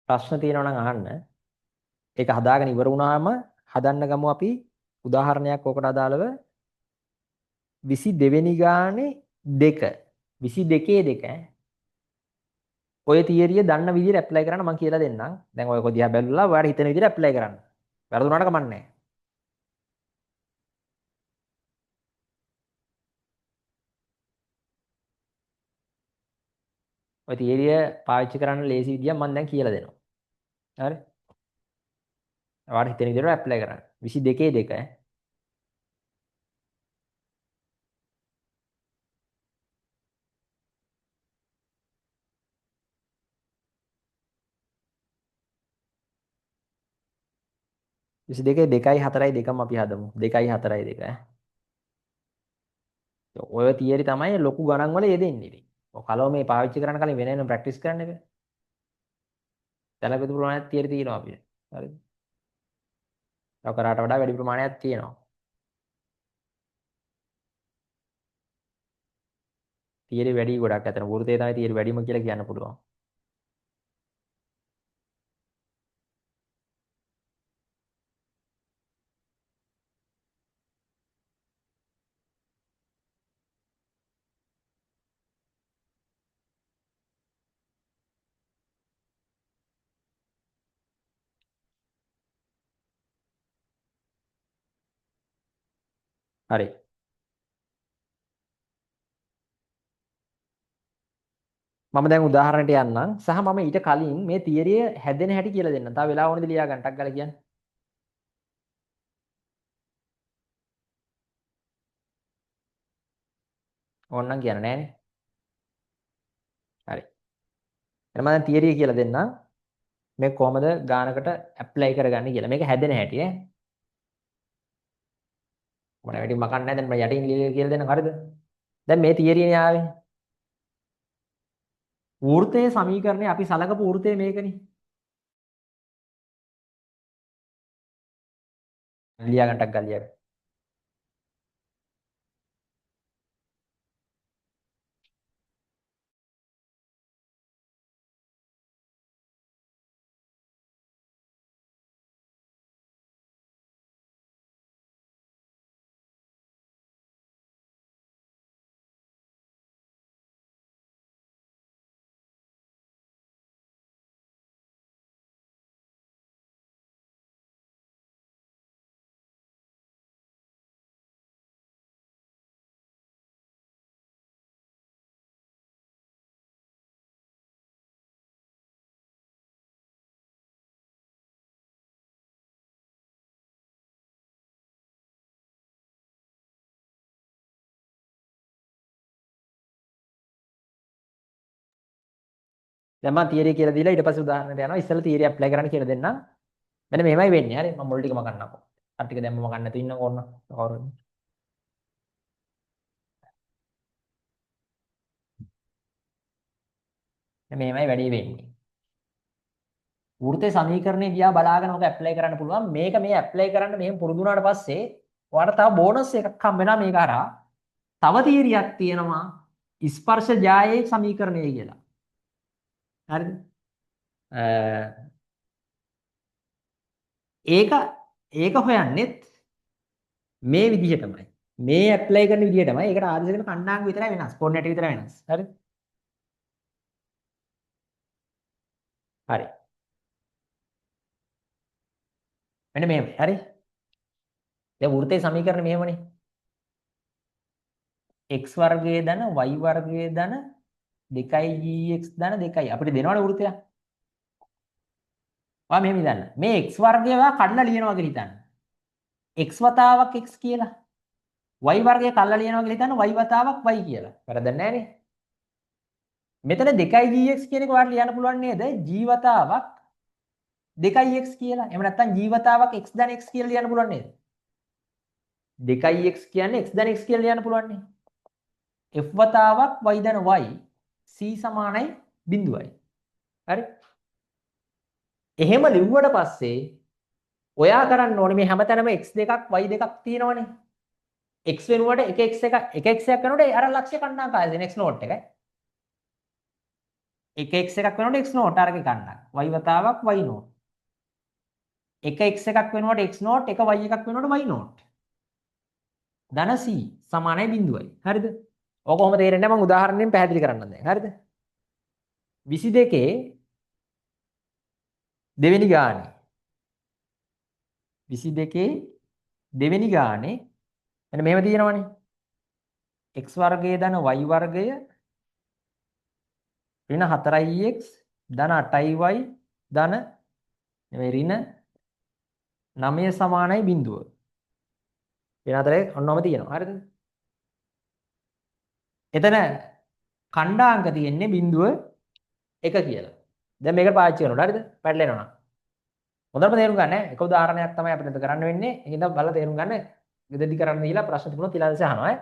ප්‍රශ්න තියෙනවා නම් අහන්න. ඒක හදාගෙන ඉවර වුණාම හදන්න ගමු අපි උදාහරණයක් ඔකට අදාළව 22 වෙනි ගානේ 2 22 2 ඔය තියරිය දන්න විදිහට ඇප්ලයි කරන්න මම කියලා දෙන්නම්. දැන් ඔය කොදියා බැලුවා ඔයාලා හිතන විදිහට ඇප්ලයි කරන්න. වැරදුනාට කමක් නැහැ. ඔය තියරිය පාවිච්චි කරන්න ලේසි විදියක් මම දැන් කියලා දෙනවා. හරි? ඔයාලා හිතන විදිහට ඇප්ලයි කරන්න. 22 2 22 2යි 4යි 2ම අපි හදමු. 2යි 4යි 2 ඔය තියරි තමයි ලොකු ගණන් වල යෙදෙන්නේ ඉතින්. ඔය කලව මේ පාවිච්චි කරන්න කලින් වෙන වෙනම ප්‍රැක්ටිස් කරන්න එපා. දැලපෙතු ප්‍රමාණයක් තියරි තියෙනවා අපිට. හරිද? තව කරාට වඩා වැඩි ප්‍රමාණයක් තියෙනවා. තියරි වැඩි ගොඩක් අතන. වෘතේ තමයි තියරි වැඩිම කියලා කියන්න පුළුවන්. හරි. මම දැන් උදාහරණයට යන්නම් සහ මම ඊට කලින් මේ තියරිය හැදෙන හැටි කියලා දෙන්නම්. තව වෙලාව ඕනද ලියා ගන්න ටක් ගාලා කියන්න. ඕනනම් කියන්න නෑනේ. හරි. එහෙනම් මම දැන් තියරිය කියලා දෙන්නම්. මේ කොහමද ගානකට ඇප්ලයි කරගන්නේ කියලා. මේක හැදෙන හැටි ඈ. මොන වැඩි මකන්නේ නැහැ දැන් මම යටින් කියලා දෙන්නම් හරිද? දැන් මේ තියරියනේ ආවේ. වෘත්තයේ සමීකරණය අපි සලකපු වෘත්තය මේකනේ. ලියා ගන්න ටක් ගාලා ලියා ගන්න. දැන් මම තියරිය කියලා දීලා ඊට පස්සේ උදාහරණයට යනවා. ඉස්සෙල්ලා තියරිය ඇප්ලයි කරන්න කියලා දෙන්නම්. මෙන්න මෙහෙමයි වෙන්නේ. හරි. මම මුල් ටික මකන්නම්කෝ. අර ටික දැම්ම මකන්න නැතුව ඉන්නකෝ ඕන්න. කවුරුද? දැන් මෙහෙමයි වැඩි වෙන්නේ. වෘත්තේ සමීකරණේ දිහා බලාගෙන ඔක ඇප්ලයි කරන්න පුළුවන්. මේක මේ ඇප්ලයි කරන්න මෙහෙම පුරුදු වුණාට පස්සේ ඔයාලට තව බෝනස් එකක් හම්බ වෙනවා මේක හරහා. තව තියරියක් තියෙනවා ස්පර්ශ ජායේ සමීකරණය කියලා. හරිද? ඒක ඒක හොයන්නෙත් මේ විදිහටමයි. මේ ඇප්ලයි කරන විදිහටමයි. ඒකට ආදේශ කරන කණ්ඩායම් විතරයි වෙනස්. කොන්නැටි විතරයි වෙනස්. හරිද? හරි. මෙන්න මෙහෙම. හරි. දැන් වෘත්තයේ සමීකරණ මෙහෙමනේ. x වර්ගයේ ධන y වර්ගයේ ධන 2gx ධන 2යි. අපිට දෙනවනේ වෘත්තය. ඔයා මෙහෙම හිතන්න. මේ x වර්ගය ඔයා කඩලා ලියනවා කියලා හිතන්න. x වතාවක් x කියලා. y වර්ගය කඩලා ලියනවා කියලා හිතන්න y වතාවක් y කියලා. වැරද්දක් නැහැ නේ. මෙතන 2gx කියන එක ඔයාලට ලියන්න පුළුවන් නේද? g වතාවක් 2x කියලා. එහෙම නැත්නම් g වතාවක් x ධන x කියලා ලියන්න පුළුවන් නේද? 2x කියන්නේ x ධන x කියලා ලියන්න පුළුවන් නේ. f වතාවක් y ධන y c සමානයි 0යි. හරි? එහෙම ලිව්වට පස්සේ ඔයා කරන්න ඕනේ මේ හැමතැනම x දෙකක් y දෙකක් තියෙනවනේ. x වෙනුවට 1x එකක් 1x එකක් කරනකොට අර ලක්ෂ්‍ය කණ්ඩායම් කායයෙන් x නෝට් එකයි. එක x එකක් වෙනකොට x නෝට් අරගෙන ගන්න. y වතාවක් y නෝට්. එක x එකක් වෙනකොට x නෝට්, එක y එකක් වෙනකොට y නෝට්. ධන c සමානයි බිඳුවයි. හරිද? ඕක කොහොම තේරෙන්නේ මම උදාහරණයෙන් පැහැදිලි කරන්නම් දැන්. හරිද? 22 දෙවෙනි ගානේ 22 දෙවෙනි ගානේ මෙන්න මෙහෙම තියෙනවනේ. x වර්ගය ධන y වර්ගය ඍණ 4x ධන 8y ධන නෙමෙයි ඍණ 9 සමානයි බිඳුව. වෙන අතරේ ඔන්නෝම තියෙනවා. හරිද? එතන ඛණ්ඩාංක තියෙන්නේ බිඳුව 1 කියලා. දැන් මේකට පාවිච්චි කරනවා. හරිද? පැටලෙනවා නම්. හොඳටම තේරුම් ගන්න. එක උදාහරණයක් තමයි අපිට මෙතන කරන්න වෙන්නේ. ඒකෙන්ද බලලා තේරුම් ගන්න. ගෙදරදි කරන්න දීලා ප්‍රශ්න තිබුණොත් ඊළඟට අහනවා ඈ.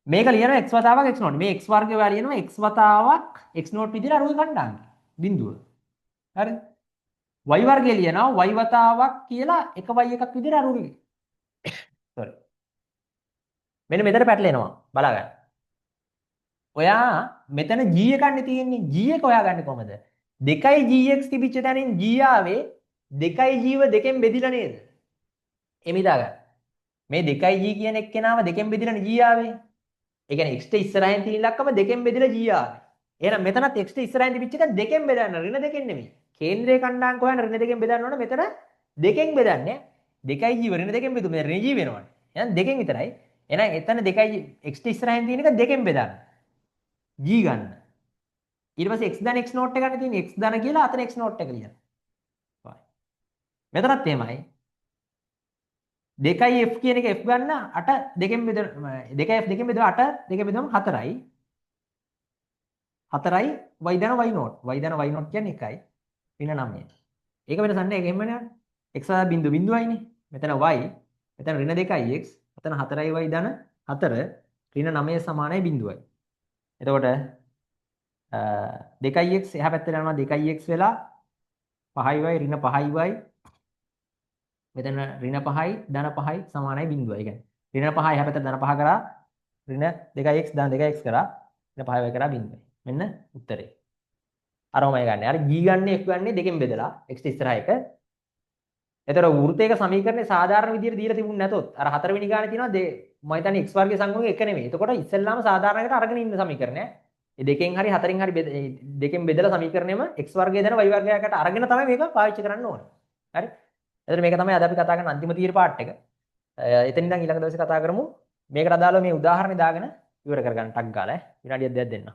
මේක ලියනවා x වතාවක් x නෝට්. මේ x වර්ගය ඔයා ලියනවා x වතාවක් x නෝට් විදිහට අරුගේ ඛණ්ඩාංක. බිඳුව. හරිද? y වර්ගය ලියනවා y වතාවක් කියලා එක y එකක් විදිහට අරුගේ. sorry. මෙන්න මෙතන පැටලෙනවා. බලා ගන්න. ඔයා මෙතන g එකක්නේ තියෙන්නේ. g එක හොයාගන්නේ කොහමද? 2gx තිබිච්ච තැනින් g ආවේ 2g ව දෙකෙන් බෙදිලා නේද? එමිදා ගන්න. මේ 2g කියන එක්කෙනාව දෙකෙන් බෙදිලානේ g ආවේ. ඒ කියන්නේ x ට ඉස්සරහින් තියෙන ඉලක්කම දෙකෙන් බෙදලා g ආවේ. එහෙනම් මෙතනත් x ට ඉස්සරහින් තිබිච්ච එක දෙකෙන් බෙදන්න ඍණ දෙකෙන් නෙමෙයි. කේන්ද්‍රයේ ඛණ්ඩාංක හොයන ඍණ දෙකෙන් බෙදන්න ඕන. මෙතන දෙකෙන් බෙදන්නේ. 2g ව ඍණ දෙකෙන් බෙදුවා. මෙතන ඍණ g වෙනවනේ. එහෙනම් දෙකෙන් විතරයි. එහෙනම් එතන 2g x ට ඉස්සරහින් තියෙන එක දෙකෙන් බෙදන්න. g ගන්න. ඊට පස්සේ x ධන x නෝට් එක ගන්න තියෙන්නේ x ධන කියලා අතන x නෝට් එක ලියන්න. මෙතනත් එහෙමයි. 2f කියන එක f ගන්න 8 දෙකෙන් බෙද 2f දෙකෙන් බෙදුවා 8 දෙකෙන් බෙදුවම 4යි. 4යි y ධන y නෝට්. y ධන y නෝට් කියන්නේ 1යි. ඍණ 9යි. ඒක වෙනසක් නැහැ. ඒක එහෙමනේ. x වල බිඳු බිඳුවයිනේ. මෙතන y මෙතන ඍණ 2යි x. මෙතන 4යි y ධන 4 ඍණ 9 සමානයි බිඳුවයි. එතකොට 2x එහා පැත්තට යනවා 2x වෙලා 5y ඍණ 5y මෙතන ඍණ 5යි ධන 5යි සමානයි බිඳුවයි. ඒ කියන්නේ ඍණ 5 එහා පැත්තට ධන 5 කරා ඍණ 2x ධන 2x කරා ඍණ 5y කරා බිඳුවයි. මෙන්න උත්තරේ. අරමයි ගන්න. අර g ගන්න f ගන්න දෙකෙන් බෙදලා x ඉස්සරහා එක. එතකොට වෘත්තයක සමීකරණේ සාධාරණ විදියට දීලා තිබුණ නැතොත් අර හතරවෙනි ගානේ තියෙනවා මම හිතන්නේ x වර්ගයේ සංගුණක එක නෙමෙයි. එතකොට ඉස්සෙල්ලාම සාධාරණයකට අරගෙන ඉන්න සමීකරණය. මේ දෙකෙන් හරි හතරෙන් හරි දෙකෙන් බෙදලා සමීකරණයම x වර්ගය දෙන y වර්ගයකට අරගෙන තමයි මේක පාවිච්චි කරන්න ඕනේ. හරි? එතකොට මේක තමයි අද අපි කතා කරන අන්තිම තීර පාර්ට් එක. එතන ඉඳන් ඊළඟ දවසේ කතා කරමු. මේකට අදාළව මේ උදාහරණේ දාගෙන ඉවර කරගන්න ටක් ගාලා විනාඩියක් දෙකක් දෙන්න.